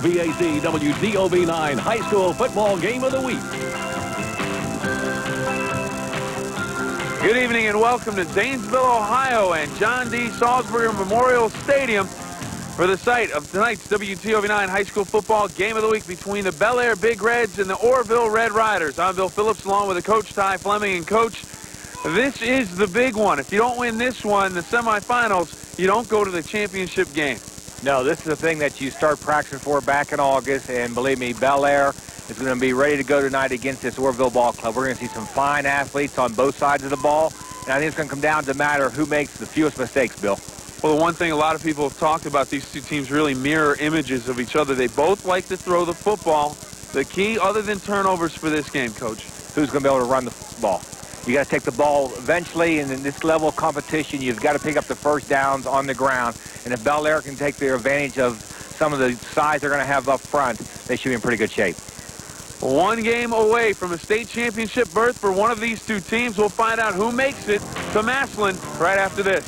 WVAC WDOV9 High School Football Game of the Week. Good evening and welcome to Zanesville, Ohio and John D. Sulzberger Memorial Stadium for the site of tonight's WTOV9 High School Football Game of the Week between the Bellaire Big Reds and the Orrville Red Riders. I'm Bill Phillips along with the coach Ty Fleming. And coach, this is the big one. If you don't win this one, the semifinals, you don't go to the championship game. No, this is the thing that you start practicing for back in August, and believe me, Bellaire is going to be ready to go tonight against this Orrville ball club. We're going to see some fine athletes on both sides of the ball, and I think it's going to come down to a matter of who makes the fewest mistakes, Bill. Well, the one thing a lot of people have talked about, these two teams really mirror images of each other. They both like to throw the football. The key, other than turnovers for this game, Coach? Who's going to be able to run the ball? You got to take the ball eventually, and in this level of competition, you've got to pick up the first downs on the ground. And if Bellaire can take their advantage of some of the size they're going to have up front, they should be in pretty good shape. One game away from a state championship berth for one of these two teams. We'll find out who makes it to Massillon right after this.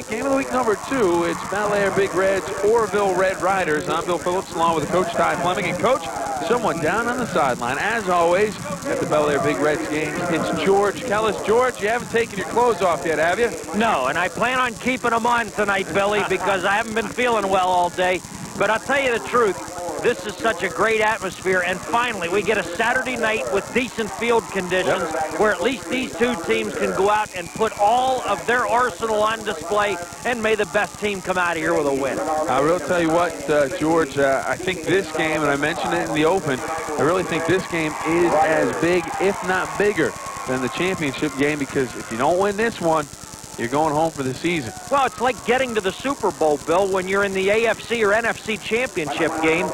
Game of the week number 2. It's Bellaire Big Reds, Orrville Red Riders. I'm Bill Phillips along with the coach Ty Fleming. And coach, someone down on the sideline, as always, at the Bellaire Big Reds game. It's George Kellis. George, you haven't taken your clothes off yet, have you? No, and I plan on keeping them on tonight, Billy, because I haven't been feeling well all day. But I'll tell you the truth, this is such a great atmosphere, and finally we get a Saturday night with decent field conditions where at least these two teams can go out and put all of their arsenal on display, and may the best team come out of here with a win. I will tell you what, George, I think this game, and I mentioned it in the open, I really think this game is as big, if not bigger, than the championship game, because if you don't win this one, you're going home for the season. Well, it's like getting to the Super Bowl, Bill, when you're in the AFC or NFC championship game.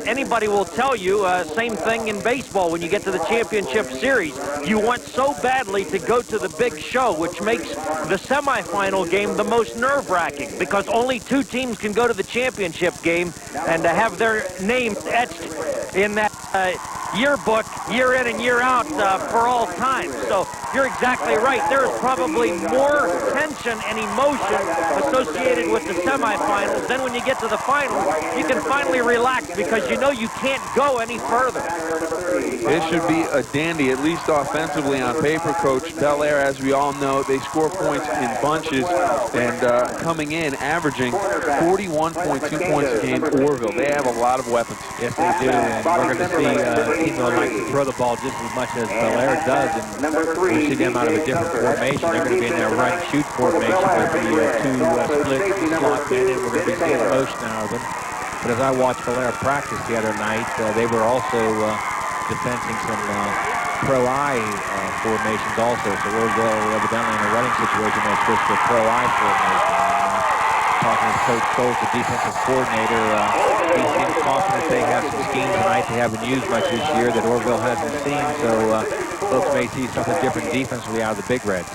Anybody will tell you, same thing in baseball when you get to the championship series. You want so badly to go to the big show, which makes the semifinal game the most nerve-wracking, because only two teams can go to the championship game, and to have their names etched in that yearbook year in and year out for all time. So you're exactly right. There is probably more tension and emotion associated with the semifinals. Then when you get to the finals, you can finally relax because you know you can't go any further. It should be a dandy, at least offensively on paper, Coach. Bellaire, as we all know, they score points in bunches, and coming in, averaging 41.2 points a game. Orrville, they have a lot of weapons. Yes, they do, and we're going to see a team that like to throw the ball just as much as Bellaire does, and we'll see them out of a different formation. They're going to be in their run-shoot formation with the two split slot men, and we're going to be seeing motion out of them. But as I watched Bellaire practice the other night, they were also defending some pro-eye formations also. So Orrville evidently in a running situation has switched to a pro-eye formation. Talking to Coach Stolz, the defensive coordinator, he seems confident they have some schemes tonight they haven't used much this year that Orrville hasn't seen. So folks may see something different defensively out of the Big Reds.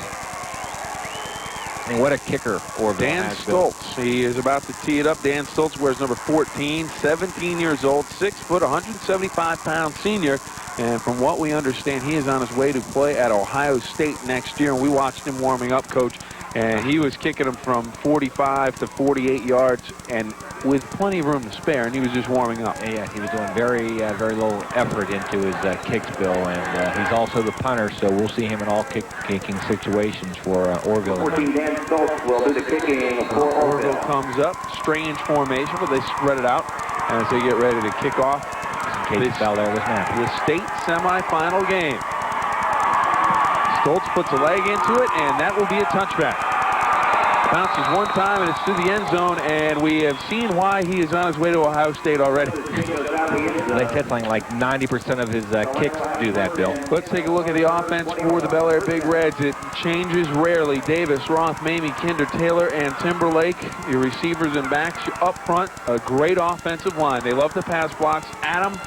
And what a kicker Orrville Dan has. Stolz, he is about to tee it up. Dan Stolz wears number 14, 17 years old, 6 foot, 175-pound senior. And from what we understand, he is on his way to play at Ohio State next year. And we watched him warming up, Coach, and he was kicking them from 45 to 48 yards and with plenty of room to spare, and he was just warming up. Yeah, he was doing very little effort into his kicks, Bill, and he's also the punter, so we'll see him in all kicking situations for Orrville. 14 Dan Stolz will do the kicking for Orrville. Orrville comes up, strange formation, but they spread it out as they get ready to kick off This Bellaire was not. the state semifinal game. Stolz puts a leg into it, and that will be a touchback. Bounces one time, and it's to the end zone, and we have seen why he is on his way to Ohio State already. They said something like 90% of his kicks do that, Bill. Let's take a look at the offense for the Bellaire Big Reds. It changes rarely. Davis, Roth, Mamie, Kinder, Taylor, and Timberlake. Your receivers and backs up front. A great offensive line. They love the pass blocks. Adams,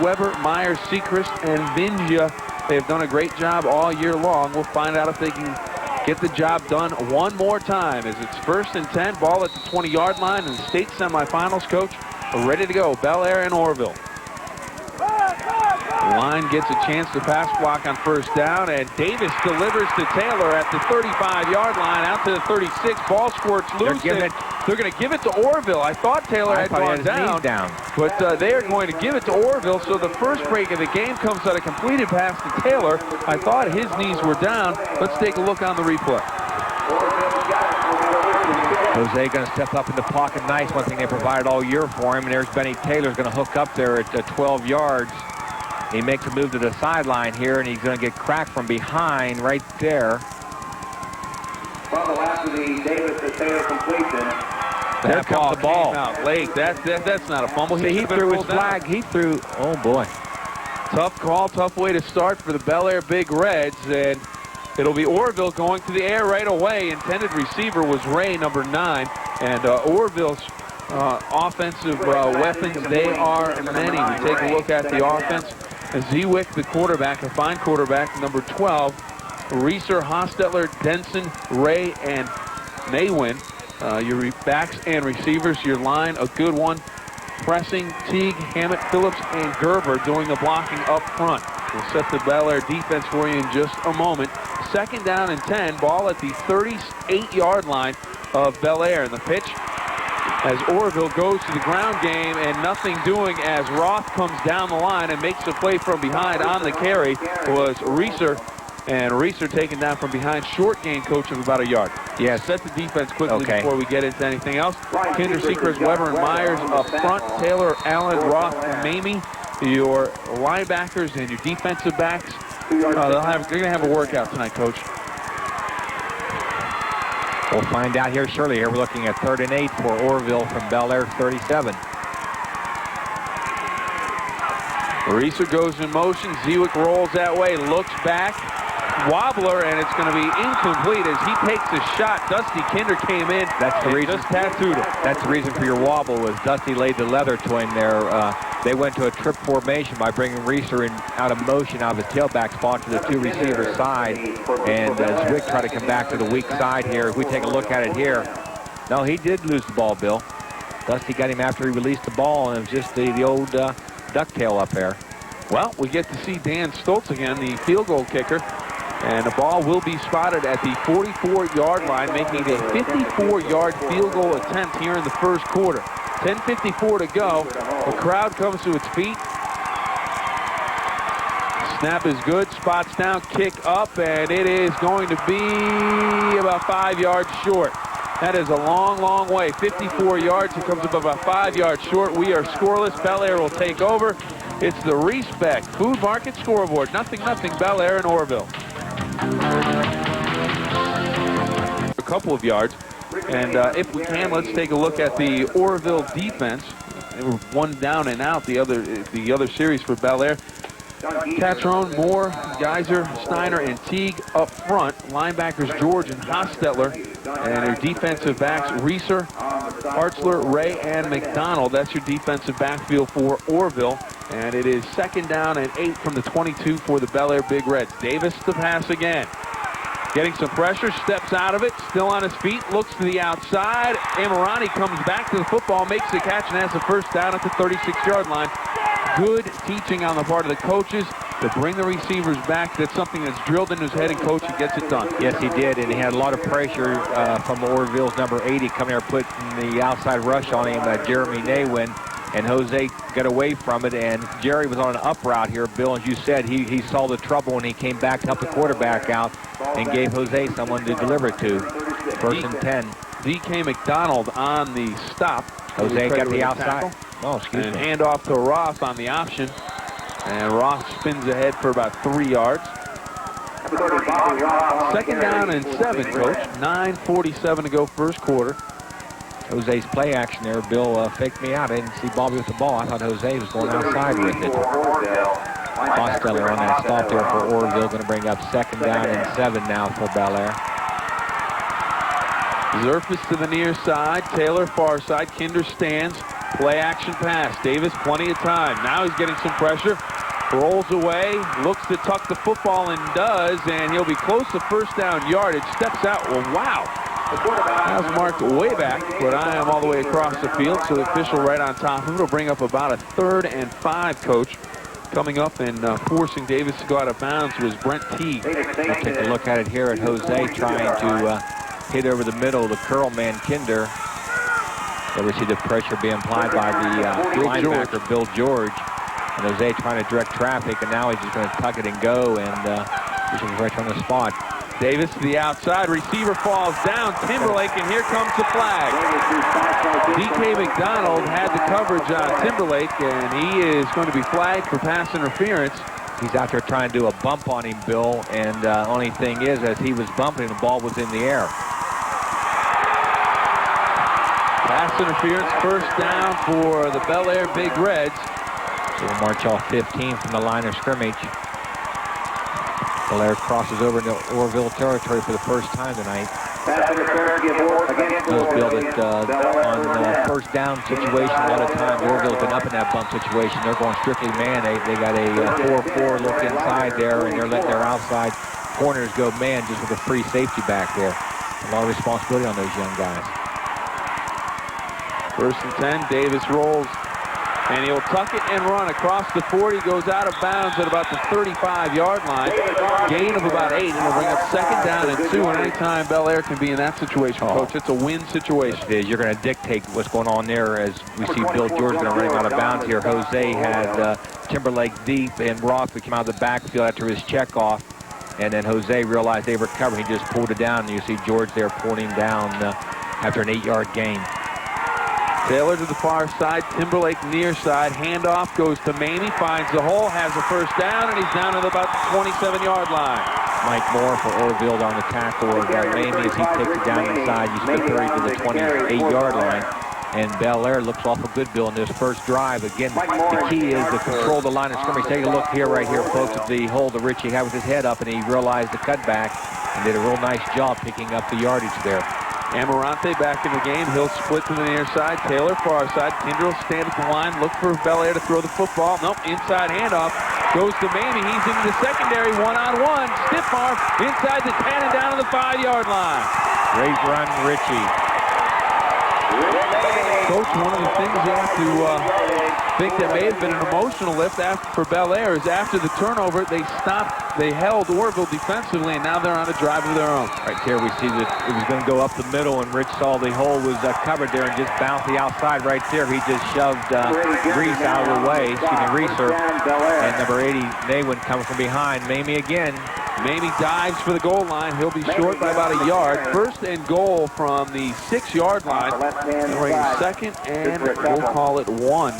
Weber, Myers, Sechrest, and Vingia. They have done a great job all year long. We'll find out if they can get the job done one more time as it's 1st and 10, ball at the 20-yard line, and the state semifinals, Coach, are ready to go. Bellaire and Orrville. The line gets a chance to pass block on 1st down, and Davis delivers to Taylor at the 35-yard line, out to the 36. Ball squirts loose. They're going to give it to Orrville. I thought Taylor had gone down, but they are going to give it to Orrville. So the first break of the game comes out a completed pass to Taylor. I thought his knees were down. Let's take a look on the replay. Jose going to step up in the pocket. Nice. One thing they provided all year for him. And there's Benny Taylor's going to hook up there at 12 yards. He makes a move to the sideline here, and he's going to get cracked from behind right there. Well, the last of the Davis to Taylor completion. There comes the ball. Out late. That's not a fumble. See, he threw his flag. He threw. Oh boy. Tough call, tough way to start for the Bellaire Big Reds, and it'll be Orrville going to the air right away. Intended receiver was Ray, number 9, and Orrville's offensive weapons, they are many. We take a look at the offense. Zwick, the quarterback, a fine quarterback, number 12. Reeser, Hostetler, Denson, Ray, and Maywin. Your backs and receivers, your line, a good one. Pressing, Teague, Hammett, Phillips, and Gerber doing the blocking up front. We'll set the Bellaire defense for you in just a moment. 2nd down and 10, ball at the 38-yard line of Bellaire. And the pitch as Orrville goes to the ground game, and nothing doing as Roth comes down the line and makes a play from behind on the carry was Reeser. And Reeser taken down from behind. Short gain, coach, of about a yard. Yeah, set the defense quickly before we get into anything else. Kinder, Sechrest, Weber, and Myers up front. Taylor, Allen, Roth, and Mamie. Your linebackers and your defensive backs. They're going to have a workout tonight, coach. We'll find out here shortly. Here we're looking at 3rd and 8 for Orrville from Bellaire 37. Reeser goes in motion. Zwick rolls that way, looks back. Wobbler, and it's going to be incomplete as he takes a shot. Dusty Kinder came in. That's the reason. Just tattooed him. That's the reason for your wobble, was Dusty laid the leather to him there. They went to a trip formation by bringing Reeser in out of motion out of his tailback spot to the 2 receiver side, and Zwick tried to come back to the weak side here. If we take a look at it here, no, he did lose the ball, Bill. Dusty got him after he released the ball, and it was just the old ducktail up there. Well, we get to see Dan Stolz again, the field goal kicker. And the ball will be spotted at the 44-yard line, making a 54-yard field goal attempt here in the first quarter. 10:54 to go. The crowd comes to its feet. Snap is good. Spots down, kick up, and it is going to be about 5 yards short. That is a long, long way. 54 yards. It comes up about 5 yards short. We are scoreless. Bellaire will take over. It's the Respect Food Market scoreboard. 0-0, Bellaire and Orrville. A couple of yards, and if we can, let's take a look at the Orrville defense. They were 1 down and out the other series for Bellaire. Catrone, Moore, Geyser, Steiner, and Teague up front. Linebackers George and Hostetler, and their defensive backs Reeser, Hartzler, Ray, and McDonald. That's your defensive backfield for Orrville. And it is 2nd down and 8 from the 22 for the Bellaire Big Reds. Davis to pass again. Getting some pressure, steps out of it, still on his feet, looks to the outside. Amirani comes back to the football, makes the catch, and has the first down at the 36-yard line. Good teaching on the part of the coaches to bring the receivers back. That's something that's drilled in his head, and coach, he gets it done. Yes, he did, and he had a lot of pressure from Orrville's number 80 coming there, putting the outside rush on him, Jeremy Naywin. And Jose got away from it, and Jerry was on an up route here. Bill, as you said, he saw the trouble when he came back to help the quarterback out and gave Jose someone to deliver it to. 1st and 10. DK McDonald on the stop. Jose got the outside. Oh, excuse me. And handoff to Roth on the option. And Roth spins ahead for about 3 yards. 2nd down and 7, coach. 9:47 to go first quarter. Jose's play action there, Bill faked me out. I didn't see Bobby with the ball. I thought Jose was going outside with it. Hostetler on that stop there for Orrville, going to bring up 2nd down and 7 now for Bellaire. Zerfoss to the near side, Taylor far side, Kinder stands, play action pass. Davis plenty of time. Now he's getting some pressure, rolls away, looks to tuck the football and does, and he'll be close to 1st down yardage. Steps out. Well, wow. That was marked way back, but I am all the way across the field, so the official right on top of it will bring up about a 3rd and 5, coach. Coming up and forcing Davis to go out of bounds was Brent Teague. We'll take a look at it here at Jose trying to hit over the middle of the curl man Kinder. There we see the pressure being applied by the linebacker, Bill George. And Jose trying to direct traffic, and now he's just going to tuck it and go, and he's right on the spot. Davis to the outside. Receiver falls down. Timberlake, and here comes the flag. D.K. McDonald had the coverage on Timberlake, and he is going to be flagged for pass interference. He's out there trying to do a bump on him, Bill, and only thing is, as he was bumping, the ball was in the air. Pass interference, first down for the Bellaire Big Reds. So we'll march off 15 from the line of scrimmage. Bellaire crosses over into Orrville territory for the first time tonight. Those Bill that on first down situation, a lot of times Orrville's been up in that bump situation. They're going strictly man. They got a 4-4 look inside there, and they're letting their outside corners go man just with a free safety back there. A lot of responsibility on those young guys. First and 10, Davis rolls, and he'll tuck it and run across the 40, goes out of bounds at about the 35-yard line. Gain of about 8, and it'll bring up second down and 2, and anytime Bellaire can be in that situation, Coach, it's a win situation. It is. You're going to dictate what's going on there as we see Bill George going to run him out of bounds here. Jose had Timberlake deep, and Roth would come out of the backfield after his checkoff, and then Jose realized they were covering. He just pulled it down, and you see George there pulling him down after an 8-yard gain. Taylor to the far side, Timberlake near side, handoff goes to Mamie, finds the hole, has a first down, and he's down at about the 27-yard line. Mike Moore for Orrville on the tackle of Mamie as he takes it down inside. You split 30 to the 28-yard line. And Bellaire looks awful good, Bill, in this first drive. Again, the key is to control the line of scrimmage. Take a look here, right here, folks, at the hole that Richie had with his head up, and he realized the cutback and did a real nice job picking up the yardage there. Amarante back in the game. He'll split to the near side. Taylor far side. Kindrell stand at the line. Look for Bellaire to throw the football. Nope. Inside handoff. Goes to Mamie. He's into the secondary. One-on-one. Stiff arm. Inside the 10 and down to the 5-yard line. Great run, Richie. Coach, one of the things you have to think that may have been an emotional lift for Bellaire is after the turnover, they held Orrville defensively, and now they're on a drive of their own. Right there, we see that it was going to go up the middle, and Rich saw the hole was covered there and just bounced the outside right there. He just shoved Reese out of the way, Reeser, and number 80, Naywin, coming from behind. Mamie again. Mamie dives for the goal line. He'll be short by about a yard. First and goal from the 6-yard line. We're in second, and we'll call it 1.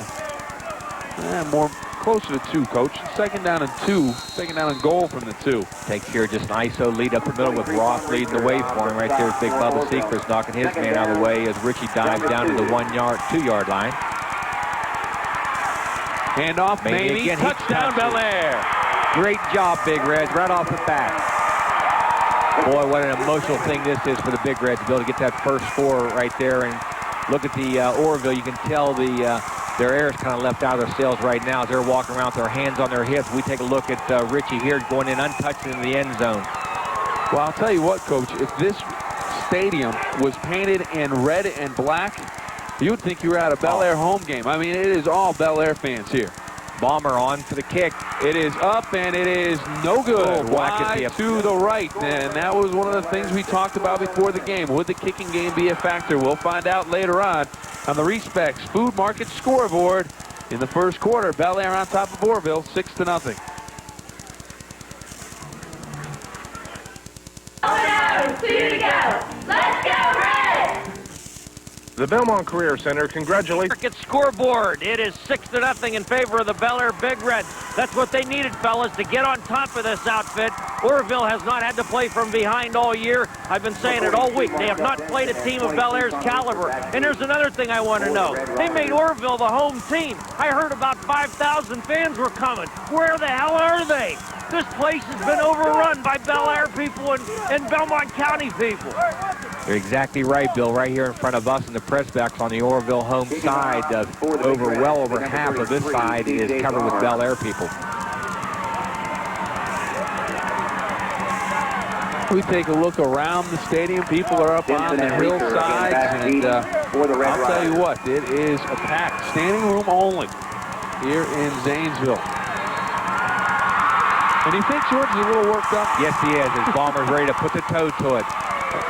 More closer to 2, Coach. Second down and 2. Second down and goal from the 2. Takes here just an ISO lead up the middle with Roth leading the way for him. Right there is big Bubba Sechrest knocking his man out of the way as Richie dives down to the 2-yard line. Handoff, Mamie. Touchdown, Bellaire. Great job, Big Reds, right off the bat. Boy, what an emotional thing this is for the Big Reds to be able to get that first score right there. And look at the Orrville. You can tell their air is kind of left out of their sails right now as they're walking around with their hands on their hips. We take a look at Richie here going in untouched in the end zone. Well, I'll tell you what, Coach, if this stadium was painted in red and black, you would think you were at a Bellaire home game. I mean, it is all Bellaire fans here. Bomber on for the kick. It is up, and it is no good. Wide to the right, and that was one of the things we talked about before the game. Would the kicking game be a factor? We'll find out later on the Respects Food Market scoreboard in the first quarter. Bellaire on top of Orrville, 6-0. Two to go. Let's go, Red! The Belmont Career Center congratulates. Market scoreboard. It is 6-0 in favor of the Bellaire Big Reds. That's what they needed, fellas, to get on top of this outfit. Orrville has not had to play from behind all year. I've been saying it all week. They have not played a team of Bellaire's caliber. And there's another thing I want to know. They made Orrville the home team. I heard about 5,000 fans were coming. Where the hell are they? This place has been overrun by Bellaire people and Belmont County people. You're exactly right, Bill. Right here in front of us in the press box on the Orrville home side, well over half of this side is covered with Bellaire people. We take a look around the stadium. People are up on the hillsides, and I'll tell you what, it is a packed standing room only here in Zanesville. And you think George is a little worked up? Yes, he is. His Bomber's ready to put the toe to it.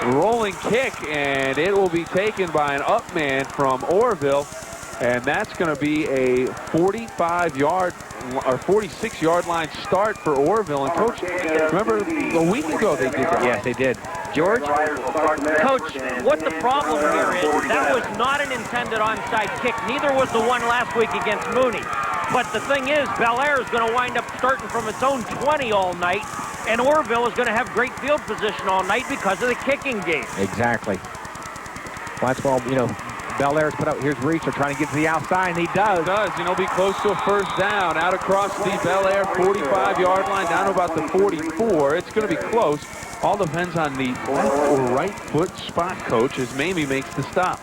Rolling kick, and it will be taken by an up man from Orrville, and that's going to be a 45-yard or 46-yard line start for Orrville. And Coach, remember a week ago they did that? Yes, they did. George? Coach, what the problem here is, that was not an intended onside kick. Neither was the one last week against Mooney. But the thing is, Bellaire is going to wind up starting from its own 20 all night, and Orrville is going to have great field position all night because of the kicking game. Exactly. Well, that's well, you know, Bellaire's put out, here's Reeser trying to get to the outside, and he does. And he'll be close to a first down. Out across the Bellaire 45-yard line, down to about the 44. It's going to be close. All depends on the left or right foot spot, Coach, as Mamie makes the stop.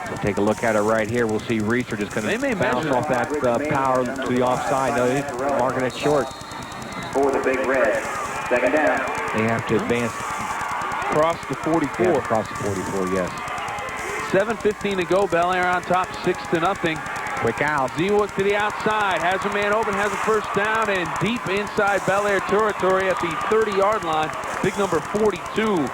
We'll take a look at it right here. We'll see Reeser just going to bounce off that power to the offside. No, he's marking it short. For the Big Red. Second down. They have to advance. Across the 44. Yeah, across the 44, yes. 7:15 to go. Bellaire on top, 6-0. Quick out. Zwick to the outside. Has a man open, has a first down, and deep inside Bellaire territory at the 30-yard line. Big number 42.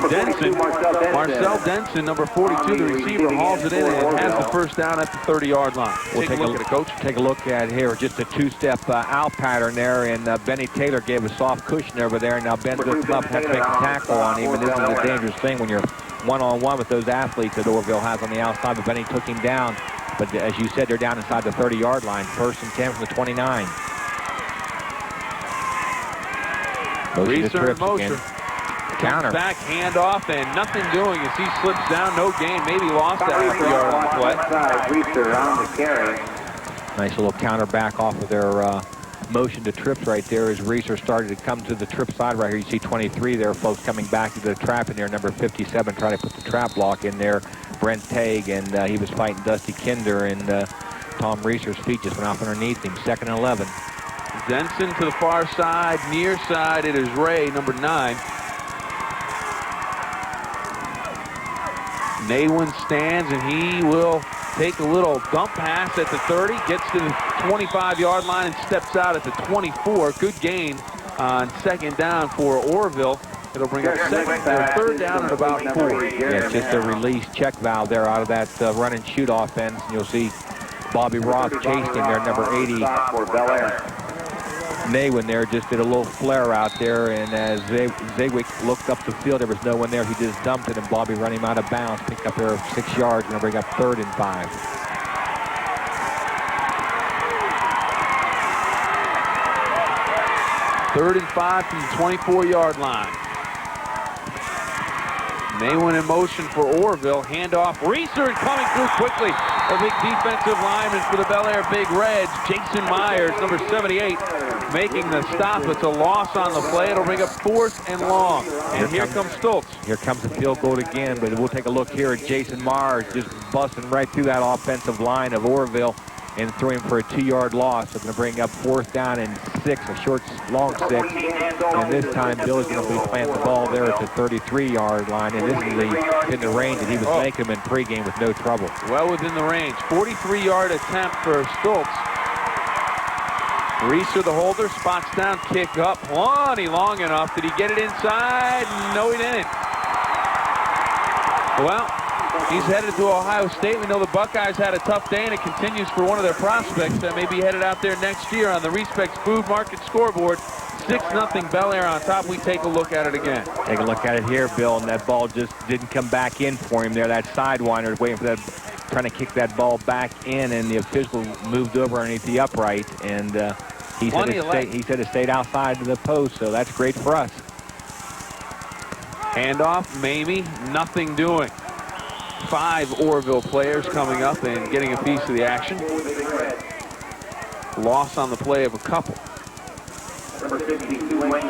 Denson, Marcel Denson, number 42, the receiver, hauls it in and has the first down at the 30-yard line. We'll take a look at it, Coach. Take a look at here. Just a two-step out pattern there, and Benny Taylor gave a soft cushion over there, and now Ben just up has to make a tackle on him, and this is a dangerous thing when you're one-on-one with those athletes that Orrville has on the outside, but Benny took him down. But as you said, they're down inside the 30-yard line. First and 10 from the 29. Reeser in motion. Counter. Back, handoff, and nothing doing as he slips down. No gain. Maybe lost that half a yard on the play. Reeser on the carry. Nice little counter back off of their motion to trips right there as Reeser started to come to the trip side right here. You see 23 there, folks, coming back to the trap in there. Number 57 trying to put the trap block in there. Brent Tague, and he was fighting Dusty Kinder, and Tom Reeser's feet just went off underneath him. 2nd and 11. Denson to the far side, near side. It is Ray, number 9. Naywin stands, and he will take a little dump pass at the 30, gets to the 25-yard line and steps out at the 24. Good gain on 2nd down for Orrville. It'll bring up 3rd down at about 4. Yeah, it's just a release check valve there out of that run and shoot offense. And you'll see Bobby Roth chased him there, number 80. Naywin there just did a little flare out there, and as Zwick looked up the field, there was no one there. He just dumped it, and Bobby run him out of bounds, picked up there 6 yards, going to bring up 3rd and 5. Third and 5 from the 24-yard line. Naywin in motion for Orrville. Handoff. Reeser coming through quickly. A big defensive lineman for the Bellaire Big Reds. Jason Myers, number 78, making the stop. It's a loss on the play. It'll bring up 4th and long. And here comes Stolz. Here comes the field goal again, but we'll take a look here at Jason Myers just busting right through that offensive line of Orrville and throw him for a 2-yard loss. They're going to bring up 4th down and 6, a short, long 6. And this time, Bill is going to be planting the ball there at the 33-yard line. And this is in the range that he was making him in pregame with no trouble. Well within the range. 43-yard attempt for Stolz. Reeser, the holder, spots down, kick up. Plenty long enough. Did he get it inside? No, he didn't. Well, he's headed to Ohio State. We know the Buckeyes had a tough day, and it continues for one of their prospects that may be headed out there next year on the Respects Food Market scoreboard. 6-0 Bellaire on top. We take a look at it again. Take a look at it here, Bill, and that ball just didn't come back in for him there. That sidewinder waiting for that, trying to kick that ball back in, and the official moved over underneath the upright, and he said it stayed outside of the post, so that's great for us. Handoff, Mamie, nothing doing. 5 Orrville players coming up and getting a piece of the action. Loss on the play of a couple.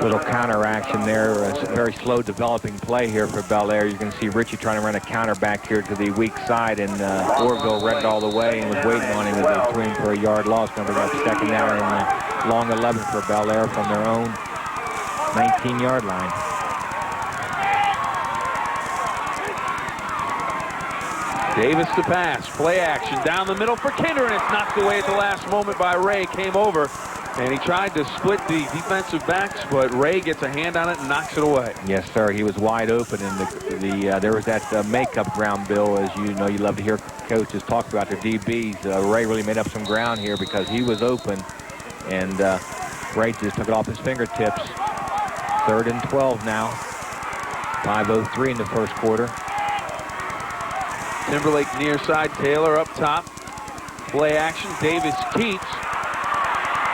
Little counter action there. A very slow developing play here for Bellaire. You can see Richie trying to run a counter back here to the weak side, and Orrville read it all the way and was waiting on him as they threw him for a yard loss. Number got 2nd down and long 11 for Bellaire from their own 19-yard line. Davis to pass, play action down the middle for Kinder, and it's knocked away at the last moment by Ray. Came over And he tried to split the defensive backs, but Ray gets a hand on it and knocks it away. Yes, sir. He was wide open, and there was that makeup ground, Bill, as you know, you love to hear coaches talk about their DBs. Ray really made up some ground here because he was open, and Ray just took it off his fingertips. 3rd and 12 now. 5:03 in the first quarter. Timberlake near side, Taylor up top. Play action, Davis keeps.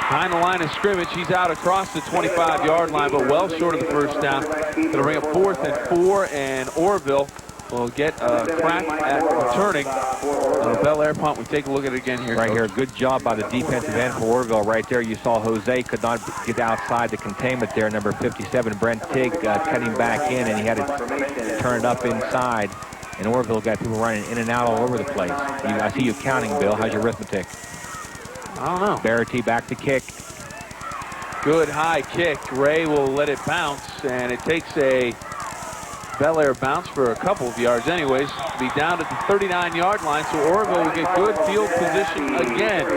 Behind the line of scrimmage, he's out across the 25-yard line, but well short of the first down. It'll bring up 4th and 4, and Orrville will get a crack at returning. Bellaire punt. We take a look at it again here. Right here, good job by the defensive end for Orrville right there. You saw Jose could not get outside the containment there. Number 57, Brent Tigg, cutting back in, and he had to turn it up inside. And Orrville got people running in and out all over the place. I see you counting, Bill. How's your arithmetic? I don't know. Verity back to kick. Good high kick. Ray will let it bounce, and it takes a Bellaire bounce for a couple of yards anyways. Be down at the 39-yard line, so Orrville will get good field position again.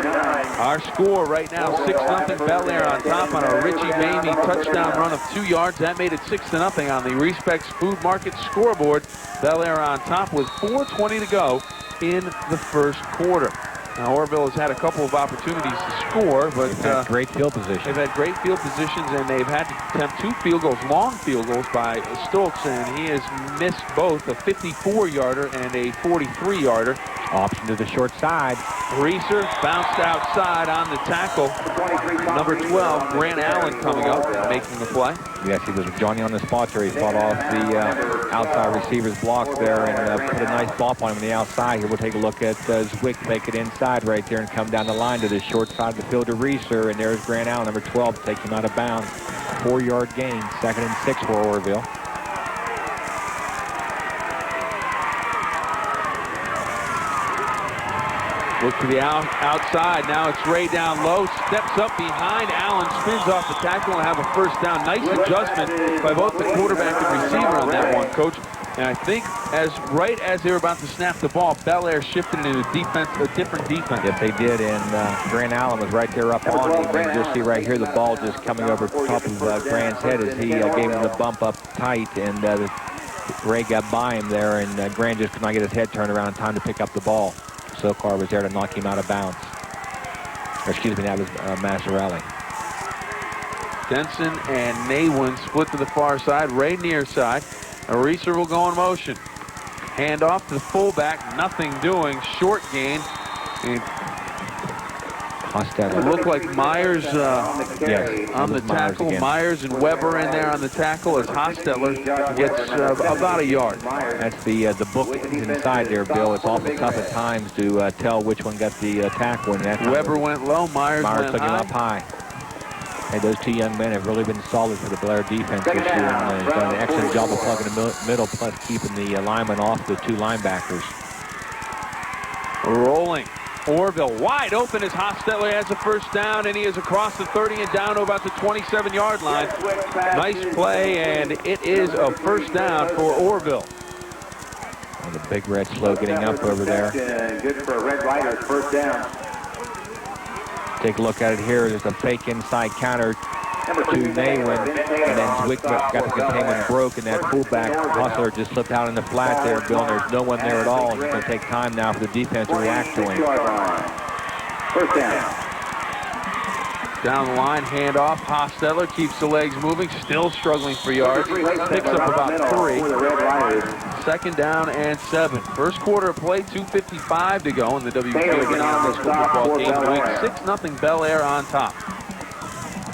Our score right now, 6-0 Bellaire on top on a Richie Mamie touchdown run of 2 yards. That made it 6-0 on the Respects Food Market scoreboard. Bellaire on top with 4:20 to go in the first quarter. Now, Orrville has had a couple of opportunities to score, but they've had great field position. They've had great field positions, and they've had to attempt 2 field goals, long field goals by Stolz, and he has missed both a 54-yarder and a 43-yarder. Option to the short side. Reeser bounced outside on the tackle. Number 12, Grant Allen coming up and making the play. Yes, he was joining on the spot there. He fought off the outside receiver's block there and put a nice bop on him on the outside. Here we'll take a look at Zwick make it inside right there and come down the line to the short side of the field to Reeser. And there's Grant Allen, number 12, takes him out of bounds. 4-yard gain, 2nd and 6 for Orrville. Look to the outside. Now it's Ray down low. Steps up behind Allen. Spins off the tackle and have a first down. Nice adjustment by both the quarterback and receiver on that one, Coach. And I think right as they were about to snap the ball, Bellaire shifted into a different defense. Yes, they did. And Grant Allen was right there up on him. And just see right here the ball just coming over top of Grant's head as he gave him the bump up tight. And Ray got by him there. And Grant just could not get his head turned around in time to pick up the ball. Sochor was there to knock him out of bounds. Or excuse me, that was Mazzarelli. Denson and Naywin split to the far side. Ray near side. A Reeser will go in motion. Hand off to the fullback. Nothing doing. Short gain. And it looked like Myers yes, on the tackle. Myers and Weber in there on the tackle as Hostetler gets about a yard. That's the book inside there, Bill. It's awful tough at times to tell which one got the tackle. And Weber went low. Myers went took him up high. Hey, those 2 young men have really been solid for the Bellaire defense this year. And they've done an excellent job of plugging the middle, plus keeping the linemen off the 2 linebackers. Rolling. Orrville wide open as Hostetler has a first down, and he is across the 30 and down to about the 27-yard line. Nice play, and it is a first down for Orrville. And the big red slow getting up over there. Good for a Red Riders first down. Take a look at it here. There's a fake inside counter to Naywin, and then Zwick got the containment broke, and that fullback Hustler just slipped out in the flat there, Bill. There's no one there at all. It's going to take time now for the defense to react to him. First down. Down the line, handoff. Hostetler keeps the legs moving, still struggling for yards. Picks up about 3. 2nd down and 7. First quarter of play, 2:55 to go in the WPO High School Football Game of the Week. 6-0 Bellaire on top.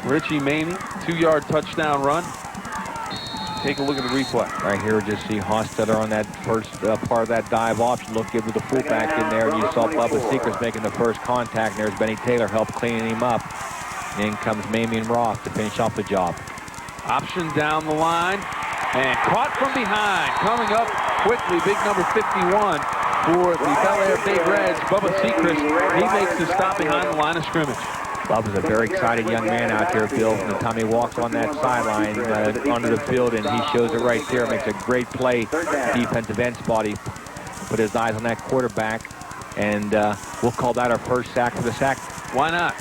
Richie Mamie, 2-yard touchdown run. Take a look at the replay. Right here, just see Hostetler on that first part of that dive option. Look good with the fullback in there, and you saw Bubba Sechrest making the first contact. And there's Benny Taylor help cleaning him up. And in comes Mamie and Roth to finish off the job. Option down the line, and caught from behind. Coming up quickly, big number 51 for the Bellaire Big Reds, Bubba Sechrest. He makes the stop behind the line of scrimmage. Bubba's a very excited young man out there, Bill, from the time he walks on that sideline onto the field, and he shows it right there. Makes a great play. Defensive end spot. He put his eyes on that quarterback, and we'll call that our first sack for the sack. Why not?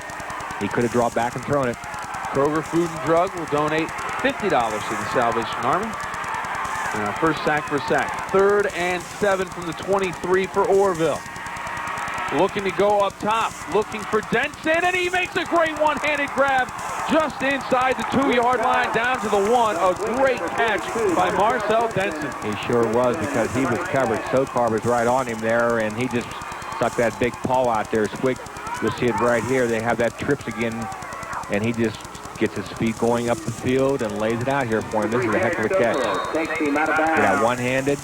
He could have dropped back and thrown it. Kroger Food and Drug will donate $50 to the Salvation Army. And our first sack for a sack. 3rd and 7 from the 23 for Orrville. Looking to go up top. Looking for Denson, and he makes a great one-handed grab just inside the 2-yard line down to the 1. A great catch by Marcel Denson. He sure was, because he was covered. Sochor was right on him there, and he just stuck that big paw out there. Zwick, you'll see it right here. They have that trips again, and he just gets his feet going up the field and lays it out here for him. This is a heck of a catch. Yeah, one-handed.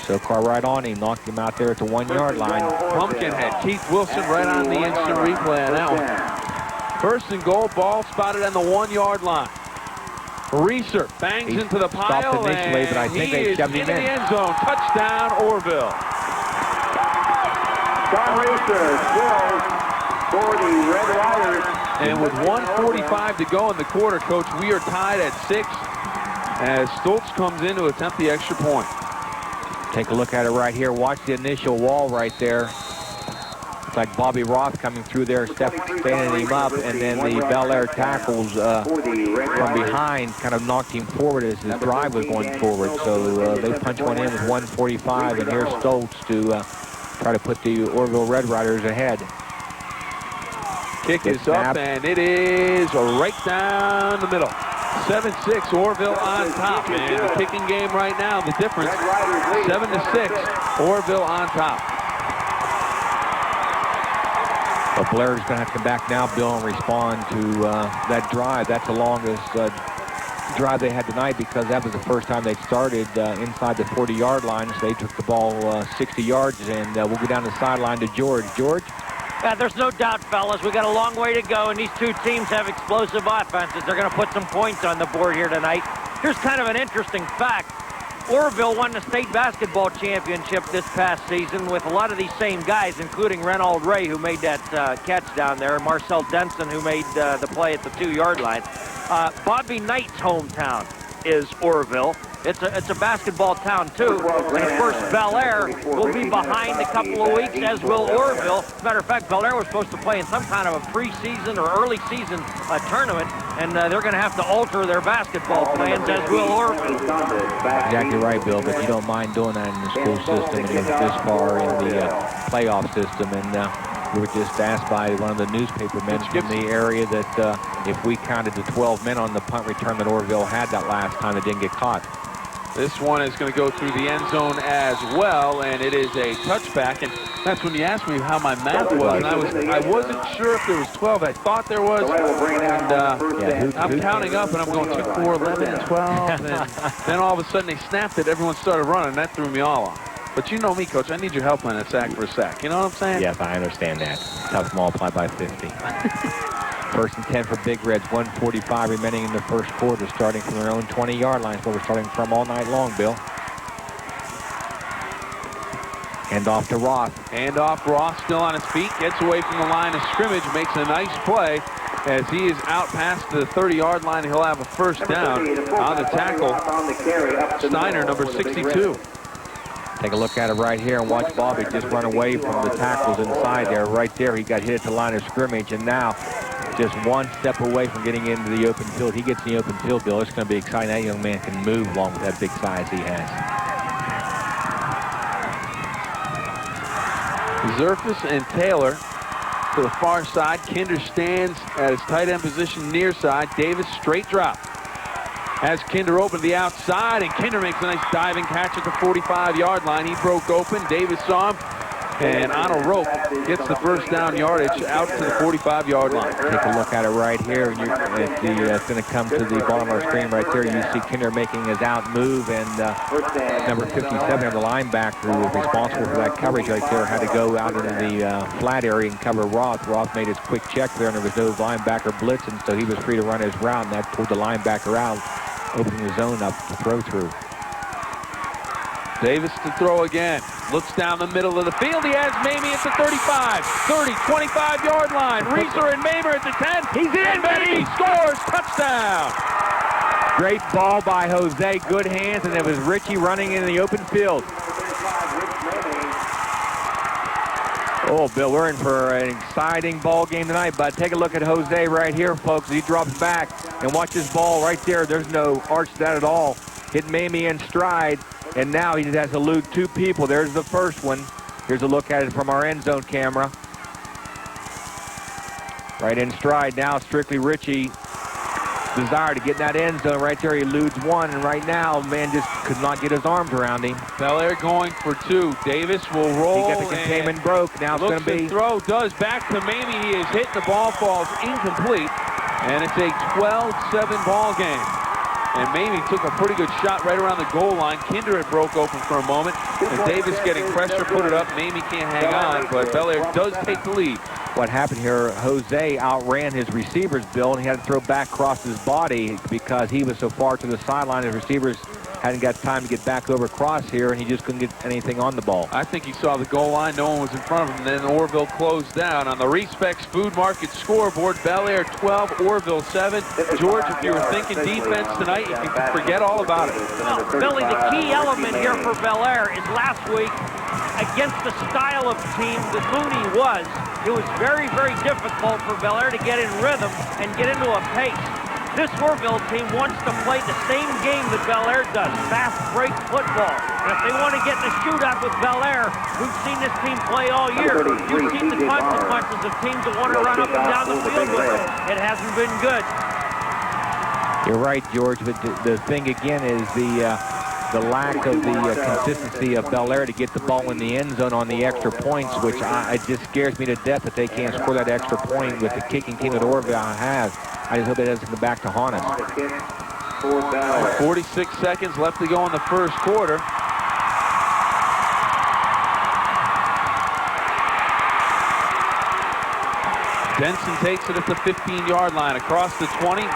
Sochor right on him, knocked him out there at the 1-yard line. Pumpkinhead, Keith Wilson right on the instant replay on that one. 1st and goal, ball spotted on the 1-yard line. Reeser bangs into the pile, stopped initially, but I think they shoved him into the end zone. Touchdown, Orrville. Don Reeser scores for the Red Riders. And with 1:45 to go in the quarter, Coach, we are tied at 6 as Stolz comes in to attempt the extra point. Take a look at it right here. Watch the initial wall right there. It's like Bobby Roth coming through there, standing him up, and then the Bellaire tackles from behind kind of knocked him forward as his drive was going forward. So they punch one in with 1:45, and here's Stolz to try to put the Orrville Red Riders ahead. Kick is up, and it is right down the middle. 7-6, Orrville on top. And the kicking game right now, the difference, 7-6, Orrville on top. But Blaire's going to have to come back now, Bill, and respond to that drive. That's the longest drive they had tonight, because that was the first time they started inside the 40-yard line. So they took the ball 60 yards, and we'll go down the sideline to George. George? Yeah, there's no doubt, fellas. We got a long way to go, and these two teams have explosive offenses. They're going to put some points on the board here tonight. Here's kind of an interesting fact. Orrville won the state basketball championship this past season with a lot of these same guys, including Reynold Ray, who made that catch down there, and Marcel Denson, who made the play at the 2-yard line. Bobby Knight's hometown is Orrville. It's a basketball town, too. And, of course, Bellaire will be behind a couple of weeks, as will Orrville. As a matter of fact, Bellaire was supposed to play in some kind of a preseason or early season tournament, and they're going to have to alter their basketball plans, as will Orrville. Exactly right, Bill, but you don't mind doing that in the school system and getting this far in the playoff system. And we were just asked by one of the newspaper men from the area that if we counted the 12 men on the punt return that Orrville had that last time, it didn't get caught. This one is going to go through the end zone as well, and it is a touchback. And that's when you asked me how my math was, and I wasn't sure if there was 12. I thought there was, and I'm counting up, and I'm going 2, 4, 11, 12, and then all of a sudden they snapped it. Everyone started running, and that threw me all off. But you know me, Coach. I need your help on that sack for a sack. You know what I'm saying? Yes, I understand that. Tough multiply by 50. 1st and 10 for Big Reds, 1:45 remaining in the first quarter, starting from their own 20-yard line. Where we're starting from all night long, Bill. Hand off to Roth. Hand off, Roth still on his feet, gets away from the line of scrimmage, makes a nice play as he is out past the 30-yard line. He'll have a first down on the tackle. Steiner, number 62. Take a look at it right here and watch Bobby just run away from the tackles inside there. Right there, he got hit at the line of scrimmage, and now just one step away from getting into the open field. He gets in the open field, Bill. It's going to be exciting. That young man can move along with that big size he has. Zerfoss and Taylor to the far side. Kinder stands at his tight end position near side. Davis straight drop. Has Kinder open to the outside, and Kinder makes a nice diving catch at the 45-yard line. He broke open. Davis saw him, and on a rope gets the first down yardage out to the 45-yard line. Take a look at it right here. It's going to come to the bottom of our screen right there. You see Kinder making his out move, and number 57, the linebacker who was responsible for that coverage right there, had to go out into the flat area and cover Roth. Roth made his quick check there, and there was no linebacker blitzing, so he was free to run his route, and that pulled the linebacker out, opening the zone up to throw through. Davis to throw again. Looks down the middle of the field. He has Mamie at the 35, 30, 25-yard line. Reeser and Mamie at the 10. He's in, baby. He scores. Touchdown. Great ball by Jose. Good hands, and it was Richie running in the open field. Oh, Bill, we're in for an exciting ball game tonight, but take a look at Jose right here, folks. He drops back and watch his ball right there. There's no arch to that at all. Hit Mamie in stride, and now he has to elude two people. There's the first one. Here's a look at it from our end zone camera. Right in stride now, Strictly Richie. Desire to get in that end zone right there. He eludes one, and right now, man just could not get his arms around him. Bellaire going for two. Davis will roll. He got the containment broke. Now it's going to be. Throw does back to Mamie. He is hitting the ball, falls incomplete, and it's a 12-7 ball game. And Mamie took a pretty good shot right around the goal line. Kinder had broke open for a moment. And Davis getting pressure, put it up. Mamie can't hang on, but Bellaire does take the lead. What happened here, Jose outran his receivers, Bill, and he had to throw back across his body because he was so far to the sideline. His receivers hadn't got time to get back over across here, and he just couldn't get anything on the ball. I think he saw the goal line. No one was in front of him. Then Orrville closed down. On the Respects Food Market scoreboard, Bellaire 12, Orrville 7. George, if you were thinking defense tonight, you can forget all about it. Well, Billy, the key element here for Bellaire is last week, against the style of team that Mooney was, it was very, very difficult for Bellaire to get in rhythm and get into a pace. This Orrville team wants to play the same game that Bellaire does, fast break football. And if they want to get in a shootout with Bellaire, we've seen this team play all year. You've seen the consequences of teams that want to run up and down the field with them. It hasn't been good. You're right, George, but the thing again is the lack of the consistency of Bellaire to get the ball in the end zone on the extra points, which it just scares me to death that they can't score that extra point with the kicking team that Orrville has. I just hope it doesn't come back to haunt us. 46 seconds left to go in the first quarter. Denson takes it at the 15-yard line across the 20.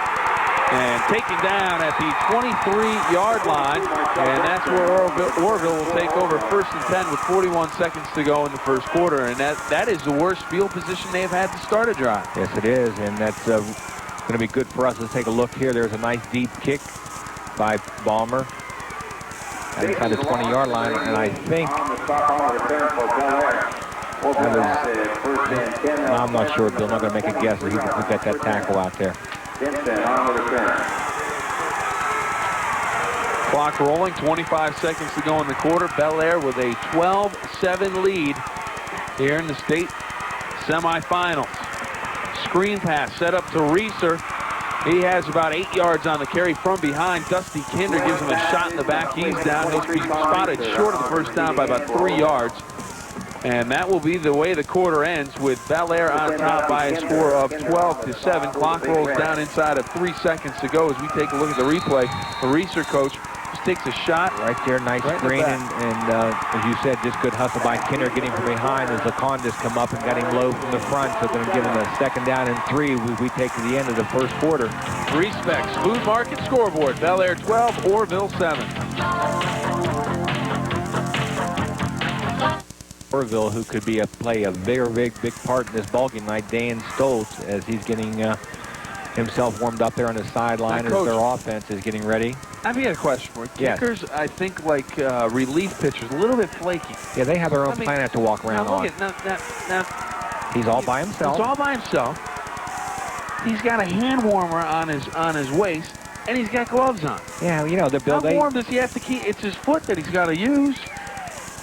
And taken down at the 23-yard line, and that's where Orrville will take over 1st and 10 with 41 seconds to go in the first quarter, and that is the worst field position they've had to start a drive. Yes, it is, and that's going to be good for us. Let's take a look here. There's a nice deep kick by Balmer inside the 20-yard line, and I think I'm not sure, Bill. I'm not going to make a guess. Who got that tackle out there? Clock rolling, 25 seconds to go in the quarter. Bellaire with a 12-7 lead here in the state semifinals. Screen pass set up to Reeser. He has about 8 yards on the carry from behind. Dusty Kinder gives him a shot in the back. He's down. He'll be spotted short of the first down by about 3 yards. And that will be the way the quarter ends, with Bellaire on top by a score of 12-7. Clock rolls down inside of 3 seconds to go as we take a look at the replay. The Reeser coach just takes a shot. Right there, nice screen, and as you said, just good hustle by Kinder getting from behind as Lekanudos come up and got him low from the front. So going to give him a 2nd down and 3. We take to the end of the first quarter. Respects Food Market scoreboard. Bellaire 12, Orrville 7. Orrville, who could play a very big part in this ballgame tonight, Dan Stolz, as he's getting himself warmed up there on the sideline as their offense is getting ready. I've got a question for you. Kickers, I think, like relief pitchers, a little bit flaky. Yeah, they have their own planet to walk around on. Now, he's all by himself. He's all by himself. He's got a hand warmer on his waist, and he's got gloves on. Yeah, you know, How warm does he have to keep? It's his foot that he's got to use.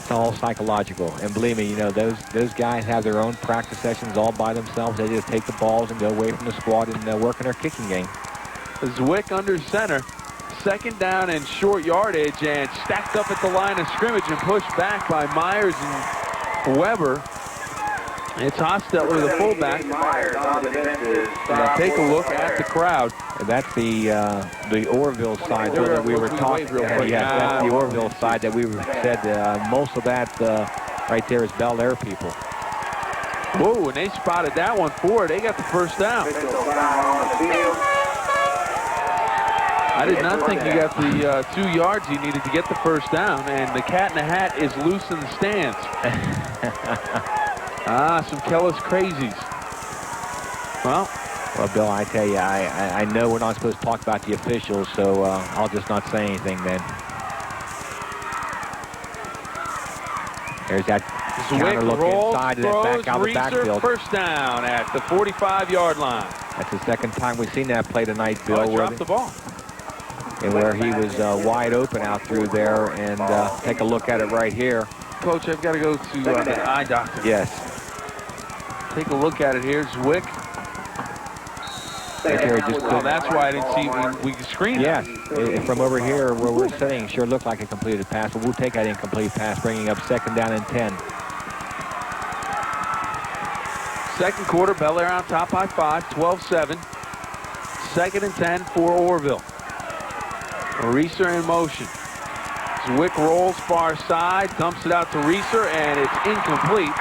It's all psychological, and believe me, you know, those guys have their own practice sessions all by themselves. They just take the balls and go away from the squad and work in their kicking game. Zwick under center, 2nd down and short yardage, and stacked up at the line of scrimmage and pushed back by Myers and Weber. It's Hostetler, the fullback. And take a look at the crowd. And that's the Orrville side that we were talking about. Yeah, that's the Orrville side that we said most of that right there is Bellaire people. Whoa, and they spotted that one forward. They got the first down. I did not think you got the 2 yards you needed to get the first down, and the cat in the hat is loose in the stands. Some Kellis crazies. Well, Bill, I tell you, I know we're not supposed to talk about the officials, so I'll just not say anything then. There's that counter look inside and then back out the backfield. First down at the 45-yard line. That's the second time we've seen that play tonight, Bill. Oh, dropped the ball. And where he was wide open out through there. And take a look at it right here. Coach, I've got to go to the eye doctor. Yes. Take a look at it here. Zwick. That's why I didn't see we screened. Yes, from over here where we're sitting, sure looked like a completed pass, but we'll take that incomplete pass, bringing up second down and 10. Second quarter, Bellaire on top by 5, 12-7. Second and 10 for Orrville. Reeser in motion. Zwick rolls far side, dumps it out to Reeser, and it's incomplete.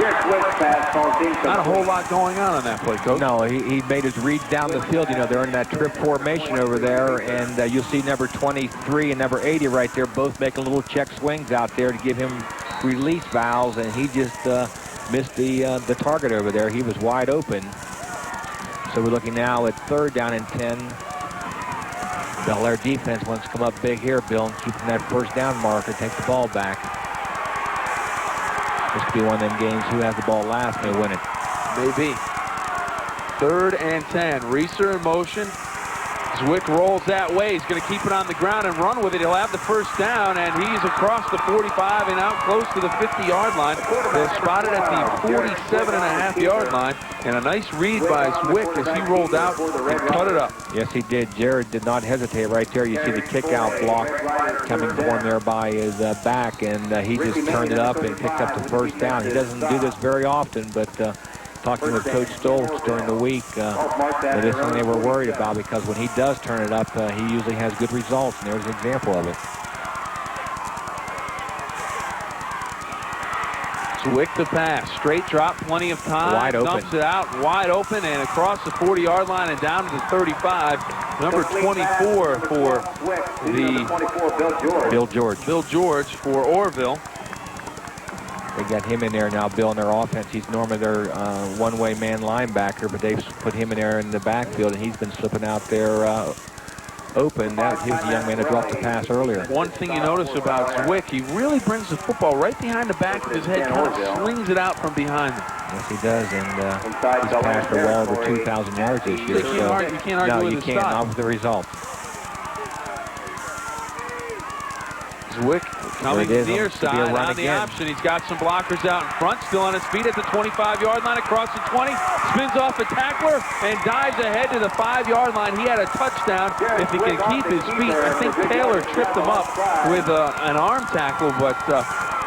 Not a whole lot going on that play, Coach. No, he made his read down the field. You know, they're in that trip formation over there, and you'll see number 23 and number 80 right there, both making little check swings out there to give him release valves, and he just missed the target over there. He was wide open. So we're looking now at third down and 10. Bellaire defense wants to come up big here, Bill, and keep that first down marker, take the ball back. This could be one of them games. Who has the ball last may win it. Maybe. Third and 10. Reeser in motion. Zwick rolls that way. He's going to keep it on the ground and run with it. He'll have the first down, and he's across the 45 and out close to the 50-yard line. They're spotted at the 47.5-yard line, and a nice read by Zwick as he rolled out and cut it up. Yes, he did. Jared did not hesitate right there. You see the kick-out block coming for him there by his back, and he just turned it up and picked up the first down. He doesn't do this very often, but talking with Coach Stolz during the week, that is something they were worried about, because when he does turn it up, he usually has good results, and there's an example of it. Zwick the pass, straight drop, plenty of time, wide open. Dumps it out, wide open, and across the 40-yard line and down to the 35. Number 24 for the Bill George. Bill George for Orrville. They got him in there now, Bill, in their offense. He's normally their one-way man linebacker, but they've put him in there in the backfield, and he's been slipping out there open. He was the young man that dropped the pass earlier. One thing you notice about Zwick, he really brings the football right behind the back of his head, kind of slings it out from behind him. Yes, he does, and he's passed for well over 2,000 yards this year. You can't argue no, with you can't, not with the results. Zwick coming near side on the option. He's got some blockers out in front, still on his feet at the 25-yard line, across the 20, spins off a tackler and dives ahead to the 5-yard line. He had a touchdown if he can keep his feet. I think Taylor tripped him up with an arm tackle, but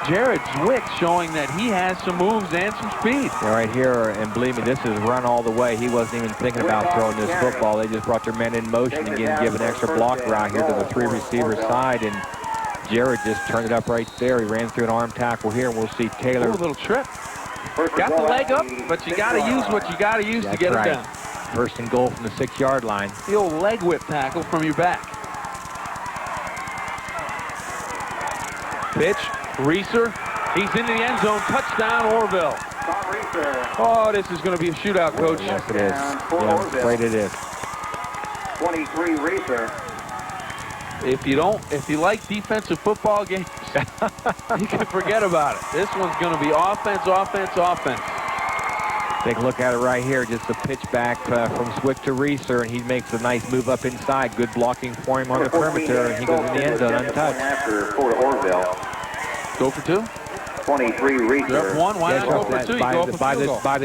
Jared Zwick showing that he has some moves and some speed. Yeah, right here, and believe me, this is run all the way. He wasn't even thinking about throwing this football. They just brought their men in motion and give an extra blocker out here to the 3-receiver side, and Jared just turned it up right there. He ran through an arm tackle here, and we'll see Taylor. Ooh, a little trip. Got the leg up, but you got to use what you got to use to get him down. First and goal from the 6-yard line. The old leg whip tackle from your back. Pitch, Reeser. He's into the end zone. Touchdown, Orrville. Oh, this is going to be a shootout, Coach. Yes, it is. Yeah, I'm afraid it is. 23 Reeser. If you like defensive football games, you can forget about it. This one's going to be offense, offense, offense. Take a look at it right here. Just a pitch back from Zwick to Reeser, and he makes a nice move up inside. Good blocking for him on the perimeter, and he goes in the end zone untouched. Go for two. 23 Reeser. You're up one. Why not go for two? You go for field goal. By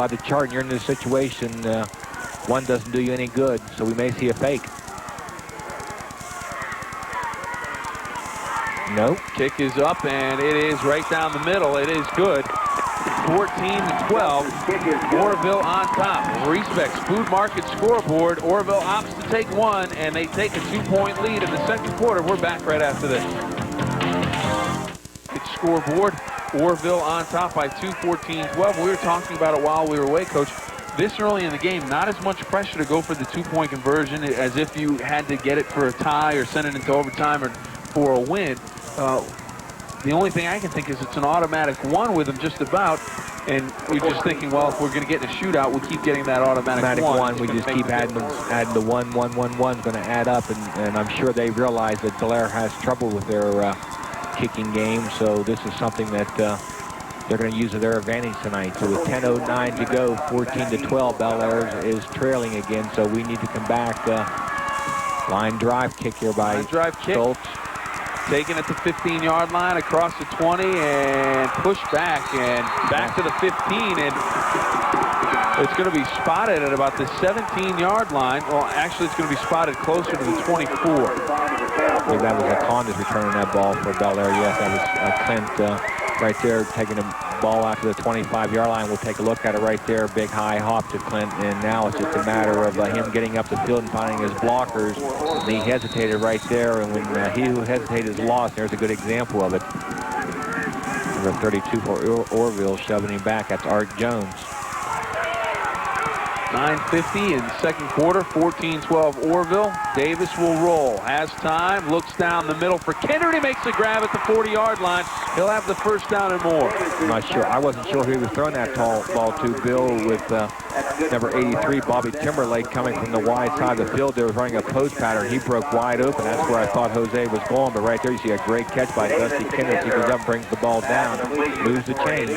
the chart, you're in this situation. One doesn't do you any good, so we may see a fake. Nope. Kick is up, and it is right down the middle. It is good. 14-12. Orrville on top. Respects Food Market scoreboard. Orrville opts to take one, and they take a 2-point lead in the second quarter. We're back right after this. It's scoreboard. Orrville on top by 2, 14-12. We were talking about it while we were away, Coach. This early in the game, not as much pressure to go for the 2-point conversion as if you had to get it for a tie or send it into overtime or for a win. The only thing I can think is it's an automatic one with them just about, and you're just thinking, well, if we're going to get in a shootout, we'll keep getting that automatic one. We just keep adding the 1, 1, 1, 1's going to add up, and I'm sure they realize that Bellaire has trouble with their kicking game, so this is something that they're going to use to their advantage tonight. So with 10:09 to go, 14-12, Bellaire is trailing again, so we need to come back. Line drive kick here by Stolz. Taken at the 15-yard line, across the 20, and push back, and back to the 15, and it's going to be spotted at about the 17-yard line. Well, actually, it's going to be spotted closer to the 24. I think that was Lekanudos returning that ball for Bellaire. Yes, that was Clint right there taking the ball out to the 25-yard line. We'll take a look at it right there. Big high hop to Clint, and now it's just a matter of him getting up the field and finding his blockers. And he hesitated right there, and when he who hesitated is lost, there's a good example of it. Number 32 for Orrville shoving him back. That's Art Jones. 9:50 in the second quarter, 14-12 Orrville. Davis will roll, has time, looks down the middle for Kinder. He makes the grab at the 40-yard line. He'll have the first down and more. I'm not sure. I wasn't sure who he was throwing that tall ball to, Bill, with number 83, Bobby Timberlake, coming from the wide side of the field. They was running a post pattern. He broke wide open. That's where I thought Jose was going, but right there you see a great catch by Dusty Kinder. He goes up, brings the ball down, moves the chain.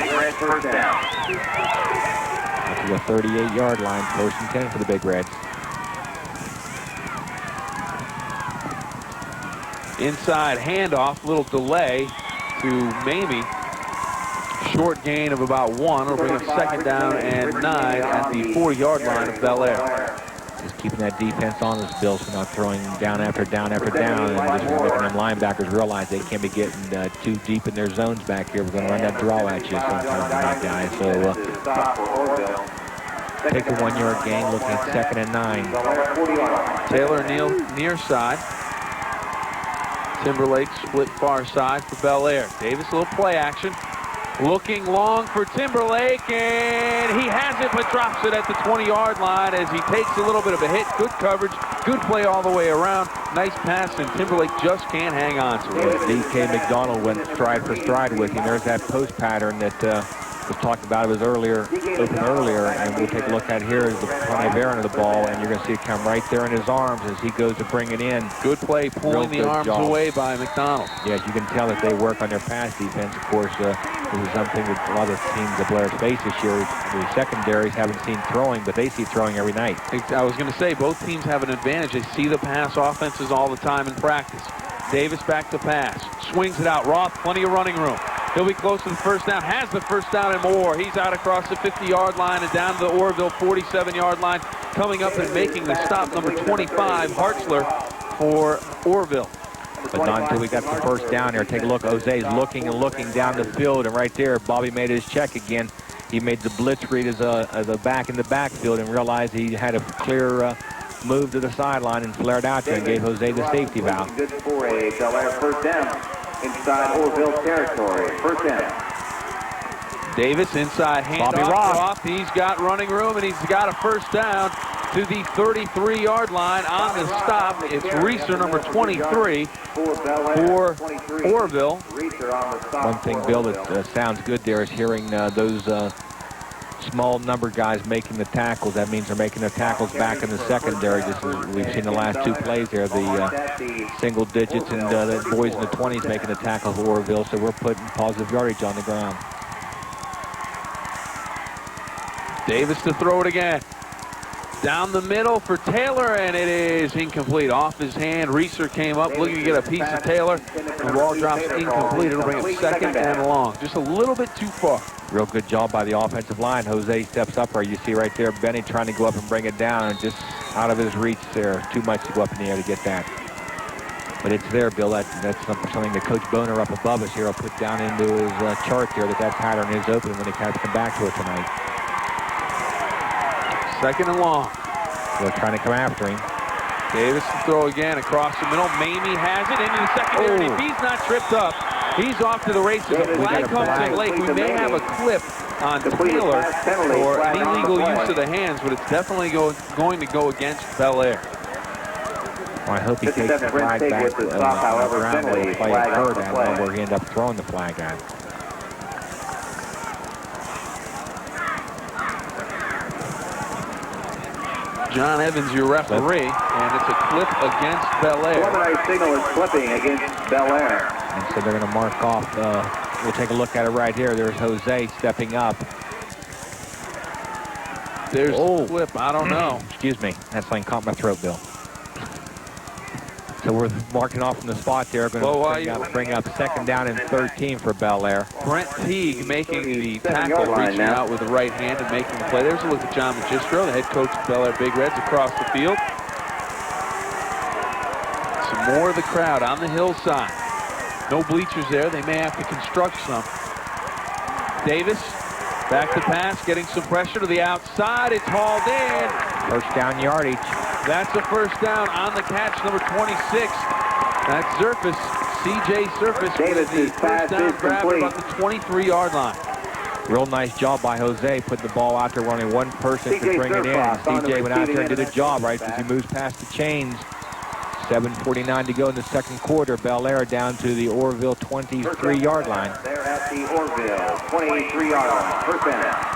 The 38-yard line, first and 10 for the Big Reds. Inside handoff, little delay to Mamie. Short gain of about 1. It'll bring up second down and 9 at the 40-yard line of Bellaire. Just keeping that defense on us, Bill, so not throwing down after down after down, and just making them linebackers realize they can't be getting too deep in their zones back here. We're going to run that draw at you sometimes tonight, guys. So take a 1-yard gain, looking at second and 9. Taylor near side. Timberlake split far side for Bellaire. Davis, a little play action. Looking long for Timberlake, and he has it, but drops it at the 20-yard line as he takes a little bit of a hit. Good coverage, good play all the way around. Nice pass, and Timberlake just can't hang on to it. D.K. McDonald went stride for stride with him. There's that post pattern that was talked about. It was open earlier, and we'll take a look at here is the front bearing of the ball, and you're going to see it come right there in his arms as he goes to bring it in. Good play, pulling the arms away by McDonald. Yes, you can tell that they work on their pass defense. Of course, this is something that a lot of teams that Blair's face this year. The secondaries haven't seen throwing, but they see throwing every night. I was going to say, both teams have an advantage. They see the pass offenses all the time in practice. Davis back to pass. Swings it out. Roth, plenty of running room. He'll be close to the first down. Has the first down and more. He's out across the 50-yard line and down to the Orrville 47-yard line. Coming up and making the stop, number 25, Hartzler for Orrville. But not until we got the first down here. Take a look. Jose's looking and looking down the field, and right there, Bobby made his check again. He made the blitz read as the back in the backfield and realized he had a clear move to the sideline and flared out there and gave Jose the safety valve. Good for a Bellaire first down inside Orrville territory. First down. Davis inside handoff. Roth. He's got running room, and he's got a first down to the 33-yard line on the stop. It's Reeser, number 23, for Orrville. One thing, Bill, that sounds good there is hearing those small number guys making the tackles. That means they're making their tackles back in the secondary. Just as we've seen the last two plays there, the single digits and the boys in the 20s making the tackle for Orrville. So we're putting positive yardage on the ground. Davis to throw it again. Down the middle for Taylor, and it is incomplete. Off his hand. Reeser came up looking to get a piece of Taylor. The ball drops incomplete. It'll bring it second and long. Just a little bit too far. Real good job by the offensive line. Jose steps up there. You see right there Benny trying to go up and bring it down, and just out of his reach there. Too much to go up in the air to get that. But it's there, Bill. That's something that Coach Boner up above us here will put down into his chart there, that pattern is open when they kind of come back to it tonight. Second and long. They're trying to come after him. Davis to throw again across the middle. Mamie has it into the secondary. If he's not tripped up, he's off to the races. The flag comes in late. We may have a clip on Taylor for an illegal use of the hands, but it's definitely going to go against Bellaire. Well, I hope he takes the flag back on the ground where the play occurred at, and where he ended up throwing the flag at. John Evans, your referee, and it's a clip against Bellaire. Preliminary signal is clipping against Bellaire. And so they're going to mark off. We'll take a look at it right here. There's Jose stepping up. There's the flip. I don't know. Excuse me. That thing caught my throat, Bill. So we're marking off from the spot there. Going to bring up 2nd down and 13 for Bellaire. Brent Teague making the tackle, reaching out with the right hand and making the play. There's a look at John Magistro, the head coach of Bellaire Big Reds, across the field. Some more of the crowd on the hillside. No bleachers there. They may have to construct some. Davis, back to pass, getting some pressure to the outside. It's hauled in. First down yardage. That's a first down on the catch, number 26. That's Zerfoss, C.J. Zerfoss with the first down grab about the 23-yard line. Real nice job by Jose, putting the ball out there where only one person could bring it in. C.J. went out there and did a job, right, as he moves past the chains. 7:49 to go in the second quarter. Bellaire down to the Orrville 23-yard line. They're at the Orrville 23-yard line. First down.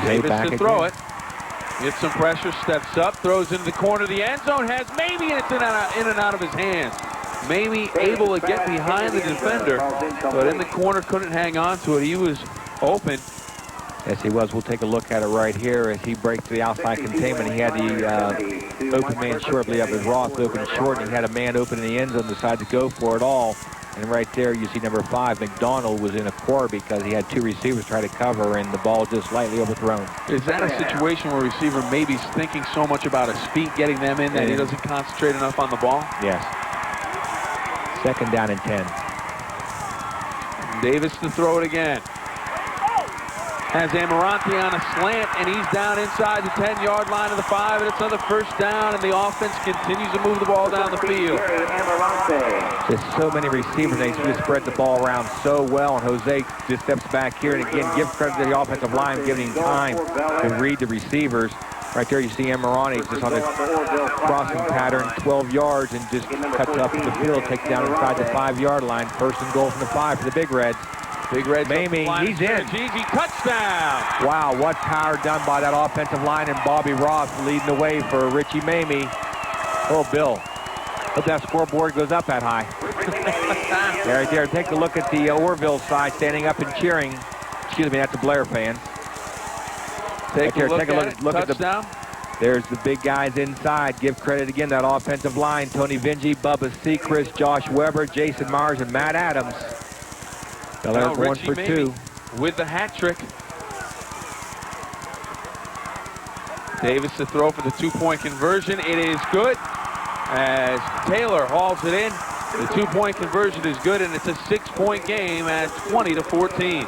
Davis to throw it. Gets some pressure, steps up, throws into the corner of the end zone, has Mamie, and it's in and out of his hands. Mamie able to get behind the defender, but in the corner couldn't hang on to it. He was open. Yes, he was. We'll take a look at it right here as he breaks the outside containment. He had the open man short, I believe it was Roth open short, and he had a man open in the end zone, decided to go for it all. And right there, you see number 5, McDonald, was in a core because he had 2 receivers try to cover, and the ball just lightly overthrown. Is that a situation where a receiver maybe is thinking so much about his feet, getting them in, that he doesn't concentrate enough on the ball? Yes. 2nd down and 10. Davis to throw it again. Has Amarante on a slant, and he's down inside the 10-yard line of the 5, and it's another first down, and the offense continues to move the ball down the field. There's so many receivers. They just spread the ball around so well, and Jose just steps back here, and again, give credit to the offensive line, giving him time to read the receivers. Right there, you see Amarante just on the crossing pattern, 12 yards, and just cuts up the field, takes down inside the 5-yard line. First and goal from the 5 for the Big Reds. Big Reds. Mamie, he's in. Easy touchdown. Wow, what power done by that offensive line, and Bobby Roth leading the way for Richie Mamie. Oh, Bill, hope that scoreboard goes up that high. Right there, take a look at the Orrville side, standing up and cheering. Excuse me, that's a Bellaire fan. Take a look at the. There's the big guys inside. Give credit again, that offensive line. Tony Vingia, Bubba Sechrest, Josh Weber, Jason Myers, and Matt Adams. Bellaire going for 2. With the hat trick. Davis to throw for the 2-point conversion. It is good as Taylor hauls it in. The 2-point conversion is good, and it's a 6-point game at 20-14.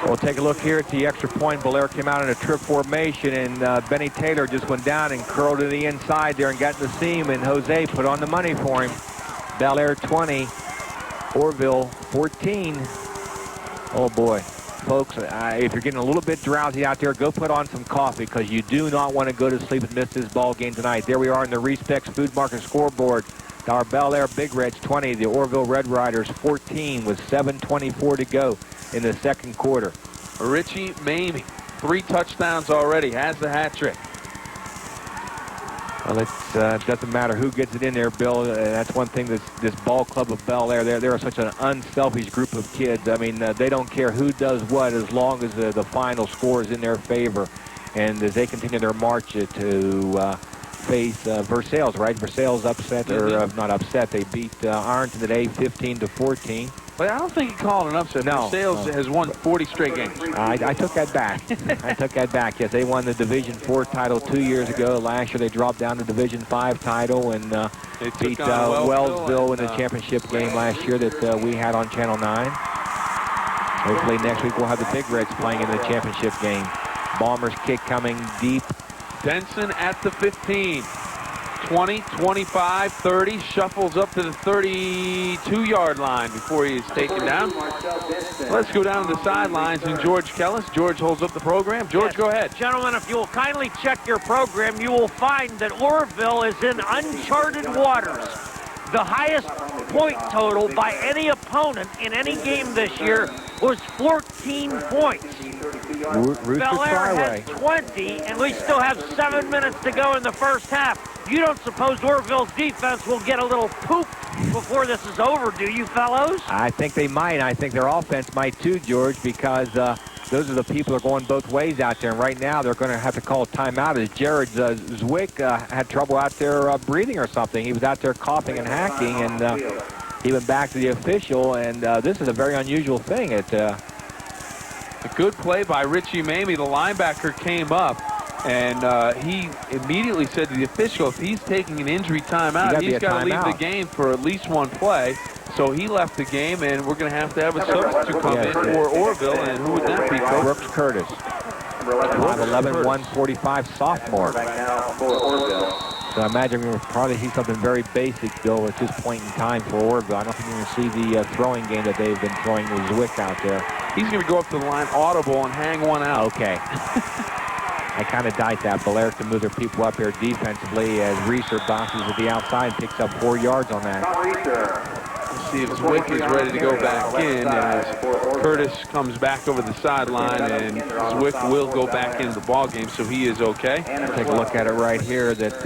We'll take a look here at the extra point. Bellaire came out in a trip formation, and Benny Taylor just went down and curled to the inside there and got in the seam, and Jose put on the money for him. Bellaire 20. Orrville 14. Oh boy, folks, if you're getting a little bit drowsy out there, go put on some coffee, because you do not want to go to sleep and miss this ball game tonight. There we are in the Respex Food Market scoreboard. Our Bellaire Big Reds 20, the Orrville Red Riders 14, with 7:24 to go in the second quarter. Richie Mamie, 3 touchdowns already, has the hat trick. Well, it doesn't matter who gets it in there, Bill. That's one thing this ball club of Bellaire, they're such an unselfish group of kids. I mean, they don't care who does what as long as the final score is in their favor. And as they continue their march to face Versailles, right? Versailles upset, or not upset, they beat Ironton today 15-14. But I don't think you call it an upset. No. Versailles has won 40 straight games. I took that back. I took that back. Yes, they won the Division 4 title 2 years ago. Last year they dropped down to Division 5 title and beat Wellsville in the championship game last year that we had on Channel 9. Hopefully next week we'll have the Big Reds playing in the championship game. Bombers kick coming deep. Benson at the 15. 20, 25, 30, shuffles up to the 32-yard line before he is taken down. Let's go down to the sidelines, and George Kellis. George holds up the program. George, go ahead. Gentlemen, if you will kindly check your program, you will find that Orrville is in uncharted waters. The highest point total by any opponent in any game this year was 14 points. Bellaire has 20, and we still have 7 minutes to go in the first half. You don't suppose Orrville's defense will get a little poop before this is over, do you, fellows? I think they might. I think their offense might too, George, because those are the people that are going both ways out there. And right now, they're going to have to call a timeout as Jared Zwick had trouble out there breathing or something. He was out there coughing and hacking, and he went back to the official. And this is a very unusual thing. It's a good play by Richie Mamie. The linebacker came up, and he immediately said to the official, if he's taking an injury timeout, he's got to leave the game for at least one play. So he left the game, and we're going to have a substitute come in for Orrville. And who would that be, Coach? Brooks Curtis. 5'11", 145 sophomore. So I imagine we'll probably see something very basic, Bill, at this point in time for Orrville. I don't think you're going to see the throwing game that they've been throwing with Zwick out there. He's going to go up to the line audible and hang one out. Okay. I kind of doubt that. Bellaire can move their people up here defensively as Reeser bounces at the outside and picks up 4 yards on that. Let's see if Zwick is ready to go back in as Curtis comes back over the sideline, and Zwick will go back into the ball game, so he is okay. Take a look at it right here that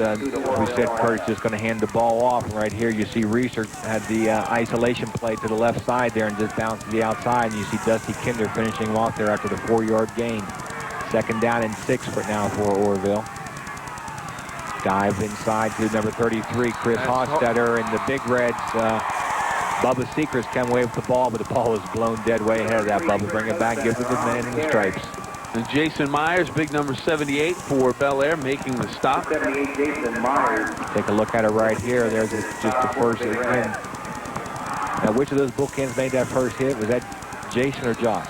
we said Curtis is going to hand the ball off. And right here you see Reeser had the isolation play to the left side there and just bounced to the outside, and you see Dusty Kinder finishing him off there after the 4-yard gain. 2nd down and 6 for now for Orrville. Dive inside to number 33, Chris Hostetter, and the Big Reds. Bubba Sechrest came away with the ball, but the ball was blown dead way ahead of that. Bubba bring it back, gives it to the man in the stripes. And Jason Myers, big number 78 for Bellaire, making the stop. 78, Jason Myers. Take a look at it right here. There's just the first hit. Now, which of those bookends made that first hit? Was that Jason or Josh?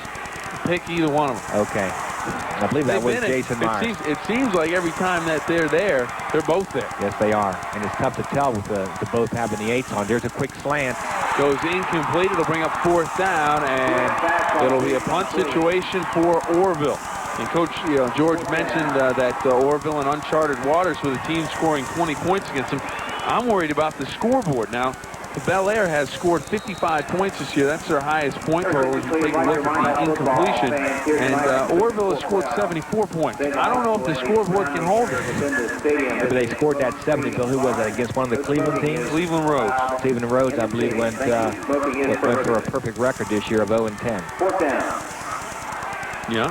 Pick either one of them. Okay. I believe that was Jason Myers. It seems like every time that they're there, they're both there. Yes, they are. And it's tough to tell with the both having the 8s on. There's a quick slant. Goes incomplete. It'll bring up 4th down, and it'll be a punt situation for Orrville. And Coach, George mentioned that Orrville in uncharted waters with a team scoring 20 points against them. I'm worried about the scoreboard now. Bellaire has scored 55 points this year. That's their highest point total as you take a look at the incompletion. And Orrville has scored 74 points. I don't know if the scoreboard can hold it. But they scored that 70, Bill. Who was that, against one of the Cleveland teams? Cleveland Rhodes. Cleveland Rhodes, I believe, went for a perfect record this year of 0-10. 4th down. Yeah.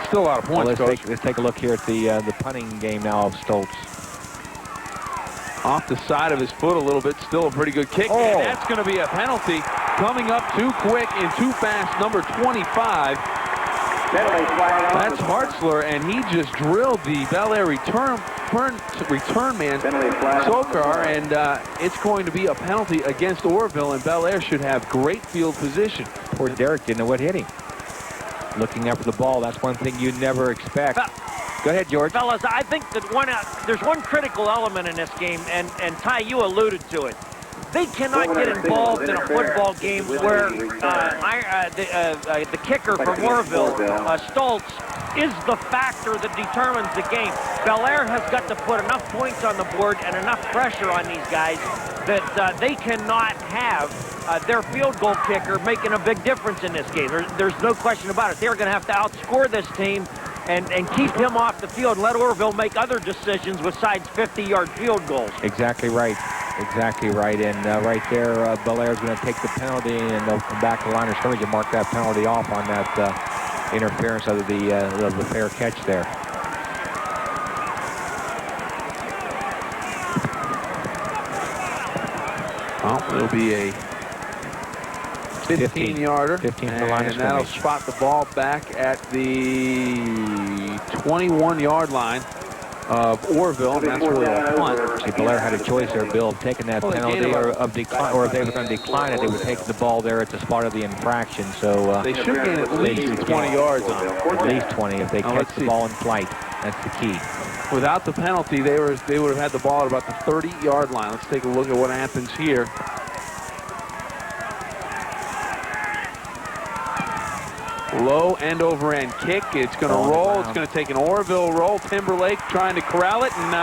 Still a lot of points, well, let's take a look here at the punting game now of Stolz. Off the side of his foot a little bit, still a pretty good kick. Oh. And that's going to be a penalty. Coming up too quick and too fast, number 25. That's Hartzler, and he just drilled the Bellaire return man, Sochor, and it's going to be a penalty against Orrville, and Bellaire should have great field position. Poor Derek didn't know what hit him. Looking after the ball, that's one thing you never expect. Go ahead, George. Fellas, I think that there's one critical element in this game, and Ty, you alluded to it. They cannot get involved in a football game where the kicker from Orrville, Stolz, is the factor that determines the game. Bellaire has got to put enough points on the board and enough pressure on these guys that they cannot have their field goal kicker making a big difference in this game. There's no question about it. They're going to have to outscore this team and keep him off the field and let Orrville make other decisions besides 50-yard field goals. Exactly right. Exactly right. And right there, Bellaire's going to take the penalty, and they'll come back to the line of scrimmage and mark that penalty off on that interference of the fair catch there. Well, it'll be a 15-yarder. 15 for the line of scrimmage. And that'll spot the ball back at the 21-yard line of Orrville, and that's really a punt. See, Bellaire had a choice there, Bill, of taking that penalty or of decline, or if they were going to decline it, they would take the ball there at the spot of the infraction. So they should gain at least 20 yards on it. At least 20 if they catch the ball in flight. That's the key. Without the penalty, they would have had the ball at about the 30-yard line. Let's take a look at what happens here. Low end over end kick. It's going to roll. It's going to take an Orrville roll. Timberlake trying to corral it, and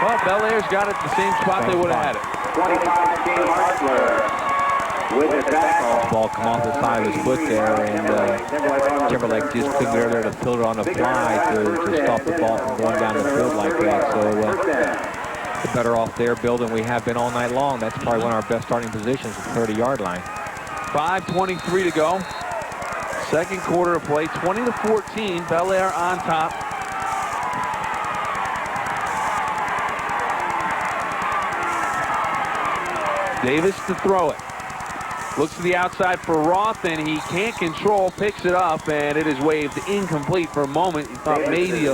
Well, Bellaire's got it the same spot they would have had it. 25 game Hartzler with a tackle. Ball come off the side of his foot there, and Timberlake just couldn't go there to field it on the fly to stop the ball from going down the field like that. So we're better off there, Bill, than we have been all night long. That's probably one of our best starting positions at the 30-yard line. 5:23 to go. Second quarter of play, 20-14. Bellaire on top. Davis to throw it. Looks to the outside for Roth, and he can't control, picks it up, and it is waved incomplete for a moment. He thought maybe a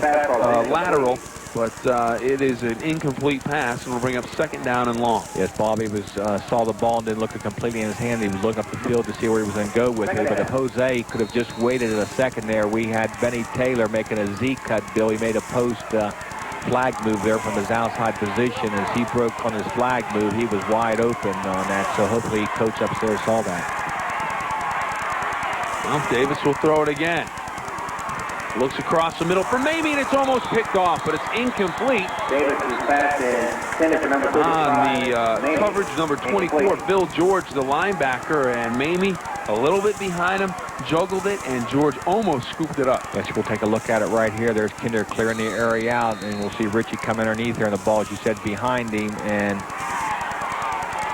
lateral, but it is an incomplete pass, and will bring up second down and long. Yes, Bobby saw the ball and didn't look it completely in his hand. He was looking up the field to see where he was going to go with it. But if Jose could have just waited a second there, we had Benny Taylor making a Z cut, Bill. He made a post flag move there from his outside position. As he broke on his flag move, he was wide open on that. So hopefully coach upstairs saw that. Well, Davis will throw it again. Looks across the middle for Mamie, and it's almost picked off, but it's incomplete. Davis is passed and intended for number 35. On the coverage, number 24, Bill George, the linebacker, and Mamie a little bit behind him, juggled it, and George almost scooped it up. Yes, we'll take a look at it right here. There's Kinder clearing the area out, and we'll see Richie come underneath there, and the ball, as you said, behind him, and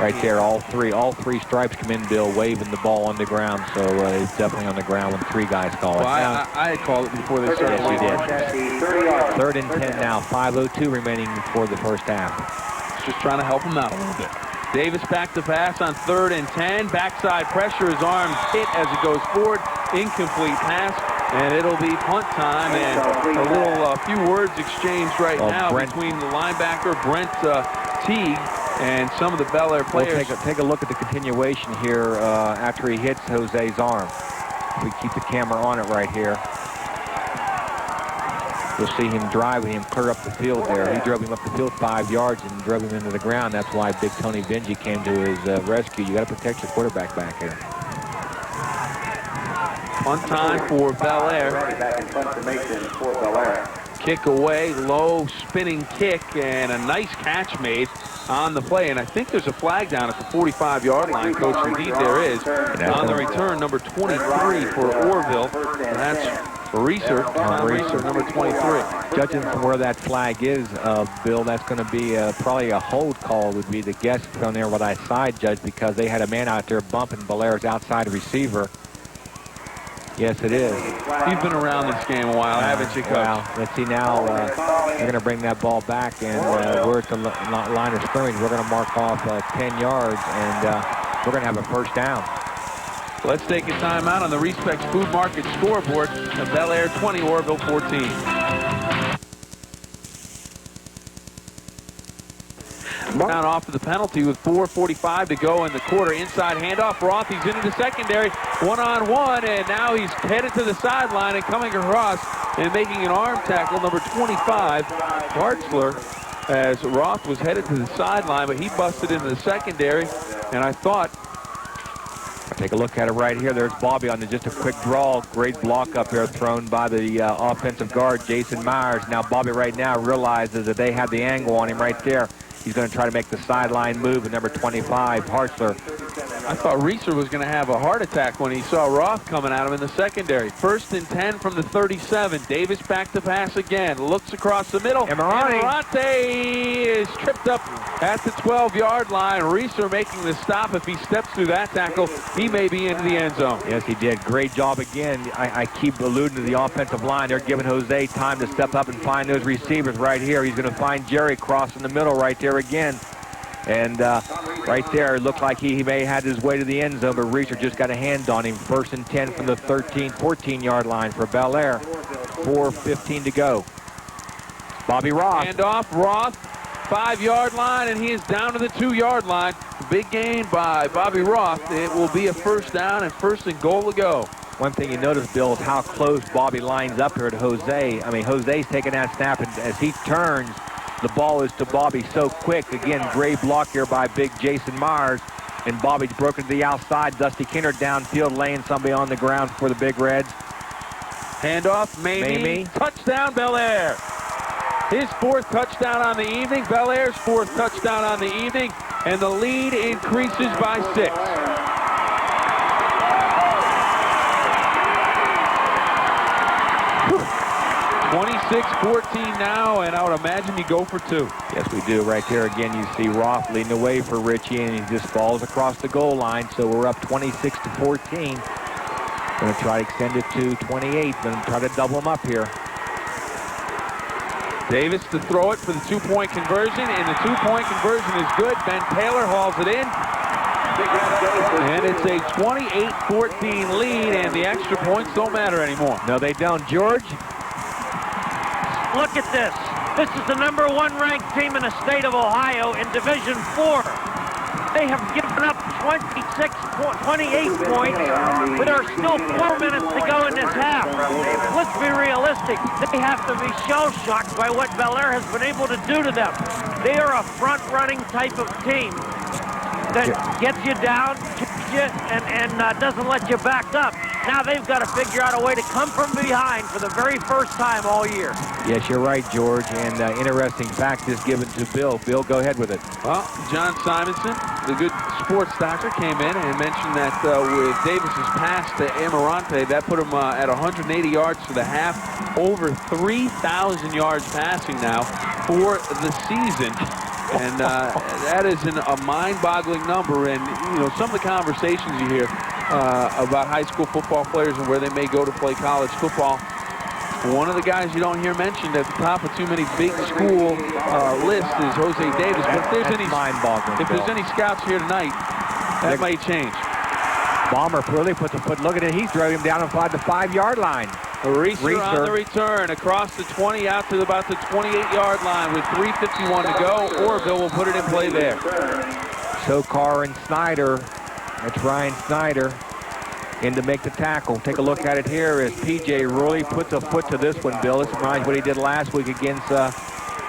right there, all three stripes come in, Bill, waving the ball on the ground, so it's definitely on the ground when three guys call it. Well, I had called it before they started. Yes, you did. Third and 10 now, 5:02 remaining for the first half. Just trying to help him out a little bit. Davis back to pass on 3rd and 10. Backside pressure, his arms hit as it goes forward. Incomplete pass, and it'll be punt time. And a few words exchanged right now between the linebacker, Brent Teague, and some of the Bellaire players. We'll take a look at the continuation here after he hits Jose's arm. We keep the camera on it right here. You'll see him driving him clear up the field there. He drove him up the field 5 yards and drove him into the ground. That's why Big Tony Vingia came to his rescue. You got to protect your quarterback back here. Punt time for Bellaire. Back in punt formation for Bellaire. Kick away, low spinning kick, and a nice catch made on the play. And I think there's a flag down at the 45-yard line, Coach. Indeed, there is. On the return, number 23 for Orrville. That's Reeser, number 23. Judging from where that flag is, Bill, that's going to be probably a hold call would be the guess from there what I side judge, because they had a man out there bumping Bellaire's outside receiver. Yes, it is. You've been around this game a while, haven't you, Coach? Well, let's see now. We're going to bring that ball back, and we're at the line of scrimmage. We're going to mark off 10 yards, and we're going to have a first down. Let's take a timeout on the Respects Food Market scoreboard. The Bellaire 20, Orrville 14. Down off of the penalty with 4:45 to go in the quarter. Inside handoff. Roth, he's into the secondary. One-on-one, and now he's headed to the sideline and coming across and making an arm tackle. Number 25, Hartzler, as Roth was headed to the sideline, but he busted into the secondary, and I thought. Take a look at it right here. There's Bobby on just a quick draw. Great block up there thrown by the offensive guard, Jason Myers. Now Bobby right now realizes that they have the angle on him right there. He's going to try to make the sideline move with number 25, Hartzler. I thought Reeser was going to have a heart attack when he saw Roth coming at him in the secondary. 1st and 10 from the 37. Davis back to pass again. Looks across the middle. Emirante is tripped up at the 12-yard line. Reeser making the stop. If he steps through that tackle, he may be into the end zone. Yes, he did. Great job again. I keep alluding to the offensive line. They're giving Jose time to step up and find those receivers right here. He's going to find Jerry crossing the middle right there again. And right there, it looked like he may have had his way to the end zone, but Reeser just got a hand on him. 1st and 10 from the 14-yard line for Bellaire. 4:15 to go. Bobby Roth. Handoff, Roth, 5-yard line, and he is down to the 2-yard line. Big gain by Bobby Roth. It will be a first down and 1st and goal to go. One thing you notice, Bill, is how close Bobby lines up here to Jose. I mean, Jose's taking that snap, and as he turns, the ball is to Bobby so quick. Again, great block here by big Jason Myers. And Bobby's broken to the outside. Dusty Kinder downfield, laying somebody on the ground for the Big Reds. Handoff, Mamie. Touchdown, Bellaire. his 4th touchdown on the evening. Bellaire's 4th touchdown on the evening. And the lead increases by 6. 26-14 now, and I would imagine you go for 2. Yes, we do. Right there again, you see Roth leading the way for Richie, and he just falls across the goal line. So we're up 26-14. Going to try to extend it to 28. Going to try to double them up here. Davis to throw it for the 2-point conversion, and the 2-point conversion is good. Ben Taylor hauls it in. And it's a 28-14 lead, and the extra points don't matter anymore. No, they don't. George? Look at this. This is the #1 ranked team in the state of Ohio in Division 4. They have given up 28 points. There are still 4 minutes to go in this half. Let's be realistic. They have to be shell-shocked by what Bellaire has been able to do to them. They are a front-running type of team that gets you down, kicks you, and doesn't let you back up. Now they've got to figure out a way to come from behind for the very first time all year. Yes, you're right, George. And interesting fact is given to Bill. Bill, go ahead with it. Well, John Simonson, the good sports doctor, came in and mentioned that with Davis's pass to Amarante, that put him at 180 yards for the half, over 3,000 yards passing now for the season. And that is a mind-boggling number. And, you know, some of the conversations you hear about high school football players and where they may go to play college football, one of the guys you don't hear mentioned at the top of too many big school lists is Jose Davis. But if there's any scouts here tonight, that may change. Bomber really puts a foot. Look at it. He's driving him down inside the 5-yard line. Reeser on the return across the 20 out to about the 28-yard line with 3:51 to go. Orrville will put it in play there. Sochor and Snyder. That's Ryan Snyder in to make the tackle. Take a look at it here as P.J. really puts a foot to this one, Bill. This reminds what he did last week against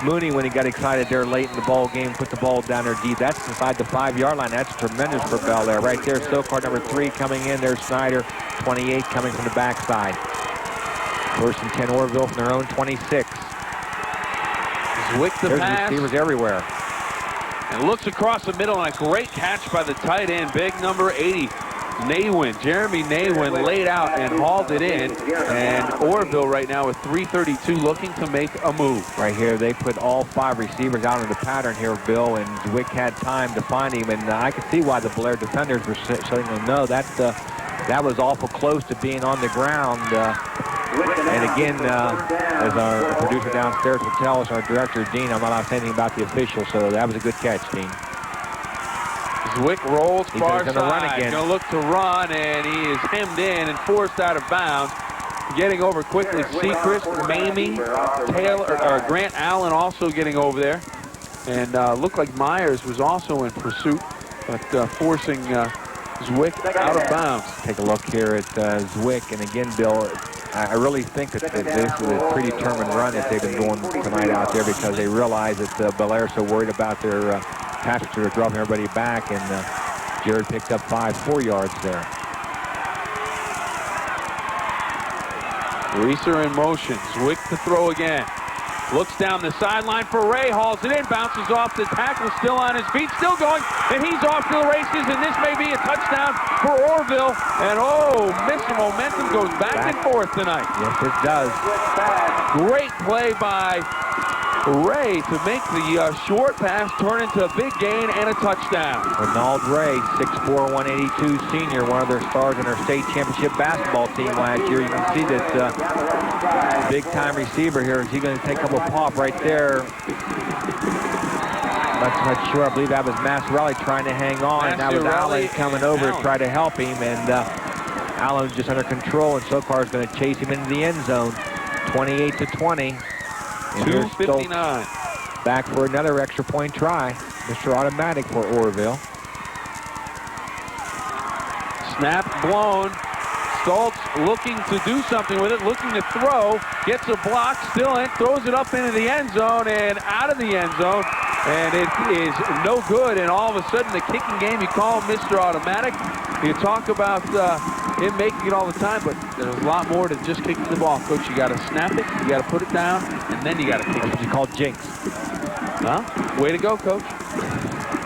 Mooney when he got excited there late in the ball game, put the ball down there deep. That's inside the 5-yard line. That's tremendous for Bellaire. Right there, Sochor #3 coming in. There's Snyder, 28 coming from the backside. First and 10 Orrville from their own 26. Zwick the pass. Receivers everywhere. And looks across the middle, and a great catch by the tight end, big number 80, Naywin. Jeremy Naywin laid out and hauled it in. And Orrville right now with 3:32 looking to make a move. Right here, they put all 5 receivers out in the pattern here, Bill, and Zwick had time to find him. And I could see why the Bellaire defenders were showing them, no, that was awful close to being on the ground. And again, as our producer downstairs will tell us, our director, Dean, I'm not allowed to say anything about the official, so that was a good catch, Dean. Zwick rolls far side. Run again. Going to look to run, and he is hemmed in and forced out of bounds. Getting over quickly, Sechrest, Mamie, Taylor, or Grant Allen also getting over there. And looked like Myers was also in pursuit, but forcing Zwick out of bounds. Take a look here at Zwick, and again, Bill, I really think that this is a predetermined run that they've been going tonight out there because they realize that Bellaire is so worried about their pass rusher dropping everybody back, and Jared picked up 4 yards there. Reeser in motion. Zwick to throw again. Looks down the sideline for Ray, hauls it in, bounces off the tackle, still on his feet, still going, and he's off to the races, and this may be a touchdown for Orrville. And Mr. Momentum goes back and forth tonight. Yes, it does. Great play by Ray to make the short pass turn into a big gain and a touchdown. Ronald Ray, 6'4", 182 senior, one of their stars in their state championship basketball team last year. You can see that big-time receiver here. Is he going to take up a pop right there? Not sure. I believe that was Massarelli trying to hang on, and that was Allen coming over to try to help him, and Allen's just under control, and Sochor is going to chase him into the end zone, 28-20. 2:59. Back for another extra point try. Mr. Automatic for Orrville. Snap blown. Stolz looking to do something with it, looking to throw, gets a block, still in, throws it up into the end zone and out of the end zone. and it is no good. And all of a sudden, the kicking game, you call him Mr. Automatic. You talk about him making it all the time, but there's a lot more than just kicking the ball, Coach. You got to snap it, you got to put it down, and then you got to kick it. What you call jinx. Huh? Way to go, Coach.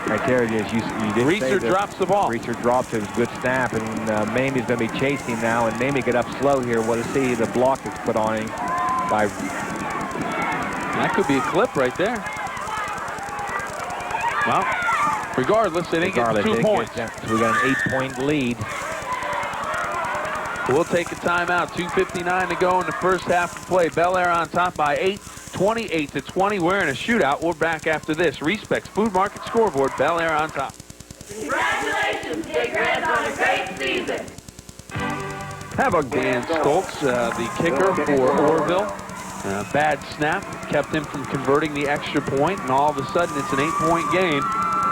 Right there it is. You did Reeser drops the ball. Reeser drops it. It was a good snap, and Mamie's going to be chasing now, and Mamie get up slow here. We'll see the block that's put on him by... That could be a clip right there. Well, regardless, they didn't get 2 points. So we got an 8-point lead. We'll take a timeout. 2:59 to go in the first half of play. Bellaire on top by 8, 28-20. We're in a shootout. We're back after this. Respects Food Market scoreboard. Bellaire on top. Congratulations, Sechrest, on a great season. Have a Dan Stolz, the kicker for Orrville. Bad snap kept him from converting the extra point, and all of a sudden it's an 8-point game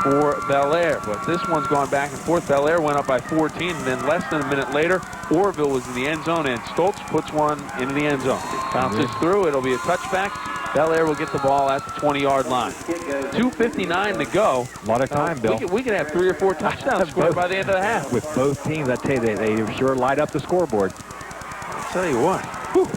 for Bellaire. But this one's gone back and forth. Bellaire went up by 14, and then less than a minute later, Orrville was in the end zone, and Stolz puts one into the end zone. Bounces through. It'll be a touchback. Bellaire will get the ball at the 20-yard line. 2:59 to go. A lot of time, Bill. We could have 3 or 4 touchdowns scored by the end of the half. With both teams, I tell you, they sure light up the scoreboard. I'll tell you what. Whew.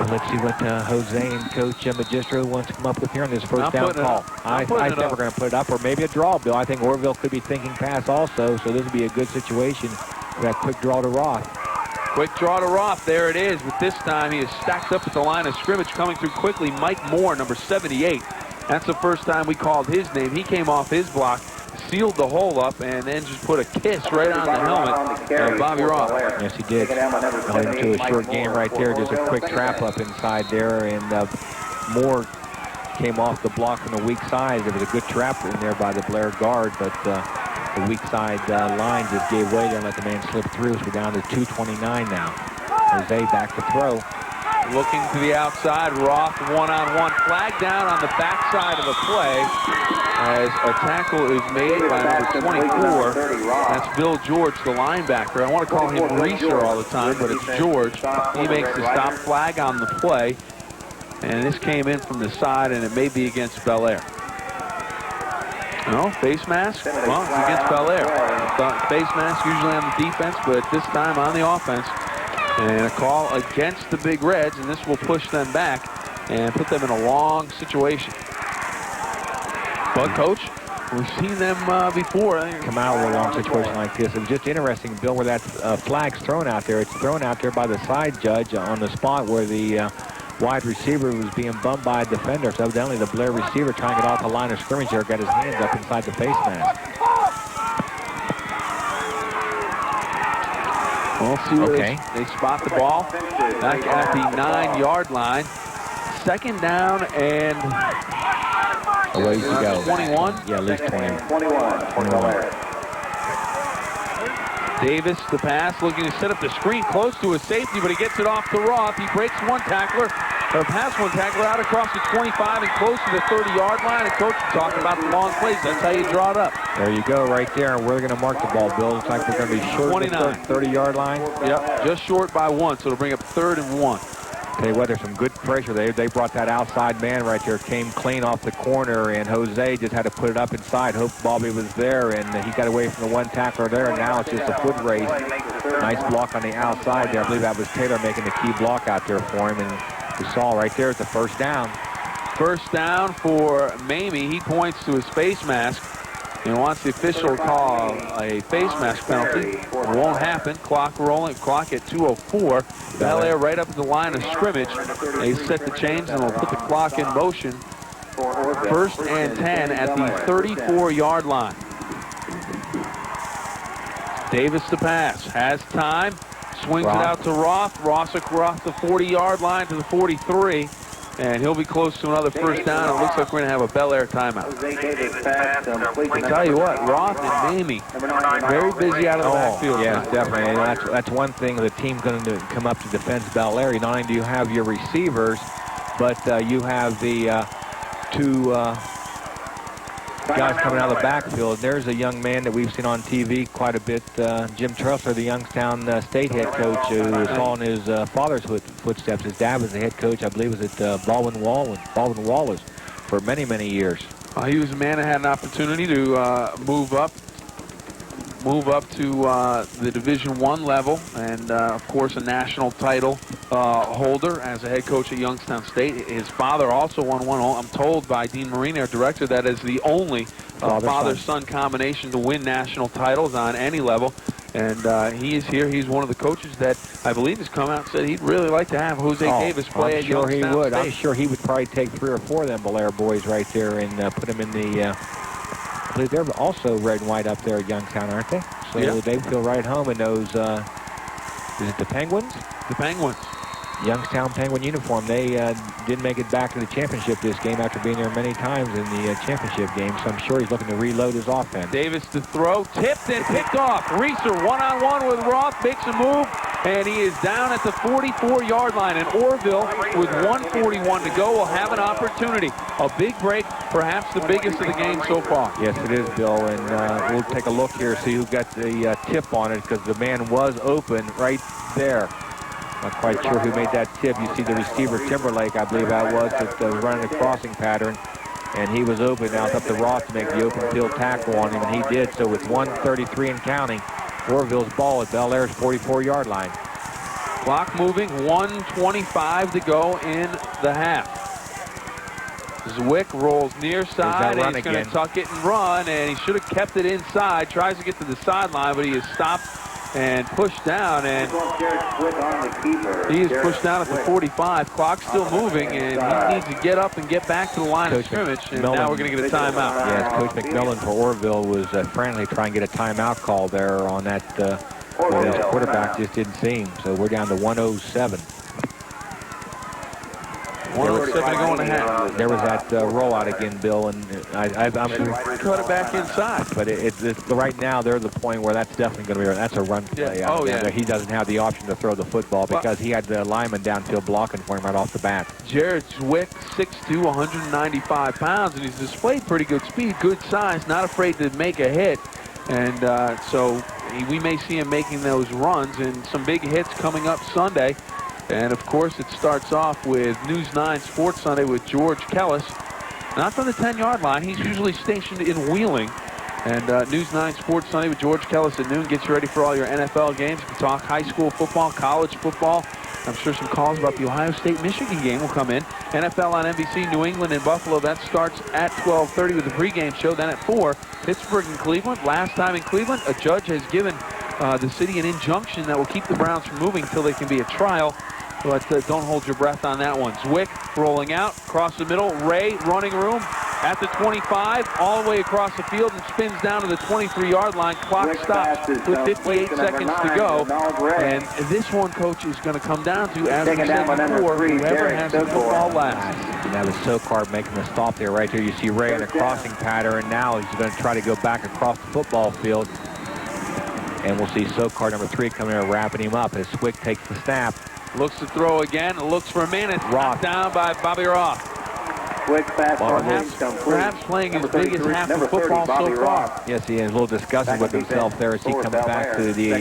Let's see what Jose and Coach Magistro wants to come up with here on this first down call. I think we're going to put it up, or maybe a draw, Bill. I think Orrville could be thinking pass also, so this would be a good situation. We got a quick draw to Roth. Quick draw to Roth. There it is. But this time he is stacked up at the line of scrimmage. Coming through quickly, Mike Moore, number 78. That's the first time we called his name. He came off his block, sealed the hole up, and then just put a kiss right on the helmet of Bobby Roth. Yes, he did. Got into a short game right there. Just a quick trap up inside there, and Moore came off the block on the weak side. There was a good trap in there by the Bellaire guard, but the weak side line just gave way there and let the man slip through. So we're down to 2:29 now. Jose back to throw. Looking to the outside, Roth one-on-one. Flag down on the backside of the play as a tackle is made by number 24. That's Bill George, the linebacker. I want to call him Reeser all the time, but it's George. He makes the stop. Flag on the play. And this came in from the side, and it may be against Bellaire. No, face mask? Well, it's against Bellaire. Face mask usually on the defense, but this time on the offense. And a call against the Big Reds, and this will push them back and put them in a long situation. But, Coach, we've seen them before. Come out with a long situation like this. It was just interesting, Bill, where that flag's thrown out there. It's thrown out there by the side judge on the spot where the wide receiver was being bumped by a defender. So evidently the Bellaire receiver trying to get off the line of scrimmage there got his hands up inside the face mask. We'll see where they spot the ball back at the 9-yard line. Second down and a ways to go. 21? Yeah, at least 20. 21. Davis, the pass, looking to set up the screen close to his safety, but he gets it off to Roth. He breaks one tackler, or past one tackler out across the 25 and close to the 30-yard line. And Coach talking about the long plays. That's how you draw it up. There you go, right there. And we're going to mark the ball, Bill. Looks like we're going to be short of the 30-yard line. Yep, just short by 1, so it'll bring up 3rd and 1. Tell you what, there's some good pressure. They brought that outside man right there, came clean off the corner, and Jose just had to put it up inside. Hope Bobby was there, and he got away from the one tackler there, and now it's just a foot race. Nice block on the outside there. I believe that was Taylor making the key block out there for him, and we saw right there at the first down. First down for Mamie. He points to his face mask and wants the official to call a face mask penalty. It won't happen. Clock rolling. Clock at 2:04. Bellaire right up at the line of scrimmage. They set the chains and will put the clock in motion. 1st and 10 at the 34-yard line. Davis the pass. Has time. Swings it out to Roth. Roth across the 40-yard line to the 43. And he'll be close to another first down. It looks like we're going to have a Bellaire timeout. I tell you what, Roth and Mamie, very busy out of the backfield. Yeah, definitely. That's one thing the team's going to come up to defense Bellaire. Not only do you have your receivers, but you have the two guys coming out of the backfield. There's a young man that we've seen on TV quite a bit, Jim Tressler, the Youngstown State head coach, who was following his father's footsteps. His dad was the head coach, I believe, was at Baldwin Wallace for many, many years. He was a man that had an opportunity to move up to the Division I level, and of course a national title holder as a head coach at Youngstown State. His father also won one. I'm told by Dean Marine, our director, that is the only father-son combination to win national titles on any level. And he is here. He's one of the coaches that I believe has come out and said he'd really like to have Jose Davis play at Youngstown State. I'm sure he would. I'm sure he would probably take 3 or 4 of them Bellaire boys right there and put them in the I believe they're also red and white up there at Youngstown, aren't they? So yeah. They feel right home in those, is it the Penguins? The Penguins. Youngstown Penguin uniform. They didn't make it back to the championship this game after being there many times in the championship game, so I'm sure he's looking to reload his offense. Davis to throw, tipped and picked off. Reeser one-on-one with Roth, makes a move, and he is down at the 44-yard line. And Orrville, with 1:41 to go, will have an opportunity. A big break, perhaps the biggest of the game so far. Yes, it is, Bill, and we'll take a look here, see who got the tip on it, because the man was open right there. Not quite sure who made that tip. You see the receiver, Timberlake, I believe that was, that was running a crossing pattern, and he was open. Now it's up to Roth to make the open field tackle on him, and he did. So with 1:33 and counting, Orrville's ball at Bellaire's 44-yard line. Clock moving, 1:25 to go in the half. Zwick rolls near side, and he's going to tuck it and run, and he should have kept it inside. Tries to get to the sideline, but he is stopped and pushed down, and he is pushed down at the 45. Clock's still moving, and he needs to get up and get back to the line of scrimmage, and now we're going to get a timeout. Yes, Coach McMillan for Orrville was frantically trying to get a timeout call there on that. The quarterback just didn't see him, so we're down to 1:07. 1:07 to go in the half. There was that rollout again, Bill, and I'm cut it back inside. But it's right now they're the point where that's definitely going to be that's a run play. Yeah. Oh yeah. He doesn't have the option to throw the football because he had the lineman downfield blocking for him right off the bat. Jared Zwick, 6'2", 195 pounds, and he's displayed pretty good speed, good size, not afraid to make a hit, and so we may see him making those runs and some big hits coming up Sunday. And, of course, it starts off with News 9 Sports Sunday with George Kellis. Not from the 10-yard line. He's usually stationed in Wheeling. And News 9 Sports Sunday with George Kellis at noon gets you ready for all your NFL games. You can talk high school football, college football. I'm sure some calls about the Ohio State-Michigan game will come in. NFL on NBC, New England and Buffalo. That starts at 12:30 with the pregame show. Then at 4, Pittsburgh and Cleveland. Last time in Cleveland, a judge has given the city an injunction that will keep the Browns from moving until they can be a trial. But don't hold your breath on that one. Zwick rolling out, across the middle. Ray running room at the 25, all the way across the field and spins down to the 23-yard line. Clock stops with 58 seconds to go. And this one, Coach, is going to come down to, as we said before, whoever has the football last. And that was Sochor making the stop there right there. You see Ray in a crossing pattern, and now he's going to try to go back across the football field. And we'll see Sochor, number 3, coming in and wrapping him up as Zwick takes the snap. Looks to throw again. Looks for a man. It's knocked down by Bobby Roth. Perhaps playing his biggest half of football so far. Yes, he is a little disgusted with himself there as he comes back to the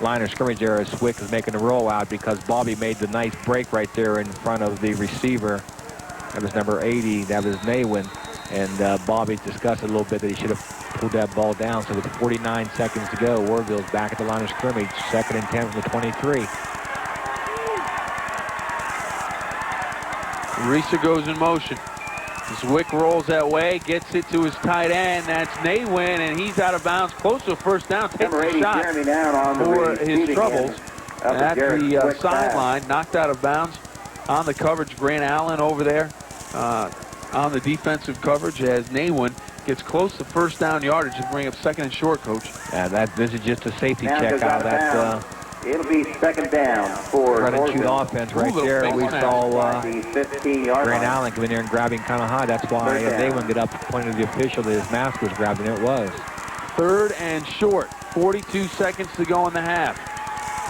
line of scrimmage there as Zwick is making the rollout because Bobby made the nice break right there in front of the receiver. That was number 80. That was Naywin. And Bobby discussed a little bit that he should have pulled that ball down. So with 49 seconds to go, Orrville's back at the line of scrimmage. 2nd and 10 from the 23. Reeser goes in motion. Zwick rolls that way, gets it to his tight end. That's Naywin, and he's out of bounds, close to a first down. Takes a shot for his troubles at the sideline. Knocked out of bounds on the coverage. Grant Allen over there on the defensive coverage as Naywin gets close to first down yardage to bring up 2nd and short, Coach. This is just a safety check out of that. It'll be 2nd down for run and shoot offense right there. We saw Grant Allen come in there and grabbing kind of high. That's why they wouldn't get up to the point of the official that his mask was grabbed, and it was. 3rd and short. 42 seconds to go in the half.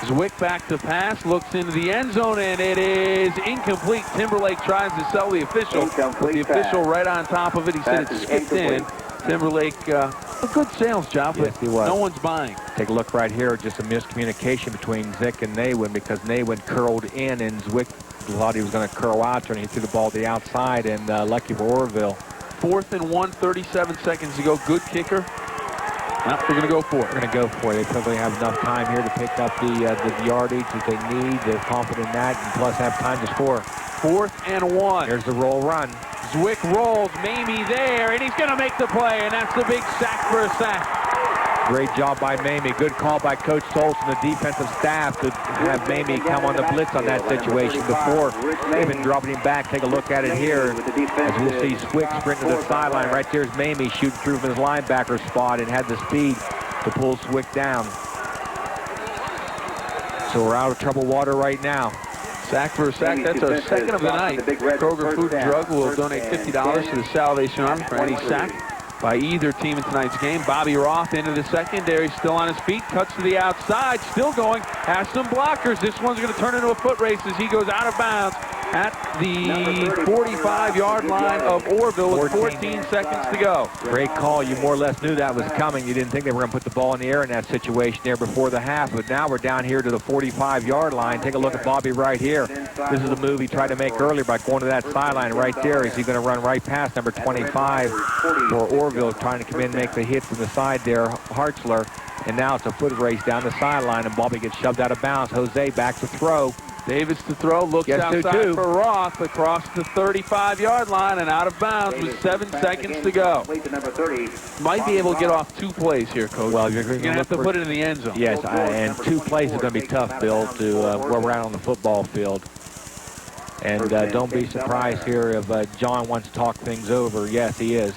Zwick back to pass, looks into the end zone, and it is incomplete. Timberlake tries to sell the official, but the official right on top of it. He said it skipped in. Timberlake A good sales job, Yes, but he was. no one's buying. Take a look right here, just a miscommunication between Zwick and Naywin, because Naywin curled in and Zwick thought he was going to curl out, and he threw the ball to the outside, and lucky for Orrville. 4th and 1, 37 seconds to go. Good kicker. Now they're going to go for it. They're going to go for it. They probably have enough time here to pick up the yardage that they need. They're confident in that, and plus have time to score. 4th and 1. Here's the roll run. Zwick rolls, Mamie there, and he's going to make the play, and that's the big sack for a sack. Great job by Mamie. Good call by Coach Stolz and the defensive staff to have Mamie come on the blitz on that situation before even dropping him back. Take a look at it here as we'll see Zwick sprint to the sideline. Right there's Mamie shooting through from his linebacker spot and had the speed to pull Zwick down. So we're out of troubled water right now. Sack for a sack. That's our second of the night. Kroger Food and Drug will donate $50 to the Salvation Army for any sack by either team in tonight's game. Bobby Roth into the secondary, still on his feet, cuts to the outside, still going, has some blockers. This one's going to turn into a foot race as he goes out of bounds at the 45-yard line of Orrville with 14 seconds to go. Great call. You more or less knew that was coming. You didn't think they were going to put the ball in the air in that situation there before the half, but now we're down here to the 45-yard line. Take a look at Bobby right here. This is the move he tried to make earlier by going to that sideline right there. Is he going to run right past number 25 for Orrville, trying to come in and make the hit from the side there, Hartzler, and now it's a foot race down the sideline, and Bobby gets shoved out of bounds. Jose back to throw. Davis to throw, looks outside for Roth across the 35-yard line and out of bounds with 7 seconds to go. Might be able to get off 2 plays here, Coach. Well, you're going to have to put it in the end zone. Yes, and 2 plays is going to be tough, Bill, to where we're at on the football field. And don't be surprised here if John wants to talk things over. Yes, he is.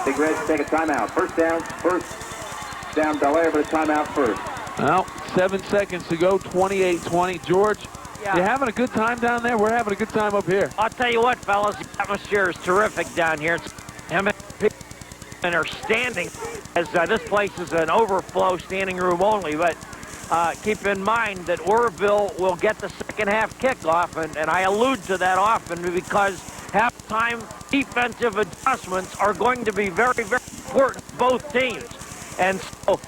Big Reds take a timeout. First down, Bellaire for the timeout first. Well, 7 seconds to go, 28-20. George, you having a good time down there? We're having a good time up here. I'll tell you what, fellas, the atmosphere is terrific down here. And are standing as this place is an overflow, standing room only. But keep in mind that Orrville will get the second half kickoff, and I allude to that often because halftime defensive adjustments are going to be very, very important for both teams. And so,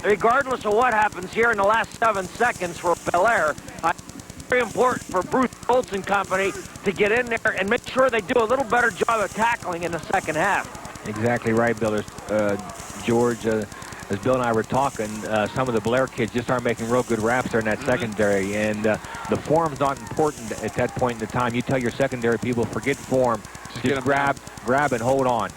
regardless of what happens here in the last 7 seconds for Bellaire, it's very important for Bruce Stolz and company to get in there and make sure they do a little better job of tackling in the second half. Exactly right, Bill. George, as Bill and I were talking, some of the Bellaire kids just aren't making real good wraps there in that secondary, and the form's not important at that point in the time. You tell your secondary people, forget form. Just grab and hold on.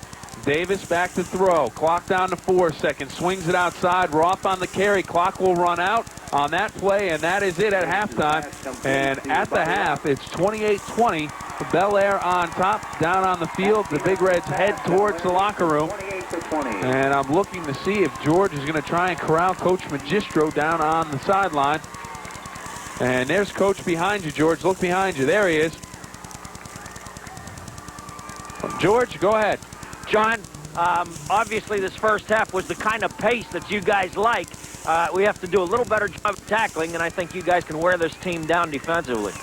Davis back to throw. Clock down to 4 seconds. Swings it outside. Roth on the carry. Clock will run out on that play, and that is it at halftime. And at the half, it's 28-20. Bellaire on top, down on the field. The Big Reds head towards the locker room. And I'm looking to see if George is going to try and corral Coach Magistro down on the sideline. And there's Coach behind you, George. Look behind you. There he is. George, go ahead. John, obviously this first half was the kind of pace that you guys like. We have to do a little better job of tackling, and I think you guys can wear this team down defensively.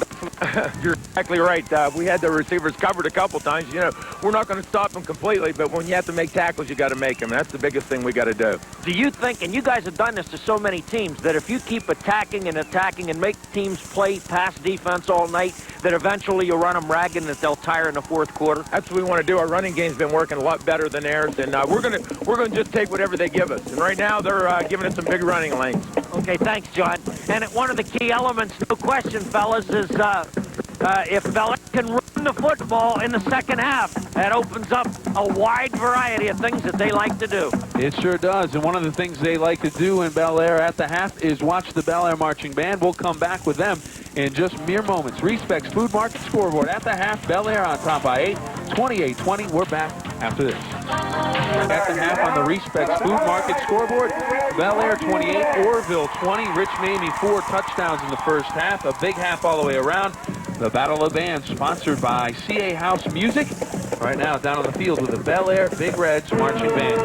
You're exactly right. We had the receivers covered a couple times. You know, we're not going to stop them completely, but when you have to make tackles, you got to make them. That's the biggest thing we got to do. Do you think, and you guys have done this to so many teams, that if you keep attacking and make teams play pass defense all night, that eventually you'll run them ragged and that they'll tire in the fourth quarter? That's what we want to do. Our running game's been working a lot better than theirs, and we're gonna just take whatever they give us. And right now they're giving us some big running lanes. Okay, thanks, John. And one of the key elements, no question, fellas, is if Bellaire can run the football in the second half, that opens up a wide variety of things that they like to do. It sure does. And one of the things they like to do in Bellaire at the half is watch the Bellaire Marching Band. We'll come back with them in just mere moments. Respect's Food Market scoreboard at the half. Bellaire on top by 8, 28-20. We're back after this. At the half on the Respect's Food Market scoreboard, Bellaire 28, Orrville 20. Rich Mamie 4 touchdowns in the first half. A big half all the way around. The Battle of Bands sponsored by CA House Music. Right now down on the field with the Bellaire Big Reds Marching Band.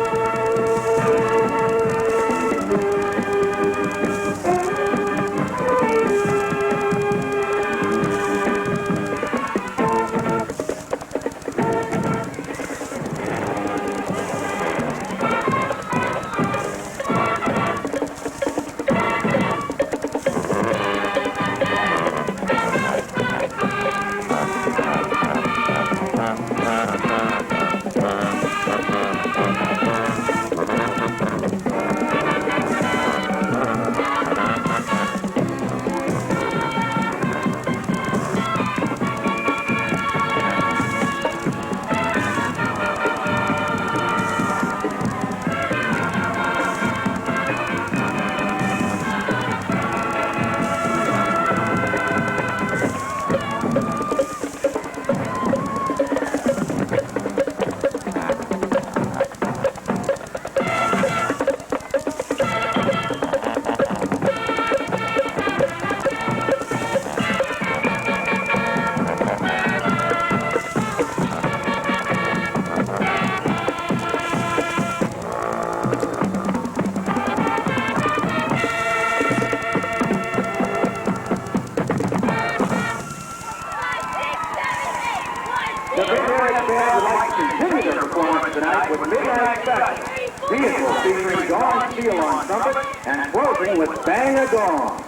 The Bellaire Band would like to continue their performance tonight with Midnight Special. Vehicles featuring Dawn Steel on trumpet and closing with Bang a Gong.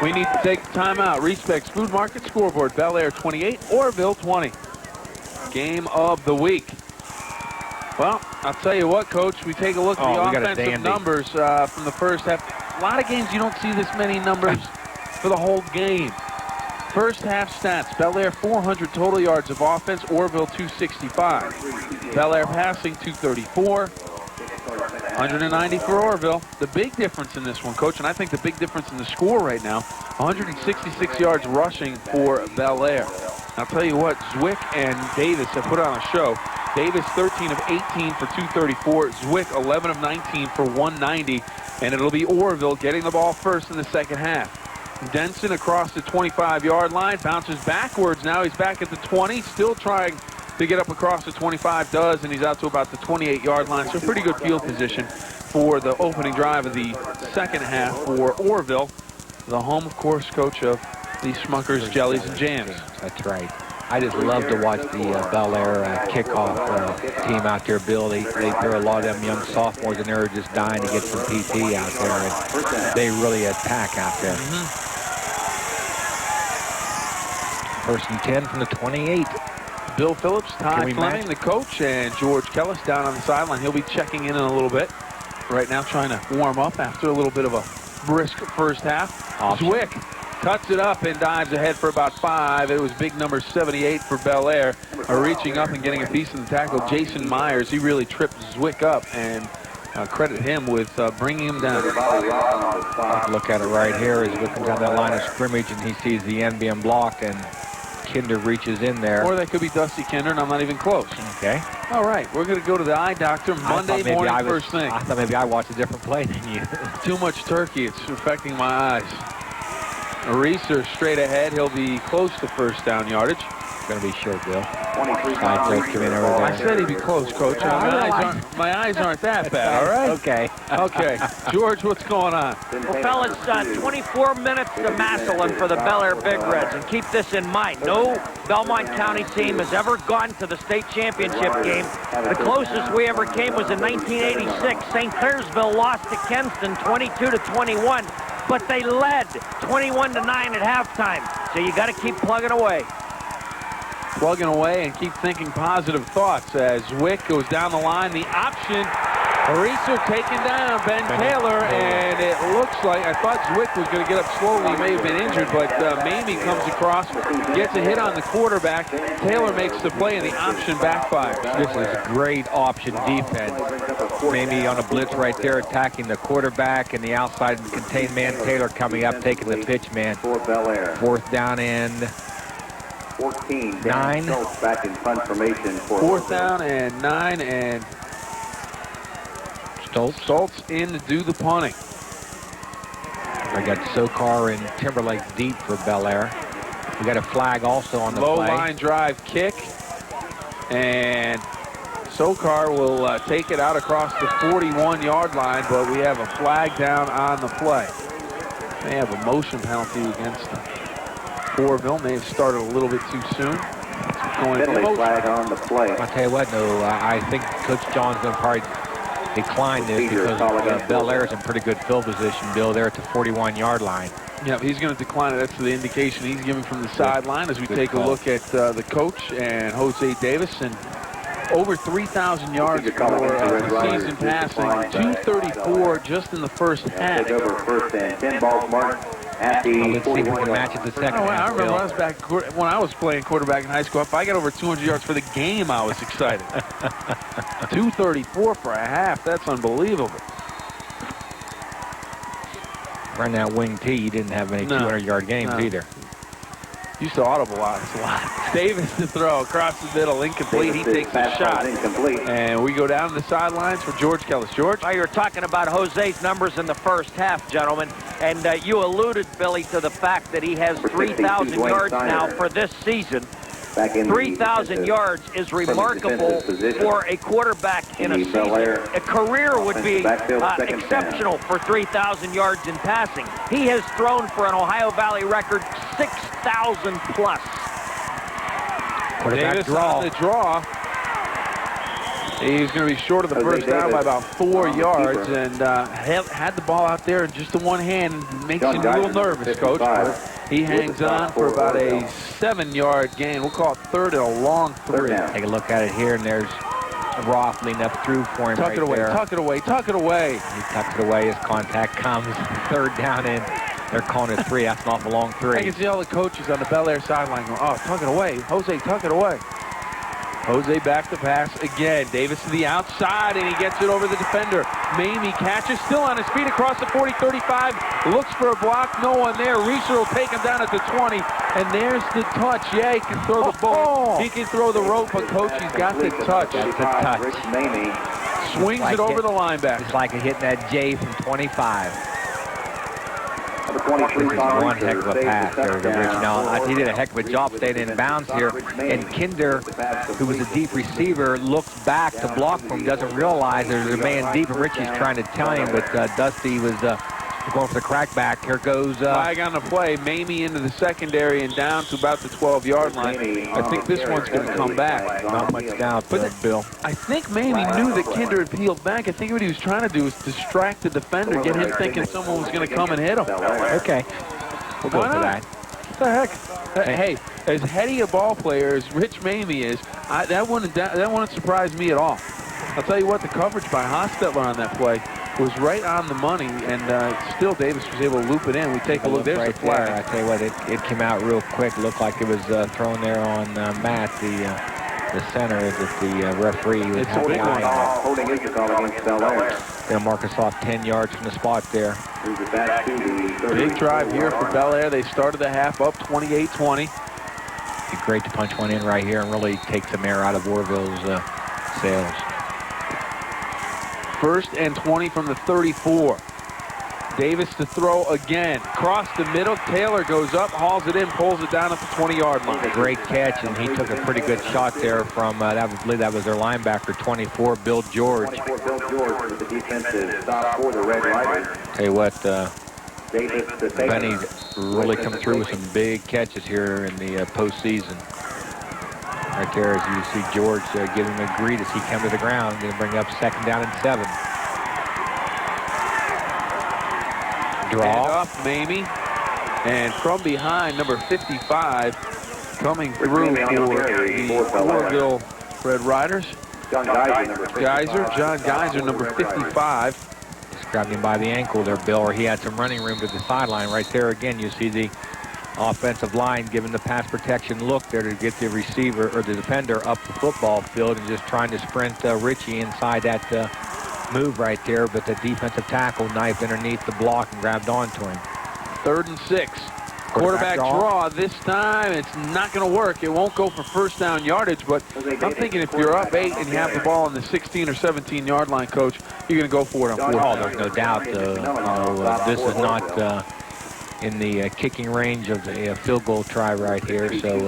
We need to take a timeout. Respects Food Market scoreboard. Bellaire 28, Orrville 20. Game of the week. Well, I'll tell you what, Coach. We take a look at the offensive numbers from the first half. A lot of games you don't see this many numbers for the whole game. First half stats. Bellaire 400 total yards of offense. Orrville 265. Bellaire passing 234. 190 for Orrville. The big difference in this one, Coach, and I think the big difference in the score right now, 166 yards rushing for Bellaire. I'll tell you what, Zwick and Davis have put on a show. Davis 13 of 18 for 234. Zwick 11 of 19 for 190. And it'll be Orrville getting the ball first in the second half. Denson across the 25-yard line, bounces backwards. Now he's back at the 20, still trying to get up across the 25, does, and he's out to about the 28-yard line. So pretty good field position for the opening drive of the second half for Orrville, the home, of course, Coach, of the Smucker's Jellies and Jams. That's right. I just love to watch the Bellaire kickoff team out there, Bill. There are a lot of them young sophomores, and they're just dying to get some PT out there. And they really attack out there. First and 10 from the 28. Bill Phillips, Ty Fleming, the coach, and George Kellis down on the sideline. He'll be checking in a little bit. Right now trying to warm up after a little bit of a brisk first half. Zwick cuts it up and dives ahead for about 5. It was big number 78 for Bellaire. Reaching up and getting a piece of the tackle, Jason Myers. He really tripped Zwick up, and credit him with bringing him down. Look at it right here as Zwick comes down that line of scrimmage, and he sees the end being blocked, and Kinder reaches in there. Or that could be Dusty Kinder, and I'm not even close. Okay. All right, we're going to go to the eye doctor Monday morning first thing. I thought maybe I watched a different play than you. Too much turkey. It's affecting my eyes. Reeser straight ahead. He'll be close to first down yardage. Going to be short, Bill. I said he'd be close, Coach. My eyes aren't that bad, all right? Okay. Okay. George, what's going on? Well, fellas, 24 minutes to Massillon for the Bellaire Big Reds. And keep this in mind. No Belmont County team has ever gone to the state championship game. The closest we ever came was in 1986. St. Clairsville lost to Kenston 22-21. But they led 21-9 at halftime. So you got to keep plugging away. Plugging away and keep thinking positive thoughts as Zwick goes down the line. The option, Reeser taking down Ben Taylor, and it looks like, I thought Zwick was going to get up slowly. He may have been injured, but Mamie comes across, gets a hit on the quarterback. Taylor makes the play, and the option backfires. This is great option defense. Mamie on a blitz right there, attacking the quarterback, and the outside contained man Taylor coming up, taking the pitch man. Fourth down and 9. Back in punt formation for fourth down and 9, and Stolz in to do the punting. I got Sochor and Timberlake deep for Bellaire. We got a flag also on the low play. Line drive kick, and Sochor will take it out across the 41-yard line, but we have a flag down on the play. May have a motion penalty against Orrville. May have started a little bit too soon. going Penalty flag on the play. I'll tell you what, though, I think Coach John's going to probably decline this because Bellaire's in pretty good field position, Bill, there at the 41-yard line. Yeah, he's going to decline it. That's the indication he's giving from the sideline as we take a look at the coach and Jose Davis. And over 3,000 yards for the season passing, 234 just in the first half. Over first and 10 balls marked at the Let's see if we can match it the second half, I remember when I was playing quarterback in high school, if I got over 200 yards for the game, I was excited. 234 for a half. That's unbelievable. Run that wing T, you didn't have any 200-yard games either. Used to audible a lot. Davis to throw across the middle, incomplete. He takes a shot. And we go down to the sidelines for George Kellis. George? Well, you're talking about Jose's numbers in the first half, gentlemen. And you alluded, Billy, to the fact that he has 3,000 yards now for this season. 3,000 yards is remarkable for a quarterback in a season. A career would be exceptional for 3,000 yards in passing. He has thrown for an Ohio Valley record 6,000 plus. Davis on the draw. He's going to be short of the first down by about 4 yards, and had the ball out there in just the one hand. Makes him a little nervous, Coach. He hangs on for about a 7-yard gain. We'll call it third and a long 3. Take a look at it here, and there's Roth leading up through for him tuck it away, there. Tuck it away, tuck it away. He tucks it away as contact comes. Third down in. They're calling it 3. That's an awful long 3. I can see all the coaches on the Bellaire sideline going, oh, tuck it away. Jose, tuck it away. Jose back to pass again. Davis to the outside, and he gets it over the defender. Mamie catches, still on his feet across the 40-35. Looks for a block, no one there. Reeser will take him down at the 20, and there's the touch. Yeah, he can throw the ball. He can throw the rope, but Coach, he's got the touch. That's the touch. Swings it over the linebacker. It's like hitting that J from 25. This is 23 one heck of a pass there to Rich. Now, he did a heck of a job staying in bounds here. And Kinder, who was a deep receiver, looks back to block for him, doesn't realize there's a man deep, and Richie's trying to tell him, but Dusty was going for the crackback. Here goes... flag on the play. Mamie into the secondary and down to about the 12-yard line. I think this one's going to come back. Not much doubt, Bill. I think Mamie knew that Kinder had peeled back. I think what he was trying to do was distract the defender, get him thinking someone was going to come and hit him. Okay. We'll go for that. What the heck? Hey, as heady a ball player as Rich Mamie is, that wouldn't surprise me at all. I'll tell you what, the coverage by Hostetler on that play was right on the money, and still Davis was able to loop it in. We take a look. There's the flag. I tell you what, it came out real quick. Looked like it was thrown there on Matt, the center, that the referee was holding on. Holding is the call against Bellaire. They'll mark us off 10 yards from the spot there. Big drive here for Bellaire. They started the half up 28-20. Be great to punch one in right here and really take some air out of Orrville's sails. 1st and 20 from the 34. Davis to throw again. Across the middle. Taylor goes up, hauls it in, pulls it down at the 20-yard line. Great catch, and he took a pretty good shot there from, I believe that was their linebacker, 24, Bill George. 24, Bill George with the defensive stop for the Red Riders. Tell you what, Benny's really come through with some big catches here in the postseason. Right there, as you see George give him a greet as he comes to the ground, going to bring up 2nd down and 7. Draw. Off Mamie, and from behind, number 55, coming through for the Orrville Red Riders. John Geyser, number 55. Just grabbed him by the ankle there, Bill, or he had some running room to the sideline. Right there again, you see the offensive line giving the pass protection look there to get the receiver or the defender up the football field and just trying to sprint Richie inside that move right there, but the defensive tackle knifed underneath the block and grabbed onto him. 3rd and 6. Quarterback draw. This time it's not going to work. It won't go for 1st down yardage, but I'm thinking if you're up 8 and you have the ball on the 16 or 17 yard line, Coach, you're going to go for it on 4th. Oh, there's no doubt. This is not in the kicking range of the field goal try right here, so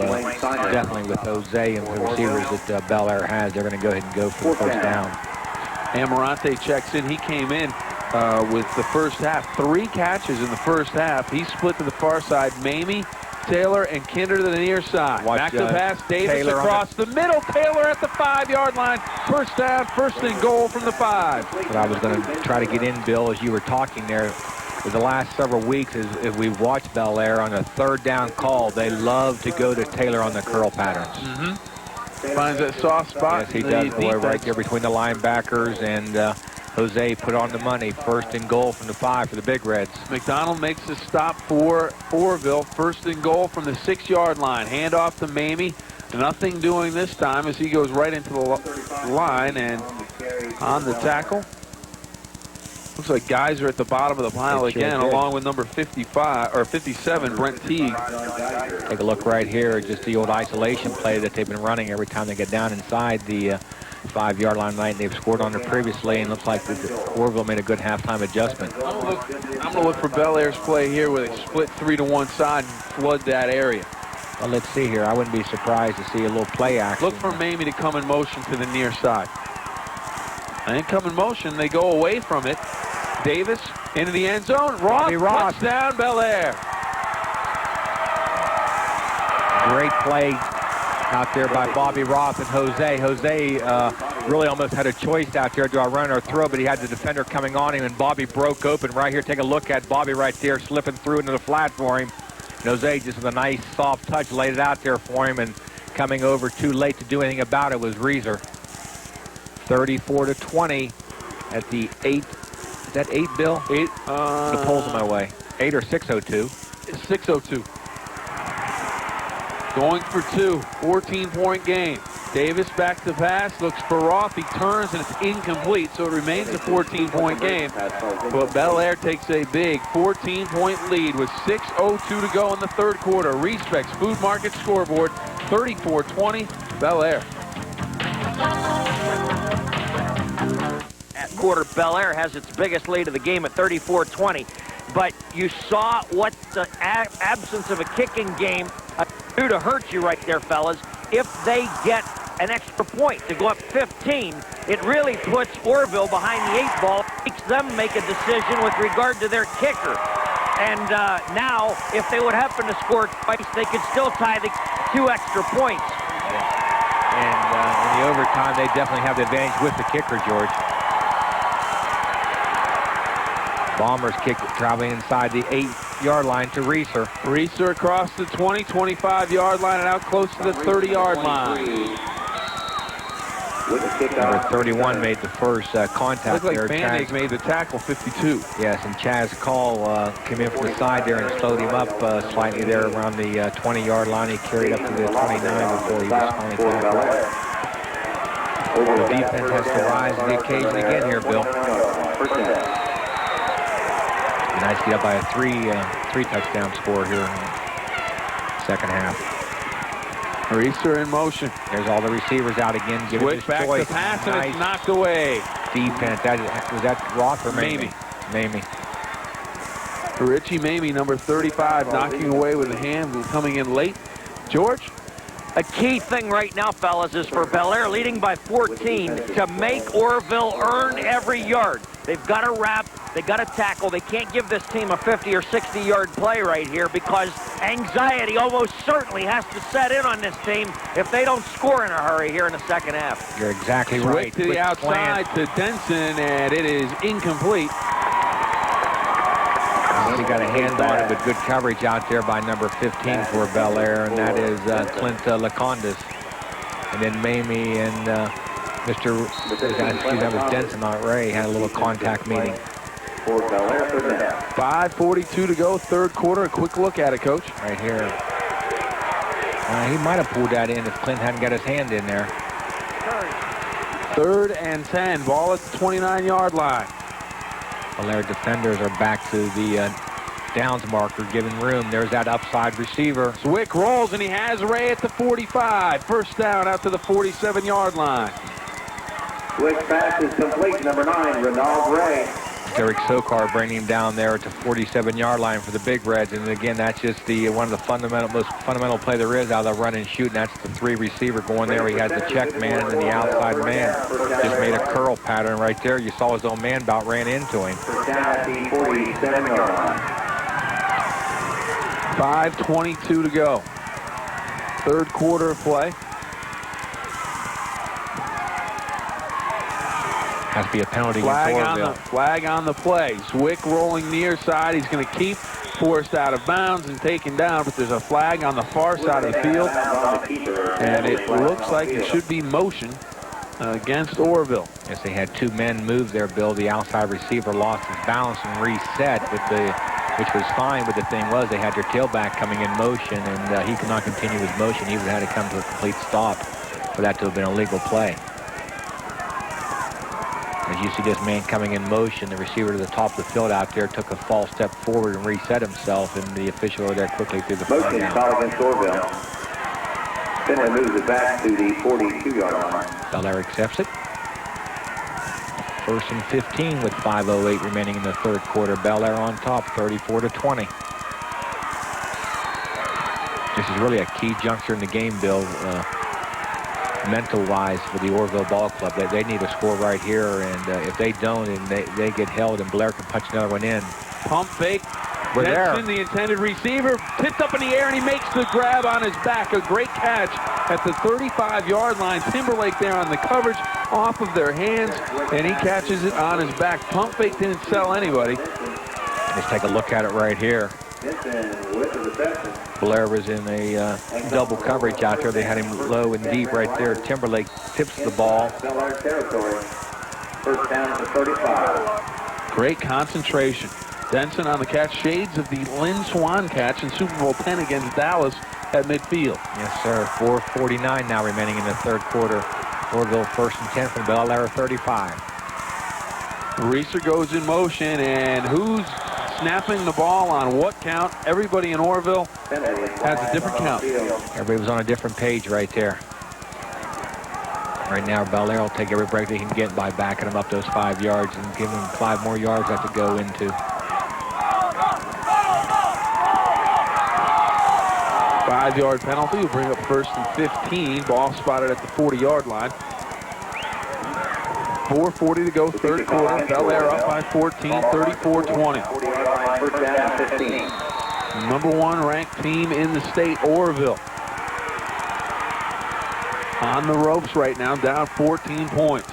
definitely with Jose and the receivers that Bellaire has, they're going to go ahead and go for the 1st down. Amarante checks in. He came in with the first half. 3 catches in the first half. He split to the far side. Mamie Taylor and Kinder to the near side. Watch, back to pass, Davis Taylor across the middle. Taylor at the 5-yard line. First down, first and goal from the 5. What I was going to try to get in, Bill, as you were talking there, for the last several weeks, as we've watched Bellaire on a third down call, they love to go to Taylor on the curl patterns. Finds that soft spot. Yes, he does, boy, right there between the linebackers, and Jose put on the money. First and goal from the 5 for the Big Reds. McDonald makes a stop for Orrville. First and goal from the 6-yard line. Hand off to Mamie. Nothing doing this time as he goes right into the line and on the tackle. Looks like guys are at the bottom of the pile again, along with number 55 or 57, Brent Teague. Take a look right here, just the old isolation play that they've been running every time they get down inside the 5-yard line tonight. They've scored on it previously, and looks like Orrville made a good halftime adjustment. I'm going to look for Bellaire's play here where they split 3 to one side and flood that area. Well, let's see here. I wouldn't be surprised to see a little play action. Look for Mamie to come in motion to the near side. And come in motion, they go away from it. Davis into the end zone. Roth, touchdown, Bellaire. Great play out there by Bobby Roth and Jose. Jose really almost had a choice out there. Do I run or throw? But he had the defender coming on him, and Bobby broke open right here. Take a look at Bobby right there, slipping through into the flat for him. And Jose just with a nice soft touch laid it out there for him, and coming over too late to do anything about it was Reeser. 34-20 at the 8. Is that 8, Bill? 8. The poll's in my way. 8 or 6:02. 6:02. Going for 2. 14-point game. Davis back to pass. Looks for Roth. He turns and it's incomplete. So it remains a 14-point game. But Bellaire takes a big 14-point lead with 6:02 to go in the third quarter. Respects Food Market scoreboard. 34-20. Bellaire. At quarter, Bellaire has its biggest lead of the game at 34-20. But you saw what the absence of a kicking game do to hurt you right there, fellas. If they get an extra point to go up 15, it really puts Orrville behind the 8 ball, makes them make a decision with regard to their kicker. And now, if they would happen to score twice, they could still tie the 2 extra points. And in the overtime, they definitely have the advantage with the kicker, George. Bombers kick traveling inside the 8-yard line to Reeser. Reeser across the 20, 25-yard line and out close to the 30-yard line. Number 31 made the first contact there. Looks like there. Bandig made the tackle, 52. Yes, and Chaz Call came in from the side there and slowed him up slightly there around the 20-yard line. He carried up to the 29 before he was finally tackled. The defense has to rise to the occasion again here, Bill. Nice to get up by a three touchdown score here in the second half. Reeser in motion. There's all the receivers out again. Zwick back to pass, and it's knocked away. Defense. Was that Roth or Mamie? Mamie. Richie Mamie, number 35, knocking away with a hand, coming in late. George? A key thing right now, fellas, is for Bellaire leading by 14 to make Orrville earn every yard. They've got to wrap, they've got to tackle. They can't give this team a 50 or 60-yard play right here because anxiety almost certainly has to set in on this team if they don't score in a hurry here in the second half. You're exactly right. To the outside to Denson, and it is incomplete. He got a hand on it, but good coverage out there by number 15 for Bellaire, and that is Clint Lekanudos. And then Mamie and Denson, not Ray, had a little contact meeting. 5:42 to go, third quarter. A quick look at it, Coach. Right here. He might have pulled that in if Clint hadn't got his hand in there. 3rd and 10. Ball at the 29-yard line. Bellaire defenders are back to the downs marker, giving room. There's that upside receiver. Zwick rolls, and he has Ray at the 45. First down out to the 47-yard line. Zwick pass is complete. Number 9, Ronald Ray. Derek Sochor bringing him down there at the 47-yard line for the Big Reds. And again, that's just the one of the most fundamental play there is out of the run and shoot. And that's the 3 receiver going there. He has the check man and then the outside man. Just made a curl pattern right there. You saw his own man about ran into him. Down at the 47-yard line. 5:22 to go. Third quarter of play. Has to be a penalty Flag against on, Orrville. flag on the play. Zwick rolling near side. He's going to keep forced out of bounds and taken down, but there's a flag on the far side of the field. And it looks like it should be motion against Orrville. Yes, they had two men move there, Bill. The outside receiver lost his balance and reset, which was fine, but the thing was they had their tailback coming in motion, and he could not continue his motion. He would have had to come to a complete stop for that to have been a legal play. As you see this man coming in motion, the receiver to the top of the field out there took a false step forward and reset himself, and the official over there quickly threw the flag Motion call against Orrville. Finley moves it back to the 42-yard line. Bellaire accepts it. 1st and 15 with 5:08 remaining in the third quarter. Bellaire on top, 34-20. This is really a key juncture in the game, Bill. Mental-wise for the Orrville Ball Club. They need a score right here, and if they don't, and they get held, and Bellaire can punch another one in. Pump fake. We're there. Jensen, the intended receiver, tipped up in the air, and he makes the grab on his back. A great catch at the 35-yard line. Timberlake there on the coverage off of their hands, and he catches it on his back. Pump fake didn't sell anybody. Let's take a look at it right here. Bellaire was in a double coverage out there. They had him low and deep right there. Timberlake tips the ball. First down to 35. Great concentration. Denson on the catch. Shades of the Lynn Swan catch in Super Bowl 10 against Dallas at midfield. Yes, sir. 4:49 now remaining in the third quarter. Orrville 1st and 10 from Bellaire 35. Reeser goes in motion, and who's snapping the ball on what count? Everybody in Orrville has a different count. Everybody was on a different page right there. Right now, Bellaire will take every break they can get by backing them up those 5 yards and giving them 5 more yards that to go into. 5-yard penalty will bring up 1st and 15. Ball spotted at the 40-yard line. 4:40 to go, third quarter. Bellaire up by 14, 34-20. First down 15. Number 1 ranked team in the state, Orrville. On the ropes right now, down 14 points.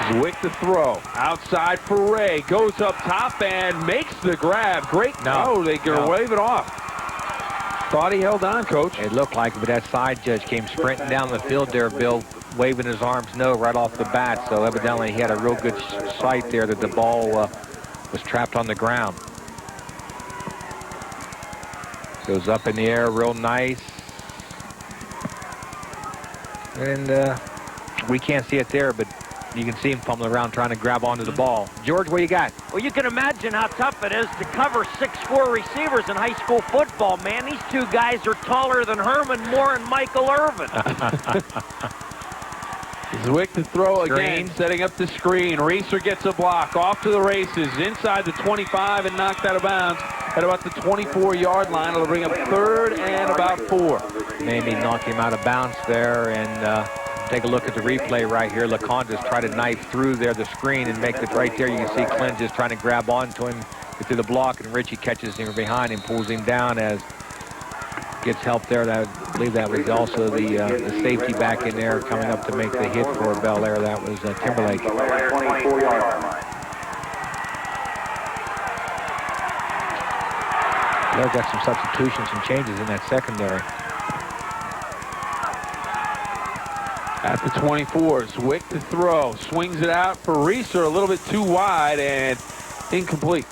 Zwick to throw. Outside for Ray. Goes up top and makes the grab. Great. No, they can wave it off. Thought he held on, Coach. It looked like it, but that side judge came sprinting down the field there, Bill, waving his arms no right off the bat. So evidently he had a real good sight there that the ball was trapped on the ground. Goes up in the air real nice. And we can't see it there, but you can see him fumbling around trying to grab onto the ball. George, what you got? Well, you can imagine how tough it is to cover 6'4" receivers in high school football, man. These two guys are taller than Herman Moore and Michael Irvin. Zwick to throw again, setting up the screen. Reeser gets a block, off to the races, inside the 25 and knocked out of bounds at about the 24-yard line. It'll bring up 3rd and about 4. Mamie knocked him out of bounds there, and take a look at the replay right here. Lekanudos tried to knife through there the screen and make it right there. You can see Clint just trying to grab onto him through the block, and Richie catches him behind him, pulls him down as gets help there. I believe that was also the safety back in there coming up to make the hit for Bellaire. That was Timberlake. 24-yard line. Bellaire got some substitutions and changes in that secondary. At the 24, Zwick to throw. Swings it out for Reeser, a little bit too wide and incomplete.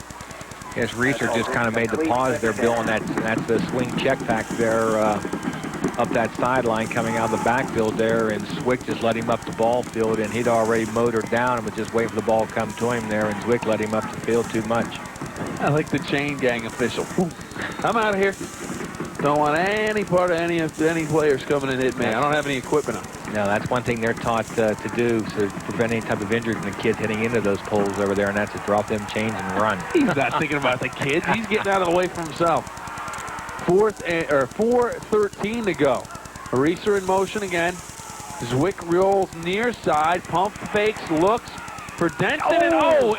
Yes, Reeser just kind of made the pause there, Bill, and that's the swing check back there up that sideline coming out of the backfield there, and Zwick just let him up the ball field, and he'd already motored down and was just waiting for the ball to come to him there, and Zwick let him up the field too much. I like the chain gang official. I'm out of here. Don't want any part of any players coming and hit me. I don't have any equipment on. No, that's one thing they're taught to do to prevent any type of injury from the kids hitting into those poles over there, and that's to drop them chains and run. He's not thinking about the kids. He's getting out of the way for himself. 4:13 to go. Reeser in motion again. Zwick rolls near side. Pump fakes, looks for Denson, and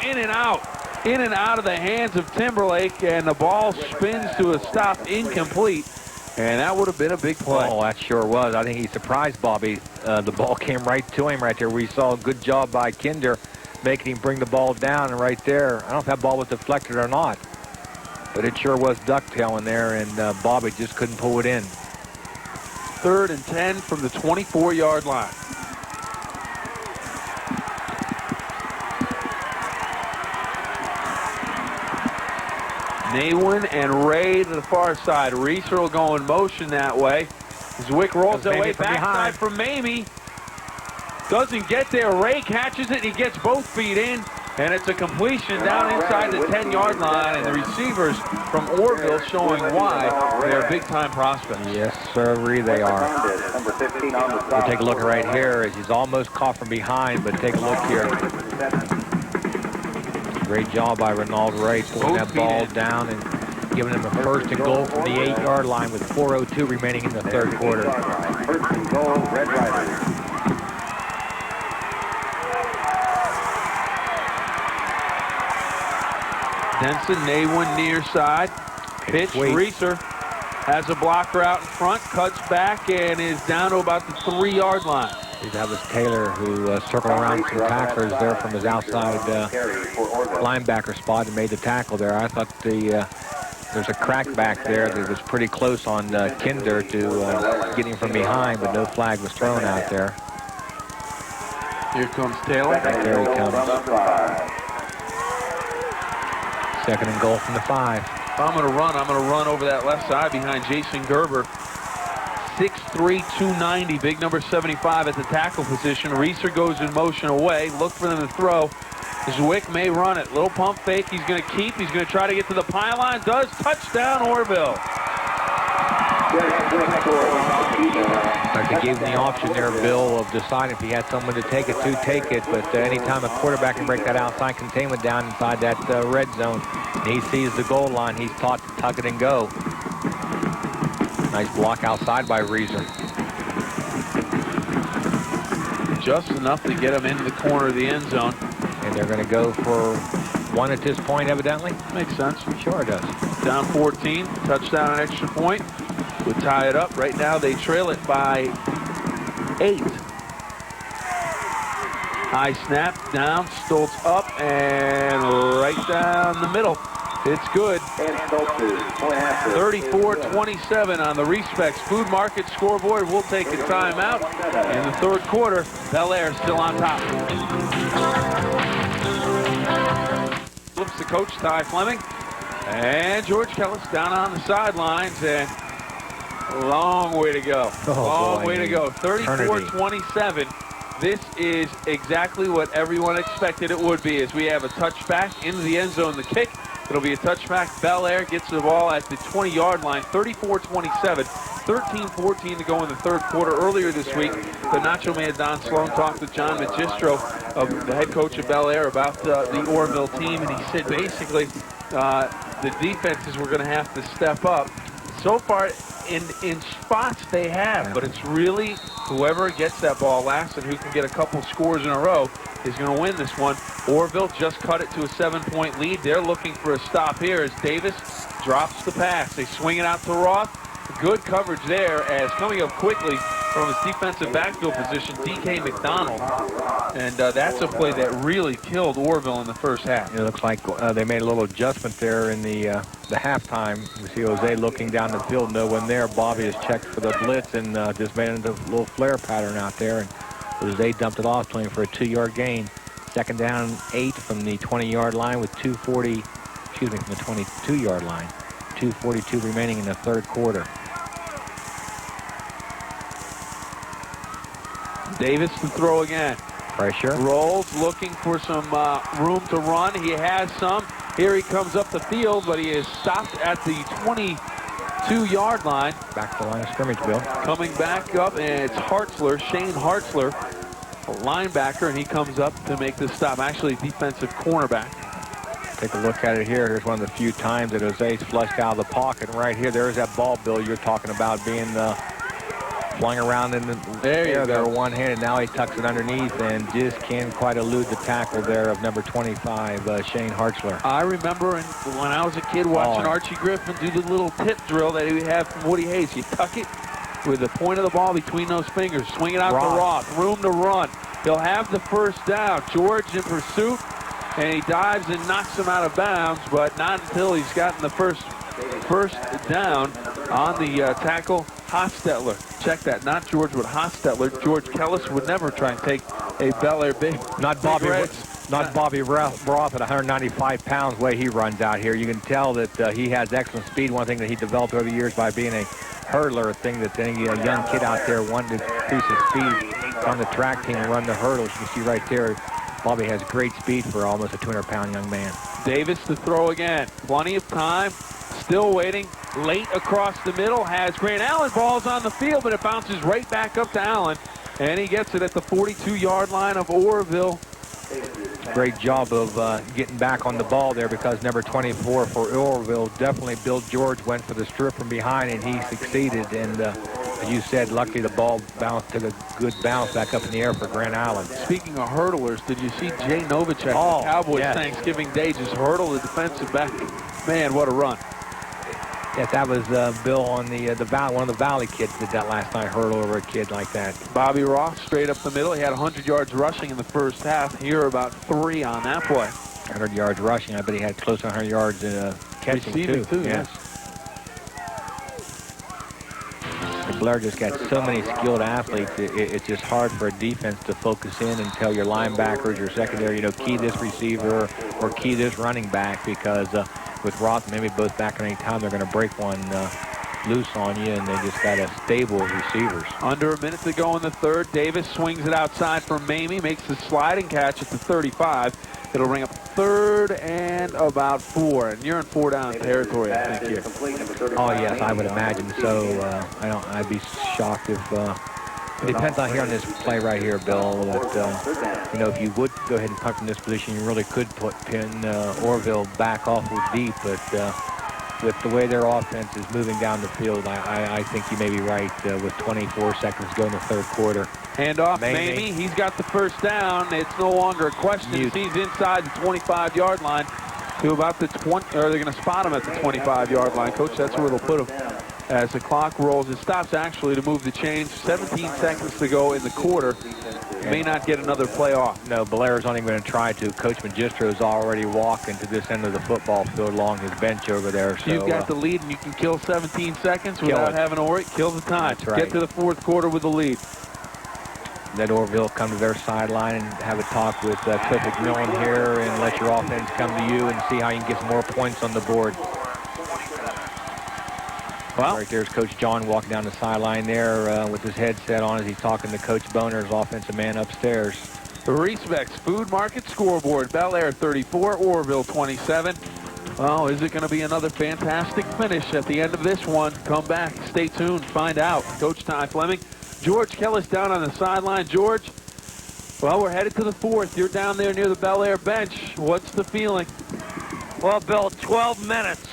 in and out. in and out of the hands of Timberlake, and the ball spins to a stop, incomplete. And that would have been a big play. Oh, that sure was. I think he surprised Bobby. The ball came right to him right there. We saw a good job by Kinder making him bring the ball down, and right there, I don't know if that ball was deflected or not, but it sure was ducktailing there, and Bobby just couldn't pull it in. 3rd and 10 from the 24-yard line. Naywin and Ray to the far side. Reeser will go in motion that way. Zwick rolls that way, backside from Mamie. Doesn't get there. Ray catches it. He gets both feet in, and it's a completion down inside the 10-yard line. And the receivers from Orrville showing why they're big-time prospects. Yes, sir, they are. We'll take a look right here as he's almost caught from behind, but take a look here. Great job by Ronald Ray pulling that ball down and giving him a 1st and goal from the 8-yard line with 4:02 remaining in the 3rd quarter. 1st and goal, Red Riders. Denson, Naywin near side. Pitch, Reeser has a blocker out in front, cuts back, and is down to about the 3-yard line. That was Taylor who circled around some tacklers there from his outside linebacker spot and made the tackle there. I thought there's a crack back there that was pretty close on Kinder to getting from behind, but no flag was thrown out there. Here comes Taylor. There he comes. 2nd and goal from the 5. If I'm going to run over that left side behind Jason Gerber. 6'3", 290, big number 75 at the tackle position. Reeser goes in motion away. Look for them to throw. Zwick may run it. Little pump fake. He's going to keep. He's going to try to get to the pylon. Does. Touchdown, Orrville. In fact, they gave him the option there, Bill, of deciding if he had someone to take it to, take it. But anytime a quarterback can break that outside containment down inside that red zone, and he sees the goal line, he's taught to tuck it and go. Nice block outside by Reeser. Just enough to get him into the corner of the end zone. And they're going to go for 1 at this point, evidently. Makes sense. Sure it does. Down 14, touchdown, an extra point. Would tie it up. Right now they trail it by 8. High snap, down, Stolz up, and right down the middle. It's good. 34-27 on the Respects Food Market scoreboard. We'll take a timeout. In the 3rd quarter, Bellaire still on top. Flips the coach, Ty Fleming. And George Kellis down on the sidelines, and a long way to go. Long way to go. 34-27. This is exactly what everyone expected it would be, as we have a touchback into the end zone. The kick, it'll be a touchback. Bellaire gets the ball at the 20-yard line. 34-27. 13-14 to go in the 3rd quarter. Earlier this week, the Nacho Man Don Sloan talked with John Magistro, the head coach of Bellaire, about the Orrville team, and he said basically the defenses were going to have to step up. So far, in spots they have, but it's really whoever gets that ball last and who can get a couple scores in a row is going to win this one. Orrville just cut it to a 7-point lead. They're looking for a stop here as Davis drops the pass. They swing it out to Roth. Good coverage there, as coming up quickly from his defensive backfield position, D.K. McDonald. And that's a play that really killed Orrville in the 1st half. It looks like they made a little adjustment there in the halftime. You see Jose looking down the field, no one there. Bobby has checked for the blitz and just made a little flare pattern out there. And Jose dumped it off to him for a 2-yard gain. 2nd down, 8 from the 20-yard line with from the 22-yard line. 2:42 remaining in the 3rd quarter. Davis to throw again. Pressure. Rolls, looking for some room to run. He has some. Here he comes up the field, but he is stopped at the 22-yard line. Back to the line of scrimmage, Bill. Coming back up, and it's Hartzler, Shane Hartzler, a linebacker, and he comes up to make the stop. Actually, defensive cornerback. Take a look at it here. Here's one of the few times that Jose's flushed out of the pocket. And right here, there's that ball, Bill, you're talking about being swung around in the air there one-handed. Now he tucks it underneath and just can't quite elude the tackle there of number 25, Shane Hartzler. I remember when I was a kid watching Archie Griffin do the little tip drill that he would have from Woody Hayes. You tuck it with the point of the ball between those fingers, swing it out to Roth, room to run. He'll have the first down. George in pursuit, and he dives and knocks him out of bounds, but not until he's gotten the first down on the tackle. Hostetler. Check that. Not George, but Hostetler. George Kellis would never try and take a Bellaire big. Not Bobby Roth at 195 pounds, the way he runs out here. You can tell that he has excellent speed. One thing that he developed over the years by being a hurdler, a thing that any young kid out there wanted to increase his speed on the track team and run the hurdles. You can see right there, Bobby has great speed for almost a 200-pound young man. Davis to throw again. Plenty of time. Still waiting. Late across the middle. Has Grant Allen. Ball's on the field, but it bounces right back up to Allen. And he gets it at the 42-yard line of Orrville. Great job of getting back on the ball there, because number 24 for Orrville, definitely Bill George went for the strip from behind, and he succeeded. And as you said, luckily the ball bounced, took a good bounce back up in the air for Grant Allen. Speaking of hurdlers, did you see Jay Novacek, the Cowboys Thanksgiving Day, just hurdle the defensive back? Man, what a run. Yes, that was Bill on one of the Valley kids did that last night, hurdle over a kid like that. Bobby Roth straight up the middle. He had 100 yards rushing in the first half. Here about 3 on that play. 100 yards rushing. I bet he had close to 100 yards catching receiving too. Yes. Bellaire just got so many skilled athletes. It's just hard for a defense to focus in and tell your linebackers, your secondary, key this receiver or key this running back, because with Roth and Mamie both back at any time, they're going to break one loose on you, and they just got a stable of receivers. Under a minute to go in the third. Davis swings it outside for Mamie, makes the sliding catch at the 35. It'll bring up 3rd and about 4, and you're in 4-down territory, I think here. Oh yes, I would imagine so. I'd be shocked if. It depends on here on this play right here, Bill. That if you would go ahead and punt from this position, you really could pin Orrville back awful deep. But with the way their offense is moving down the field, I think you may be right. With 24 seconds to go in the 3rd quarter. Hand off Mamie. He's got the first down. It's no longer a question. He's inside the 25-yard line to about the 20. Or they're going to spot him at the 25-yard line. Coach, that's where they'll put him. As the clock rolls, it stops actually to move the chains. 17 seconds to go in the quarter. May not get another play off. No, Bellaire's not even going to try to. Coach Magistro's already walking to this end of the football field along his bench over there. So you've got the lead, and you can kill 17 seconds without having to worry. Kill the time. That's right. Get to the 4th quarter with the lead. Let Orrville come to their sideline and have a talk with Cliff McMillan here, and let your offense come to you and see how you can get some more points on the board. Well, right there's Coach John walking down the sideline there with his headset on as he's talking to Coach Boner's offensive man upstairs. The Respects Food Market scoreboard. Bellaire 34, Orrville 27. Well, is it going to be another fantastic finish at the end of this one? Come back. Stay tuned. Find out. Coach Ty Fleming. George Kellis down on the sideline. George, well, we're headed to the 4th. You're down there near the Bellaire bench. What's the feeling? Well, Bill, 12 minutes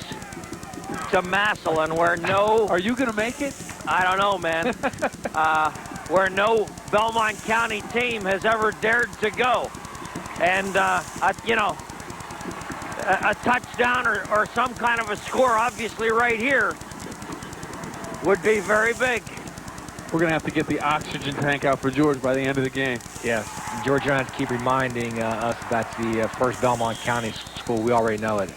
to Massillon, where no... Are you going to make it? I don't know, man. Where no Belmont County team has ever dared to go. And, a touchdown or some kind of a score, obviously right here, would be very big. We're going to have to get the oxygen tank out for George by the end of the game. Yes. George, you're going to have to keep reminding us that's the first Belmont County school. We already know it.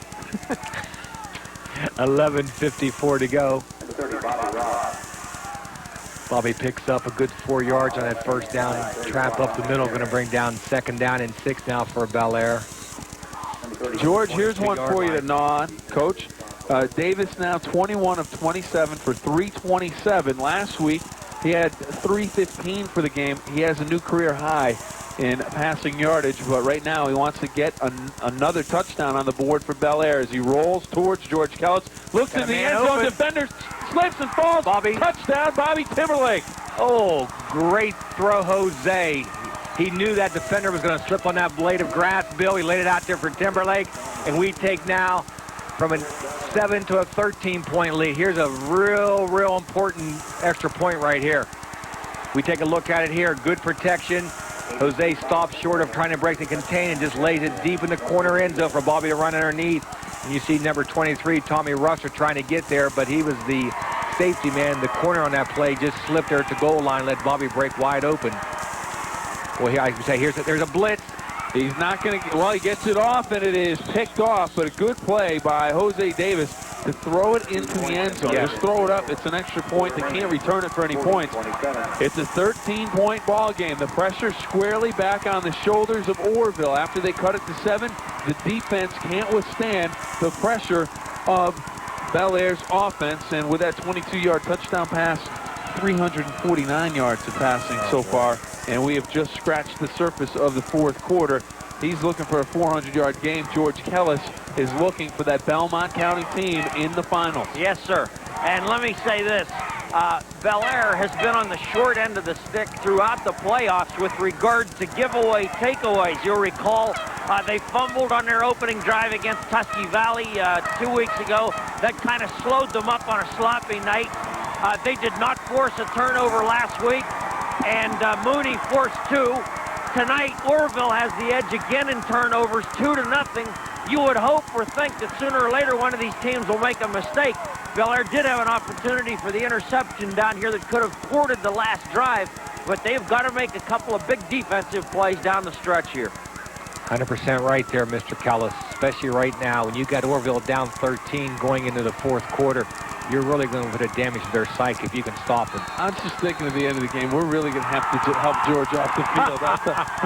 11:54 to go. Bobby picks up a good 4 yards on that first down. Trap up the middle, going to bring down 2nd down and 6 now for Bellaire. George, here's one for you to gnaw on, Coach. Davis now 21 of 27 for 327. Last week, he had 315 for the game. He has a new career high in passing yardage, but right now he wants to get another touchdown on the board for Bellaire as he rolls towards George Kellis. Looks in the end zone, defender slips and falls. Bobby. Touchdown, Bobby Timberlake. Oh, great throw, Jose. He knew that defender was going to slip on that blade of grass, Bill. He laid it out there for Timberlake, and we take now from a 7 to a 13-point lead. Here's a real important extra point right here. We take a look at it here. Good protection. Jose stops short of trying to break the contain and just lays it deep in the corner end zone for Bobby to run underneath. And you see number 23, Tommy Russer, trying to get there, but he was the safety man. The corner on that play just slipped there at the goal line, let Bobby break wide open. Well, here I can say there's a blitz. He's not going to, well, he gets it off, and it is picked off, but a good play by Jose Davis to throw it into the end zone. Yeah. Just throw it up. It's an extra point. They can't return it for any points. It's a 13-point ball game. The pressure squarely back on the shoulders of Orrville. After they cut it to 7, the defense can't withstand the pressure of Bellaire's offense. And with that 22-yard touchdown pass, 349 yards of passing so far. And we have just scratched the surface of the fourth quarter. He's looking for a 400-yard game. George Kellis is looking for that Belmont County team in the finals. Yes, sir. And let me say this. Bellaire has been on the short end of the stick throughout the playoffs with regard to giveaway takeaways. You'll recall they fumbled on their opening drive against Tusky Valley 2 weeks ago. That kind of slowed them up on a sloppy night. They did not force a turnover last week, and Mooney forced 2. Tonight, Orrville has the edge again in turnovers, 2-0. You would hope or think that sooner or later one of these teams will make a mistake. Bellaire did have an opportunity for the interception down here that could have thwarted the last drive, but they've got to make a couple of big defensive plays down the stretch here. 100% right there, Mr. Kellis, especially right now when you got Orrville down 13 going into the fourth quarter. You're really going to put a damage to their psyche if you can stop them. I'm just thinking at the end of the game, we're really going to have to help George off the field.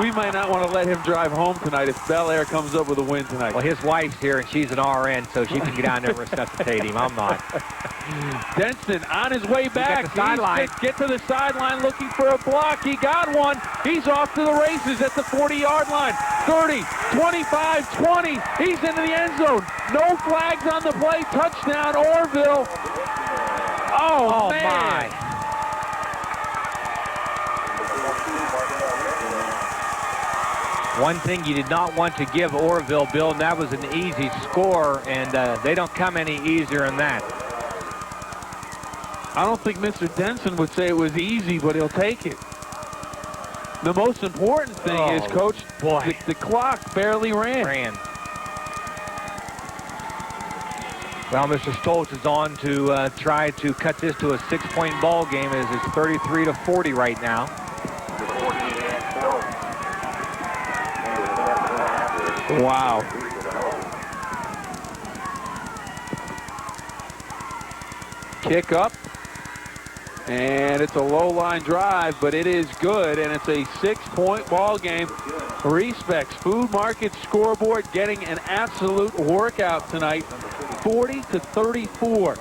We might not want to let him drive home tonight if Bellaire comes up with a win tonight. Well, his wife's here, and she's an RN, so she can get down there and resuscitate him. I'm not. Denson on his way back. Sideline. Get to the sideline looking for a block. He got one. He's off to the races at the 40-yard line. 30, 25, 20. He's into the end zone. No flags on the play. Touchdown, Orrville. Oh man. My. One thing you did not want to give Orrville, Bill, and that was an easy score, and they don't come any easier than that. I don't think Mr. Denson would say it was easy, but he'll take it. The most important thing is, Coach, the clock barely ran. Well, Mr. Stolz is on to try to cut this to a 6-point ball game as it's 33-40 right now. Wow. Kick up. And it's a low-line drive, but it is good, and it's a 6-point ball game. Respects Food Market scoreboard getting an absolute workout tonight, 40-34.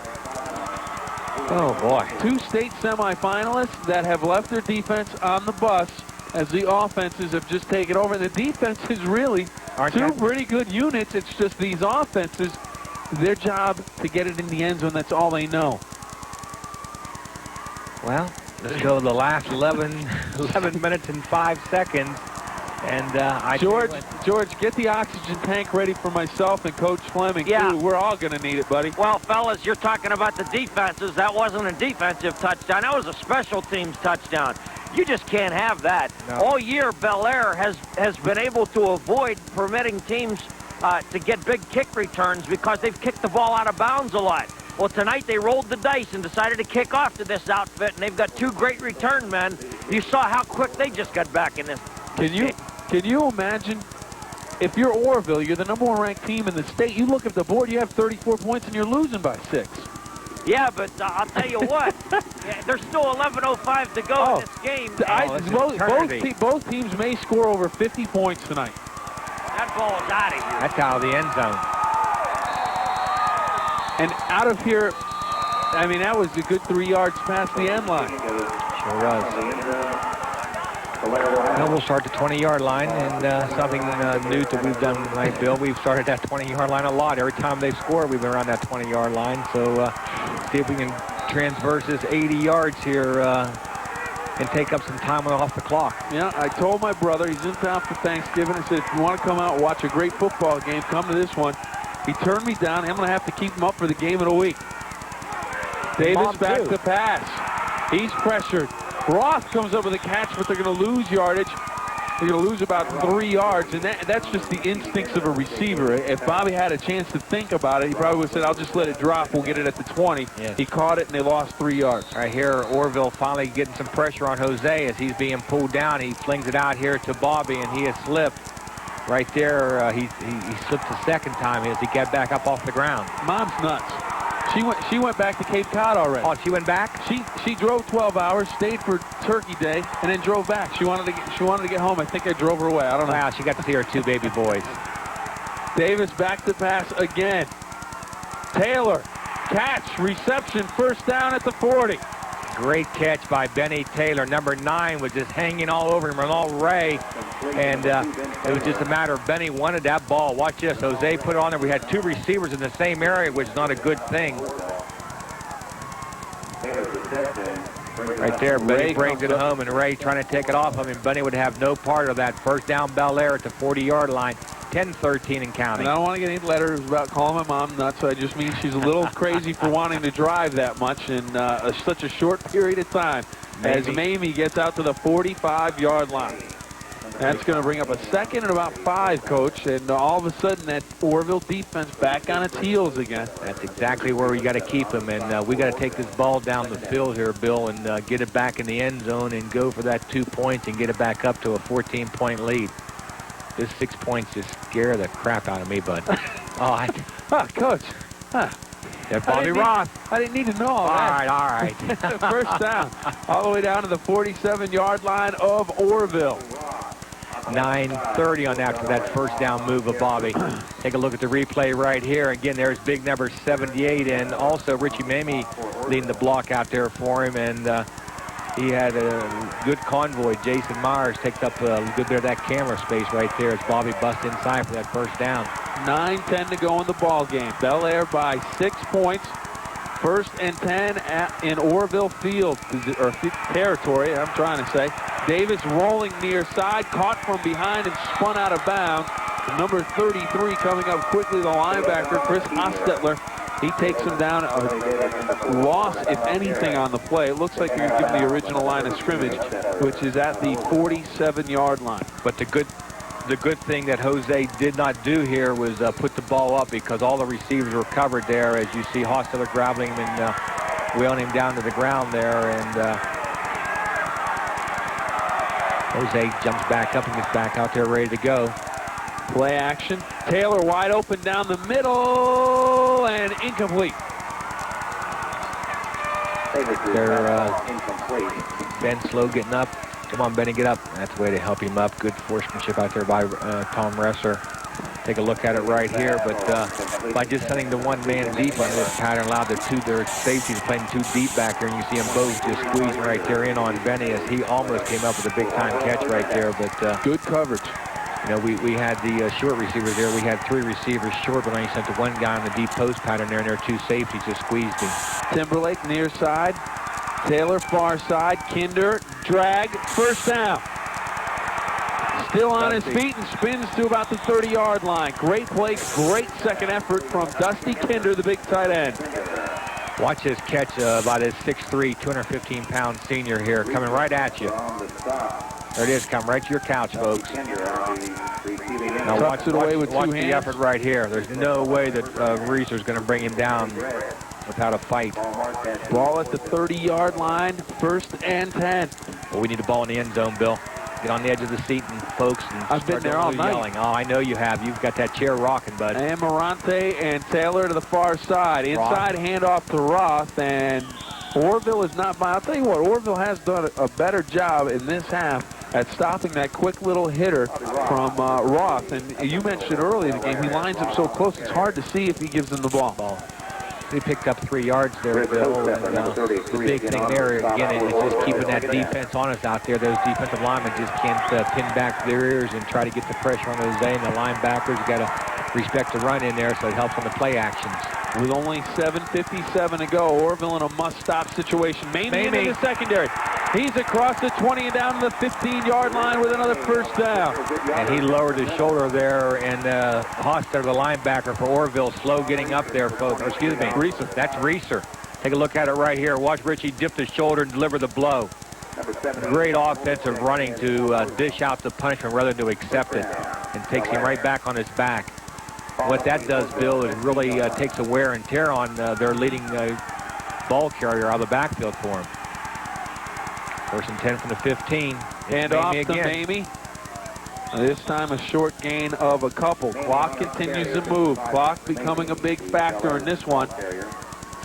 Oh, boy. 2 state semifinalists that have left their defense on the bus as the offenses have just taken over. The defense is really two pretty good units. It's just these offenses, their job to get it in the end zone, that's all they know. Well, let's go to the last 11 minutes and 5 seconds. And George, get the oxygen tank ready for myself and Coach Fleming, too. We're all going to need it, buddy. Well, fellas, you're talking about the defenses. That wasn't a defensive touchdown. That was a special teams touchdown. You just can't have that. No. All year, Bellaire has been able to avoid permitting teams to get big kick returns because they've kicked the ball out of bounds a lot. Well, tonight they rolled the dice and decided to kick off to this outfit, and they've got 2 great return men. You saw how quick they just got back in this. Can you imagine if you're Orrville, you're the #1 ranked team in the state, you look at the board, you have 34 points, and you're losing by 6. Yeah, but I'll tell you what, there's still 11:05 to go in this game. Both teams may score over 50 points tonight. That ball is out of here. That's out of the end zone. And out of here, I mean, that was a good 3 yards past the end line. Sure was. Well, we'll start the 20-yard line, and something new that we've done tonight, Bill. We've started that 20-yard line a lot. Every time they've scored, we've been around that 20-yard line. So see if we can transverse this 80 yards here and take up some time off the clock. Yeah, I told my brother, he's in town for Thanksgiving, I said, if you want to come out and watch a great football game, come to this one. He turned me down. I'm going to have to keep him up for the game of the week. Davis back to pass. He's pressured. Roth comes up with a catch, but they're going to lose yardage. They're going to lose about 3 yards, and that's just the instincts of a receiver. If Bobby had a chance to think about it, he probably would have said, I'll just let it drop. We'll get it at the 20. Yes. He caught it, and they lost 3 yards. Right here, Orrville finally getting some pressure on Jose as he's being pulled down. He flings it out here to Bobby, and he has slipped. Right there, he slipped the second time as he got back up off the ground. Mom's nuts. She went back to Cape Cod already. Oh, she went back? She drove 12 hours, stayed for Turkey Day, and then drove back. She wanted to get home. I think I drove her away. I don't know. Wow, she got to see her 2 baby boys. Davis back to pass again. Taylor, catch, reception, first down at the 40. Great catch by Benny Taylor. Number 9 was just hanging all over him, Ronald Ray. And it was just a matter of Benny wanted that ball. Watch this. Jose put it on there. We had 2 receivers in the same area, which is not a good thing. Right there, Benny brings it home, and Ray trying to take it off of him. Benny would have no part of that. First down, Bellaire at the 40-yard line. 10-13 and counting. And I don't want to get any letters about calling my mom nuts. So I just mean she's a little crazy for wanting to drive that much in such a short period of time. As Mamie gets out to the 45-yard line. That's going to bring up a second and about 5, Coach. And all of a sudden, that Orrville defense back on its heels again. That's exactly where we got to keep him. And we got to take this ball down the field here, Bill, and get it back in the end zone and go for that 2 points and get it back up to a 14-point lead. This 6 points just scare the crap out of me, bud. Coach. That's Bobby Roth. I didn't need to know all that. All right. First down. All the way down to the 47-yard line of Orrville. 9:30 on that for that first down move of Bobby. Take a look at the replay right here. Again, there's big number 78, and also Richie Mamie leading the block out there for him. And he had a good convoy. Jason Myers takes up a good bit of that camera space right there as Bobby busts inside for that first down. 9:10 to go in the ball game. Bellaire by 6 points. First and 10 in Orrville field, or territory, I'm trying to say. Davis rolling near side, caught from behind and spun out of bounds. Number 33 coming up quickly, the linebacker, Chris Hostetler. He takes him down. A loss, if anything, on the play. It looks like you're giving the original line of scrimmage, which is at the 47-yard line. But the good thing that Jose did not do here was put the ball up, because all the receivers were covered there. As you see, Hostetler grabbing him and wheeling him down to the ground there. And Jose jumps back up and gets back out there ready to go. Play action. Taylor wide open down the middle and incomplete. Ben Slow getting up. Come on, Benny, get up. That's the way to help him up. Good sportsmanship out there by Tom Resser. Take a look at it right here, but by just sending the 1-man deep on this pattern, allowed their safeties playing 2 deep back there, and you see them both just squeezing right there in on Benny as he almost came up with a big-time catch right there. But good coverage. You know, we had the short receivers there. We had 3 receivers short, but only sent the 1 guy on the deep post pattern there, and their 2 safeties just squeezed him. Timberlake near side. Taylor far side. Kinder drag. First down. Still on his feet and spins to about the 30-yard line. Great play, great second effort from Dusty Kinder, the big tight end. Watch this catch by this 6'3", 215-pound senior here, coming right at you. There it is, come right to your couch, folks. Now watch the effort right here. There's no way that Reeser's going to bring him down without a fight. Ball at the 30-yard line, first and 10. Well, we need the ball in the end zone, Bill. Get on the edge of the seat, and folks, and I've been there all night. Yelling. Oh, I know you have. You've got that chair rocking, bud. And Morante and Taylor to the far side. Inside handoff to Roth, and Orrville is not by. I'll tell you what, Orrville has done a better job in this half at stopping that quick little hitter from Roth. And you mentioned earlier in the game, he lines up so close, it's hard to see if he gives them the ball. He picked up 3 yards there, Bill. And, the big thing there, again, is just keeping that defense on us out there. Those defensive linemen just can't pin back their ears and try to get the pressure on Jose, and the linebackers got to respect the run in there, so it helps on the play actions. With only 7:57 to go, Orrville in a must-stop situation. Mamie into the secondary. He's across the 20 and down to the 15-yard line with another first down. And he lowered his shoulder there, and Hostetler, the linebacker for Orrville, slow getting up there, folks. Excuse me. Reeser. That's Reeser. Take a look at it right here. Watch Richie dip the shoulder and deliver the blow. Great offensive running to dish out the punishment rather than to accept it, and takes him right back on his back. What that does, Bill, is really takes a wear and tear on their leading ball carrier out of the backfield for him. 1st and 10 from the 15. And off to Mamie. This time a short gain of a couple. Clock continues to move. Clock becoming a big factor in this one.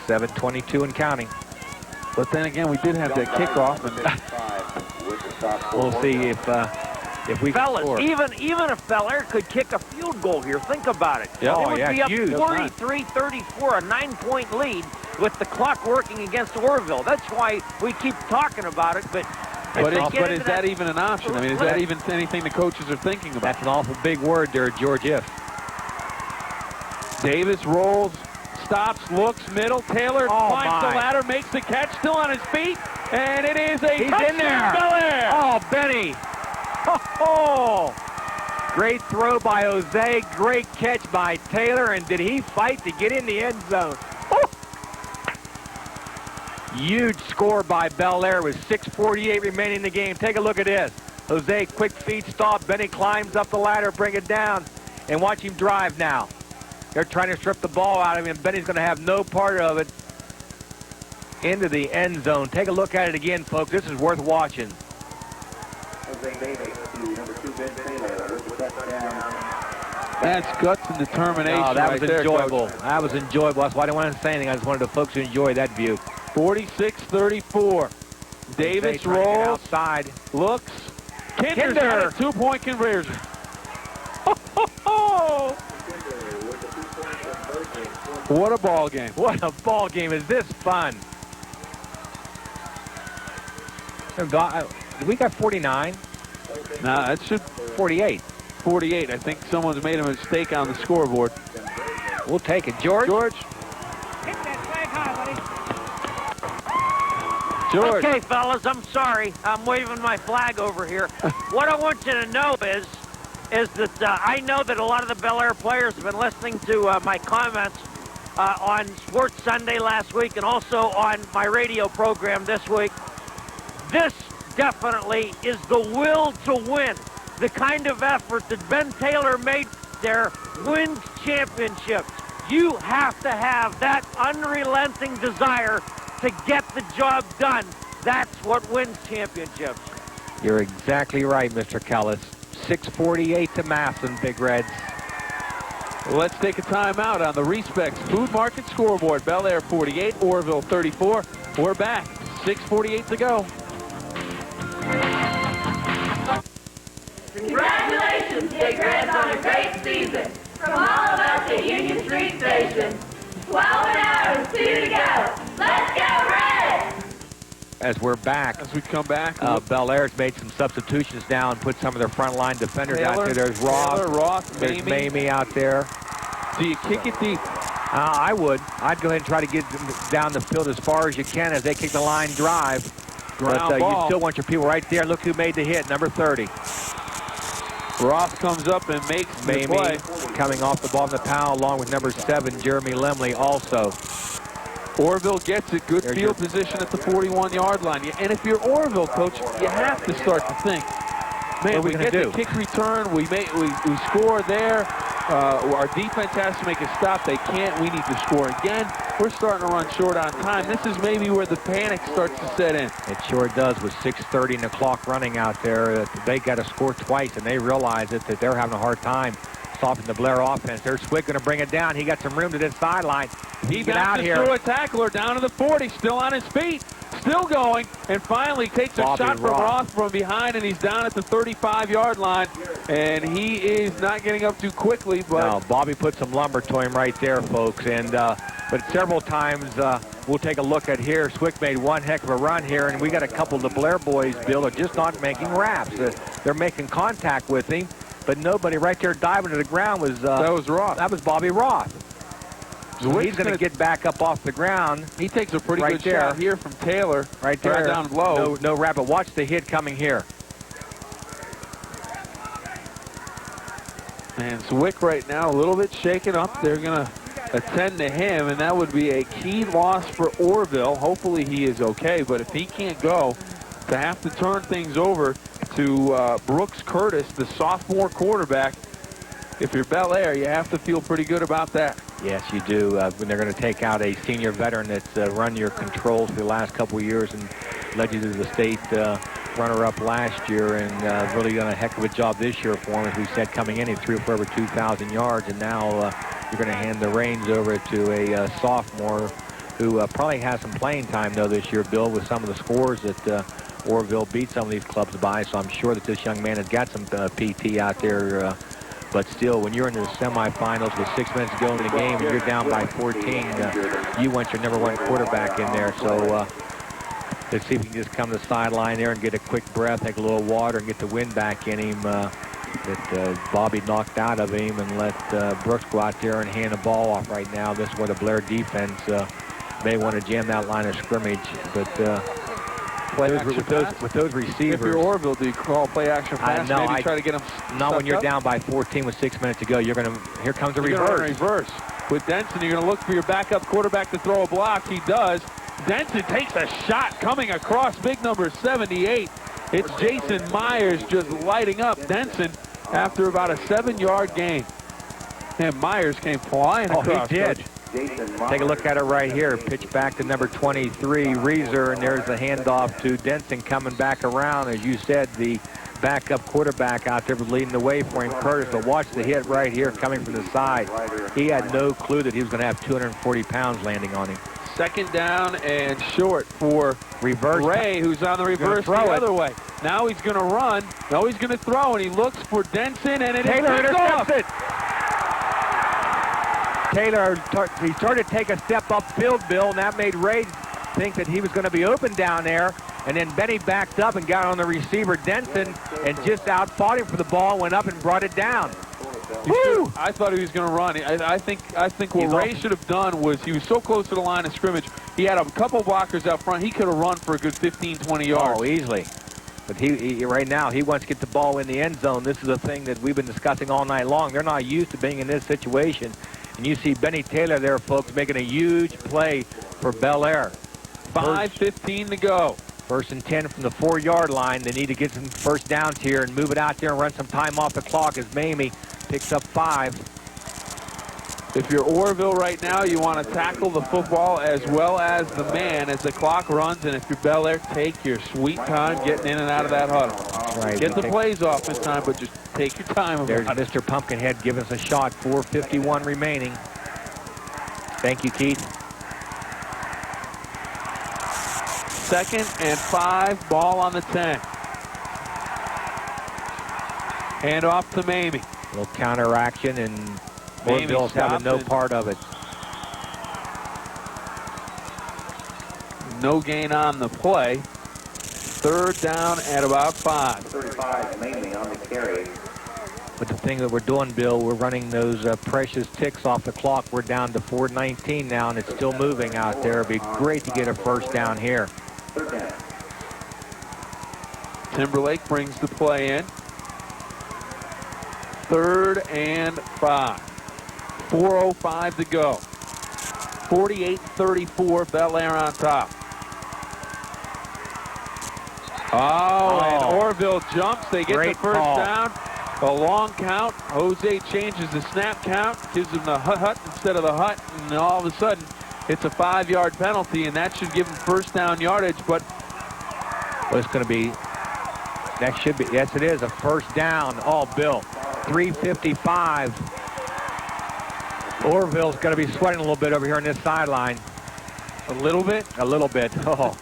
7:22 and counting. But then again, we did have that kickoff, and we'll see if we Fellas, score. even if Bellaire could kick a field goal here, think about it. Yep. They Oh, would yeah, be up huge. 43-34, a 9-point lead with the clock working against Orrville. That's why we keep talking about it, but is that even an option? I mean, is that even anything the coaches are thinking about? That's an awful big word there, George. If. Davis rolls, stops, looks, middle. Taylor climbs the ladder, makes the catch, still on his feet, and it is a He's touchdown, in there. Bellaire. Oh, Benny. Oh, great throw by Jose. Great catch by Taylor. And did he fight to get in the end zone? Oh. Huge score by Bellaire with 6:48 remaining in the game. Take a look at this. Jose, quick feet stop. Benny climbs up the ladder, bring it down, and watch him drive now. They're trying to strip the ball out of him, and Benny's going to have no part of it into the end zone. Take a look at it again, folks. This is worth watching. That's guts and determination. Oh, that was right enjoyable. There, that was enjoyable. That's why I didn't want to say anything. I just wanted the folks to enjoy that view. 46-34. Davis rolls, outside, looks. Kinder's got a 2-point conversion. What a ball game. What a ball game. Is this fun? We got 49. Nah, that should 48. 48. I think someone's made a mistake on the scoreboard. We'll take it. George? George? George. Okay, fellas, I'm sorry. I'm waving my flag over here. What I want you to know is that I know that a lot of the Bellaire players have been listening to my comments on Sports Sunday last week and also on my radio program this week. This definitely is the will to win. The kind of effort that Ben Taylor made there wins championships. You have to have that unrelenting desire to get the job done. That's what wins championships. You're exactly right, Mr. Callis. 6:48 to Masson, Big Reds. Let's take a timeout on the Respects Food Market scoreboard. Bellaire 48, Orrville 34. We're back. 6:48 to go. Congratulations, Big Reds, on a great season. From all of us at Union Street Station. 12 hours, 2 to go. Let's go, Reds! As we're back, as we come back, Bellaire's made some substitutions now and put some of their frontline defenders Taylor, out there. There's Roth, there's Mamie out there. Do you kick it deep? I would. I'd go ahead and try to get them down the field as far as you can as they kick the line drive. But you still want your people right there. Look who made the hit, number 30. Roth comes up and makes the Mamie play. Coming off the ball in the pound along with number 7, Jeremy Lemley also. Orrville gets it. Good field position at the 41-yard line. And if you're Orrville, coach, you have to start to think, man, we get the kick return. We score there. Our defense has to make a stop. They can't. We need to score again. We're starting to run short on time. This is maybe where the panic starts to set in. It sure does with 6:30 and the clock running out there. They got to score twice, and they realize it, that they're having a hard time stopping the Bellaire offense. There's Zwick going to bring it down. He got some room to this sideline. He bounces through a tackler down to the 40, still on his feet, still going, and finally takes a shot from Roth from behind, and he's down at the 35-yard line, and he is not getting up too quickly. But no, Bobby put some lumber to him right there, folks, and but several times we'll take a look at here. Zwick made one heck of a run here, and we got a couple of the Bellaire boys, Bill, are just not making wraps. They're making contact with him, but nobody right there diving to the ground was that was Roth. That was Bobby Roth. So he's going to get back up off the ground. He takes a pretty good shot here from Taylor. Right there. Down low. No wrap, but watch the hit coming here. And Zwick right now a little bit shaken up. They're going to attend to him, and that would be a key loss for Orrville. Hopefully he is okay, but if he can't go, to have to turn things over to Brooks Curtis, the sophomore quarterback. If you're Bellaire, you have to feel pretty good about that. Yes, you do. When they're going to take out a senior veteran that's run your controls for the last couple of years and led you to the state runner-up last year, and really done a heck of a job this year for him. As we said, coming in, he threw for over 2,000 yards, and now you're going to hand the reins over to a sophomore who probably has some playing time, though, this year, Bill, with some of the scores that Orrville beat some of these clubs by. So I'm sure that this young man has got some PT out there. But still, when you're in the semifinals with 6 minutes to go in the game and you're down by 14, you want your #1 quarterback in there. So let's see if he can just come to the sideline there and get a quick breath, take a little water, and get the wind back in him that Bobby knocked out of him, and let Brooks go out there and hand the ball off right now. This is where the Bellaire defense may want to jam that line of scrimmage. But with those receivers. If you're Orrville, do you call play action pass? No, maybe try to get them. Not when you're up? Down by 14 with 6 minutes to go. You're going to. Here comes a reverse. With Denson, you're going to look for your backup quarterback to throw a block. He does. Denson takes a shot coming across big number 78. It's Jason Myers just lighting up Denson after about a 7-yard gain. And Myers came flying across. He did. Take a look at it right here. Pitch back to number 23, Reeser, and there's the handoff to Denson coming back around. As you said, the backup quarterback out there was leading the way for him, Curtis. But watch the hit right here coming from the side. He had no clue that he was going to have 240 pounds landing on him. Second down and short for reverse Ray, who's on the reverse the other way. Now he's going to run. No, he's going to throw, and he looks for Denson, and Taylor intercepts it. Taylor, he started to take a step upfield, Bill, and that made Ray think that he was going to be open down there. And then Benny backed up and got on the receiver, Denson, and just out-fought him for the ball, went up and brought it down. Woo! I thought he was going to run. I think what Ray should have done was, he was so close to the line of scrimmage, he had a couple blockers out front. He could have run for a good 15, 20 yards. Oh, easily. But he right now, he wants to get the ball in the end zone. This is a thing that we've been discussing all night long. They're not used to being in this situation. And you see Benny Taylor there, folks, making a huge play for Bellaire. 5:15 to go. First and 10 from the 4-yard line. They need to get some first downs here and move it out there and run some time off the clock as Mamie picks up 5. If you're Orrville right now, you want to tackle the football as well as the man as the clock runs. And if you're Bellaire, take your sweet time getting in and out of that huddle. Right. Get the plays off this time, but just take your time. There's Mr. Pumpkinhead giving us a shot. 4:51 remaining. Thank you, Keith. 2nd and 5, ball on the 10. Hand off to Mamie. A little counter action, and Orrville's having no part of it. No gain on the play. 3rd down at about 5. 35 Mamie on the carry. But the thing that we're doing, Bill, we're running those precious ticks off the clock. We're down to 4:19 now, and it's still moving out there. It'd be great to get a first down here. Timberlake brings the play in. 3rd and 5. 4:05 to go. 48-34, Bellaire on top. And Orrville jumps. They get the first down. A long count. Jose changes the snap count, gives him the hut instead of the hut, and all of a sudden it's a 5-yard penalty, and that should give him first down yardage. But it's going to be, that should be, yes it is, a first down. Oh, Bill, 3:55. Orrville's going to be sweating a little bit over here on this sideline. A little bit? A little bit. Oh.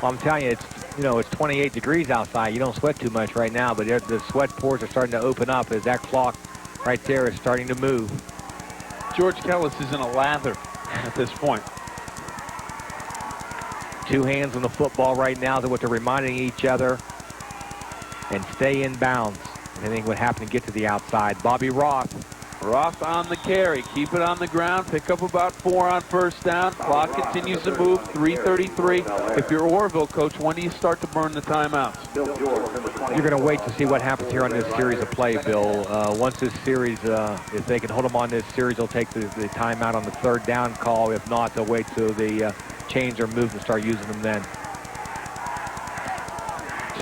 Well, I'm telling you, it's 28 degrees outside. You don't sweat too much right now, but the sweat pores are starting to open up as that clock right there is starting to move. George Kellis is in a lather at this point. 2 hands on the football right now. Is what they're reminding each other. And stay in bounds. Anything would happen to get to the outside. Bobby Roth. Roth on the carry. Keep it on the ground. Pick up about 4 on first down. Clock continues to move. 3:33. If you're Orrville, Coach, when do you start to burn the timeouts? You're going to wait to see what happens here on this series of play, Bill. Once this series, if they can hold them on this series, they'll take the timeout on the 3rd down call. If not, they'll wait till they change their moves and start using them then.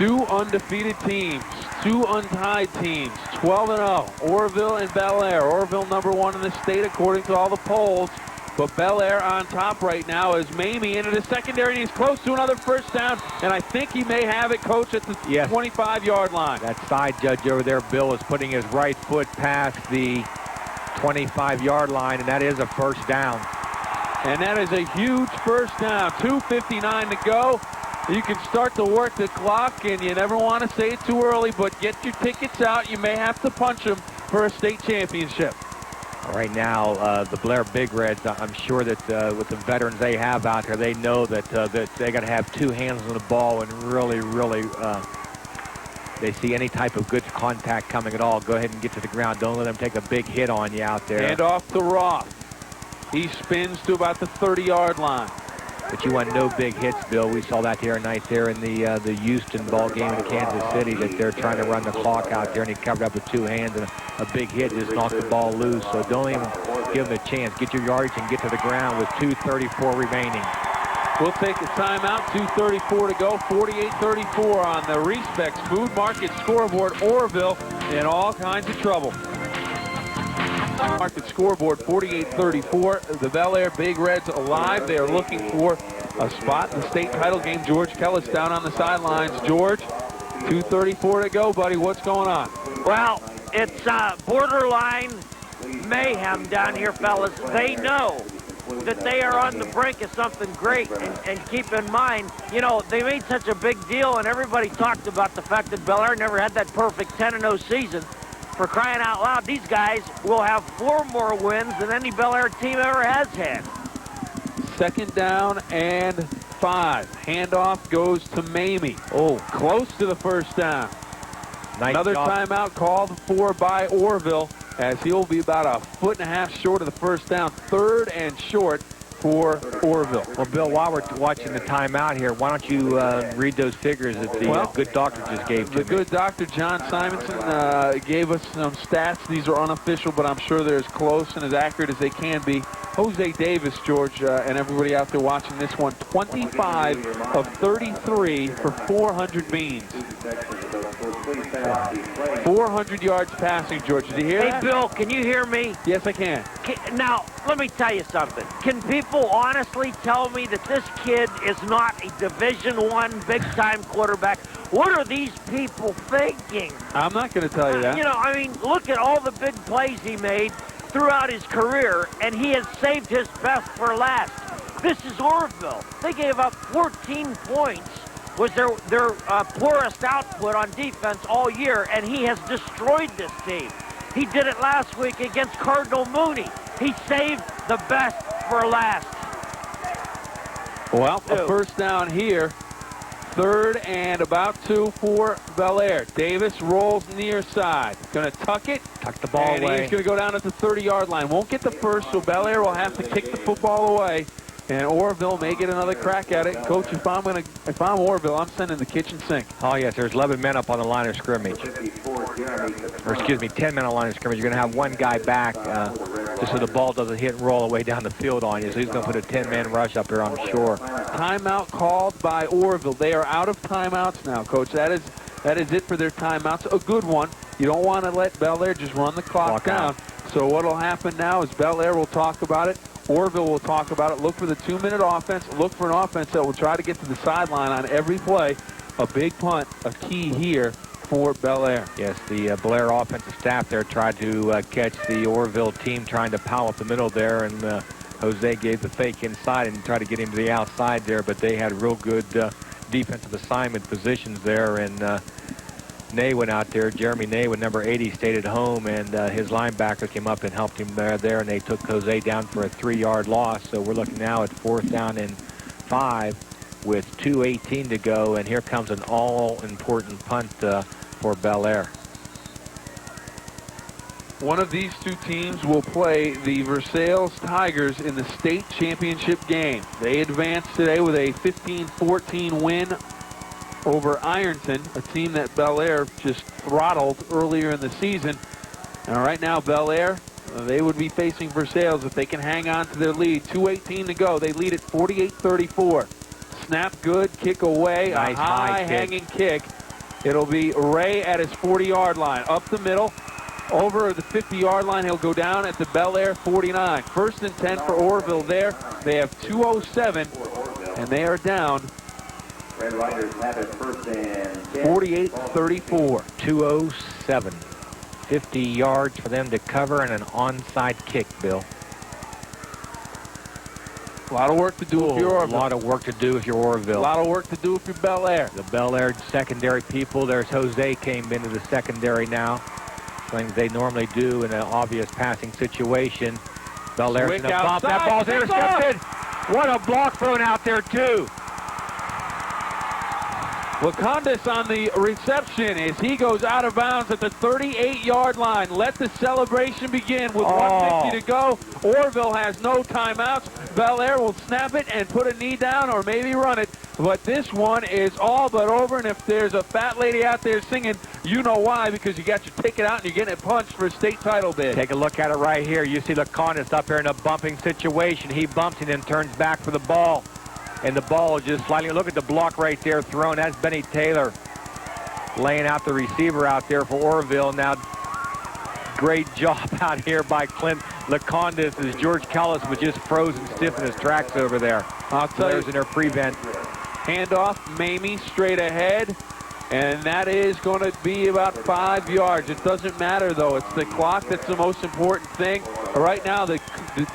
Two undefeated teams, two untied teams, 12-0. Orrville and Bellaire. Orrville #1 in the state according to all the polls. But Bellaire on top right now as Mamie into the secondary, and he's close to another first down. And I think he may have it, Coach, at the 25-yard line. That side judge over there, Bill, is putting his right foot past the 25-yard line, and that is a first down. And that is a huge first down. 2:59 to go. You can start to work the clock, and you never want to say it too early, but get your tickets out. You may have to punch them for a state championship. Right now, the Bellaire Big Reds, I'm sure that with the veterans they have out there, they know that they got to have two hands on the ball and really, they see any type of good contact coming at all. Go ahead and get to the ground. Don't let them take a big hit on you out there. And off to Roth. He spins to about the 30-yard line. But you want no big hits, Bill. We saw that here tonight there in the Houston ball game in Kansas City, that they're trying to run the clock out there, and he covered up with two hands, and a big hit just knocked the ball loose. So don't even give him a chance. Get your yardage and get to the ground with 2:34 remaining. We'll take a timeout. 2:34 to go. 48-34 on the Respects Food Market scoreboard. Orrville in all kinds of trouble. Market scoreboard 48-34. The Bellaire Big Reds alive. They are looking for a spot in the state title game. George Kellis down on the sidelines. George, 2:34 to go, buddy. What's going on? Well, it's borderline mayhem down here, fellas. They know that they are on the brink of something great, and keep in mind, you know, they made such a big deal, and everybody talked about the fact that Bellaire never had that perfect 10-0 season. For crying out loud, these guys will have 4 more wins than any Bellaire team ever has had. Second down and 5. Handoff goes to Mamie. Oh, close to the first down. Nice Another job. timeout called for by Orrville, as he'll be about a 1.5 feet short of the first down. 3rd and short for Orrville. Well, Bill, while we're watching the timeout here, why don't you read those figures that the good doctor just gave to me? The good doctor, John Simonson, gave us some stats. These are unofficial, but I'm sure they're as close and as accurate as they can be. Jose Davis, George, and everybody out there watching this one, 25 of 33 for 400 beans. 400 yards passing, George. Did you hear that? Hey, Bill, can you hear me? Yes, I can. Now, let me tell you something. Can people honestly tell me that this kid is not a Division I big-time quarterback? What are these people thinking? I'm not going to tell you that. You know, I mean, look at all the big plays he made throughout his career, and he has saved his best for last. This is Orrville. They gave up 14 points. Was their poorest output on defense all year, and he has destroyed this team. He did it last week against Cardinal Mooney. He saved the best for last. Well, a first down here. 3rd and about 2 for Bellaire. Davis rolls near side. Going to tuck it. Tuck the ball and away. He's going to go down at the 30-yard line. Won't get the first, so Bellaire will have to kick the football away. And Orrville may get another crack at it. Coach, if I'm Orrville, I'm sending the kitchen sink. Oh, yes, there's 11 men up on the line of scrimmage. Or, excuse me, 10 men on the line of scrimmage. You're going to have one guy back just so the ball doesn't hit and roll away down the field on you. So he's going to put a 10-man rush up there, I'm sure. Timeout called by Orrville. They are out of timeouts now, Coach. That is it for their timeouts. A good one. You don't want to let Bellaire just run the clock down. So what will happen now is Bellaire will talk about it. Orrville will talk about it. Look for the 2-minute offense. Look for an offense that will try to get to the sideline on every play. A big punt, a key here for Bellaire. Yes, the Bellaire offensive staff there tried to catch the Orrville team trying to pound up the middle there, and Jose gave the fake inside and tried to get him to the outside there, but they had real good defensive assignment positions there, and Ney went out there. Jeremy Ney with number 80 stayed at home, and his linebacker came up and helped him there, and they took Jose down for a 3-yard loss. So we're looking now at 4th down and 5 with 2:18 to go, and here comes an all-important punt for Bellaire. One of these two teams will play the Versailles Tigers in the state championship game. They advanced today with a 15-14 win over Ironton, a team that Bellaire just throttled earlier in the season. And right now, Bellaire, they would be facing Versailles if they can hang on to their lead. 2:18 to go. They lead at 48-34. Snap good, kick away, nice a high hanging kick It'll be Ray at his 40-yard line. Up the middle, over the 50-yard line. He'll go down at the Bellaire 49. 1st and 10 for Orrville there. They have 2:07, and they are down. Red Riders have it 1st and 10. 48-34. 2:07. 50 yards for them to cover and an onside kick, Bill. A lot of work to do if you're Orrville. A lot of work to do if you're Orrville. A lot of work to do if you're Bellaire. The Bellaire secondary people. There's Jose came into the secondary now. Things they normally do in an obvious passing situation. Bellaire's going to bump. That ball's intercepted. What a block thrown out there, too. Lekanudos on the reception as he goes out of bounds at the 38-yard line. Let the celebration begin with 1:50 to go. Orrville has no timeouts. Bellaire will snap it and put a knee down or maybe run it. But this one is all but over, and if there's a fat lady out there singing, you know why, because you got your ticket out and you're getting it punched for a state title bid. Take a look at it right here. You see Lekanudos up here in a bumping situation. He bumps and then turns back for the ball. And the ball is just sliding. Look at the block right there thrown. That's Benny Taylor laying out the receiver out there for Orrville. Now, great job out here by Clint. Lekanudos as George Callis was just frozen stiff in his tracks over there. I'll tell you, in their prevent. Handoff, Mamie straight ahead. And that is going to be about 5 yards. It doesn't matter, though. It's the clock that's the most important thing. Right now,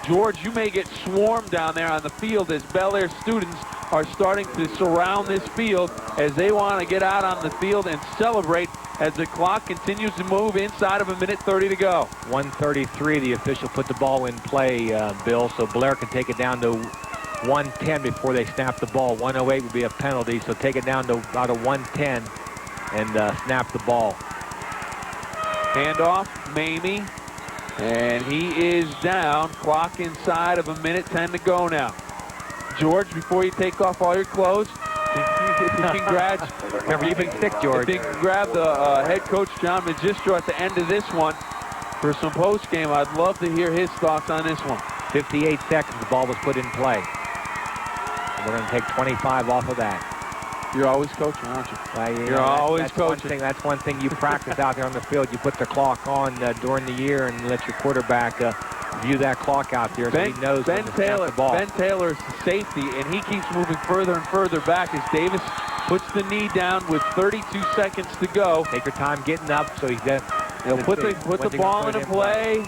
George, you may get swarmed down there on the field as Bellaire students are starting to surround this field as they want to get out on the field and celebrate as the clock continues to move inside of 1:30 to go. 1:33, the official put the ball in play, Bill, so Bellaire can take it down to 1:10 before they snap the ball. 1:08 would be a penalty, so take it down to about a 1:10 and snap the ball. Handoff, Mamie, and he is down. Clock inside of 1:10 to go now. George, before you take off all your clothes, if you can grab, remember, you've been sick, George. If you can grab the head coach, John Magistro, at the end of this one for some post game, I'd love to hear his thoughts on this one. 58 seconds, the ball was put in play. And we're going to take 25 off of that. You're always coaching, aren't you? You're always coaching. That's one thing you practice out there on the field. You put the clock on during the year and let your quarterback view that clock out there so he knows when to snap the ball. Ben Taylor is the safety, and he keeps moving further and further back as Davis puts the knee down with 32 seconds to go. Take your time getting up so he's dead. He'll put the ball into play.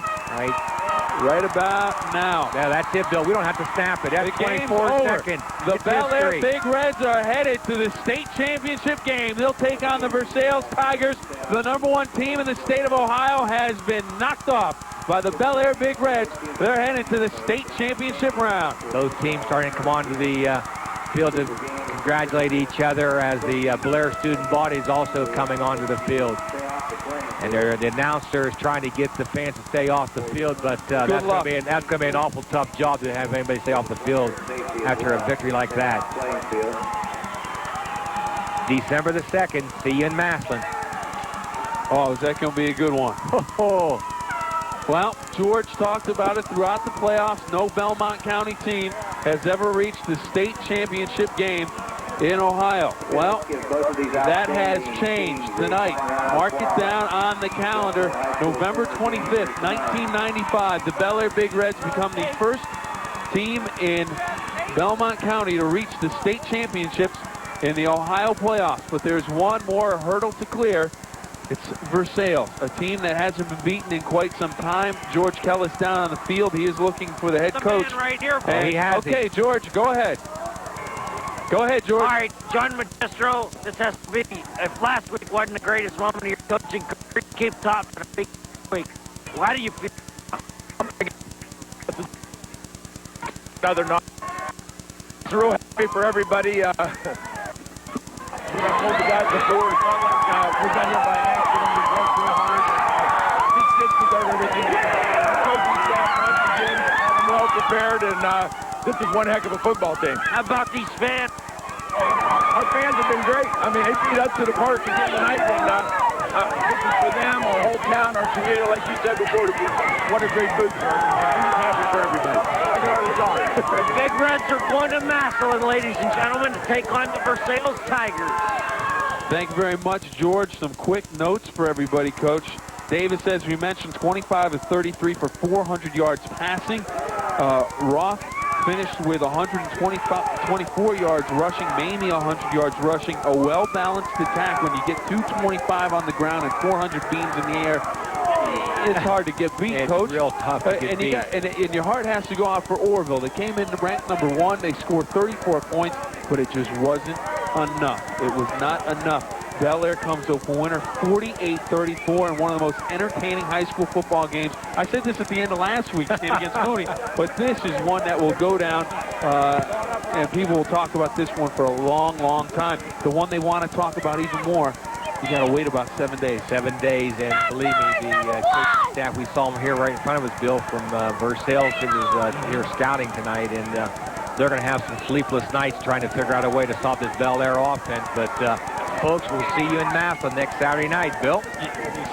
Right about now. Yeah, that's it, Bill. We don't have to snap it. That's 24 seconds. The Bellaire Big Reds are headed to the state championship game. They'll take on the Versailles Tigers. The #1 team in the state of Ohio has been knocked off by the Bellaire Big Reds. They're headed to the state championship round. Those teams starting to come onto the field to congratulate each other as the Bellaire student body is also coming onto the field. And the announcer is trying to get the fans to stay off the field, but that's going to be an awful tough job to have anybody stay off the field after a victory like that. December the 2nd, see you in Massillon. Oh, is that going to be a good one? Well, George talked about it throughout the playoffs. No Belmont County team has ever reached the state championship game in Ohio. Well, that has changed tonight. Mark it down on the calendar. November 25th, 1995, the Bellaire Big Reds become the first team in Belmont County to reach the state championships in the Ohio playoffs. But there's one more hurdle to clear. It's Versailles, a team that hasn't been beaten in quite some time. George Kellis down on the field. He is looking for the head coach. Right here, okay, George, go ahead. Go ahead, George. All right, John Magistro, this has to be, if last week wasn't the greatest moment of your coaching career, keep talking a big week. Why do you feel? Another night. It's real happy for everybody. I told the guys before, it's not like we're done here by accident. We worked real hard. These kids deserve everything. Coaching staff, once again, well prepared, and this is one heck of a football team. How about these fans? Our fans have been great. I mean, they beat us to the park again tonight, and this is for them, our whole town, our community, like you said before. What a great food for us. I'm happy for everybody. The Big Reds are going to Massillon, ladies and gentlemen, to take on the Versailles Tigers. Thank you very much, George. Some quick notes for everybody, Coach. Davis, as we mentioned, 25 of 33 for 400 yards passing. Roth finished with 124 yards rushing. Mamie 100 yards rushing. A well-balanced attack. When you get 225 on the ground and 400 beans in the air, it's hard to get beat, it's Coach. Real tough to get beat. And your heart has to go out for Orrville. They came in ranked number 1. They scored 34 points, but it just wasn't enough. It was not enough. Bellaire comes up a winner, 48-34, in one of the most entertaining high school football games. I said this at the end of last week's game against Mooney, but this is one that will go down, and people will talk about this one for a long, long time. The one they want to talk about even more, you got to wait about 7 days. 7 days, and believe me, the coaching staff, we saw him here right in front of us, Bill, from Versailles. He was here scouting tonight, and they're going to have some sleepless nights trying to figure out a way to stop this Bellaire offense. But folks, we'll see you in Massillon next Saturday night, Bill.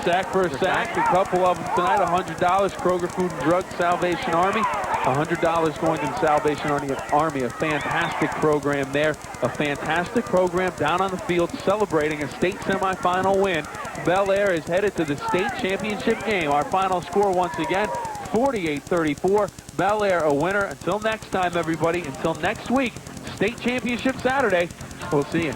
Sack for a sack, a couple of them tonight, $100. Kroger Food and Drug Salvation Army, $100 going to the Salvation Army. A fantastic program there, a fantastic program down on the field celebrating a state semifinal win. Bellaire is headed to the state championship game. Our final score once again, 48-34. Bellaire a winner. Until next time, everybody. Until next week, state championship Saturday. We'll see you.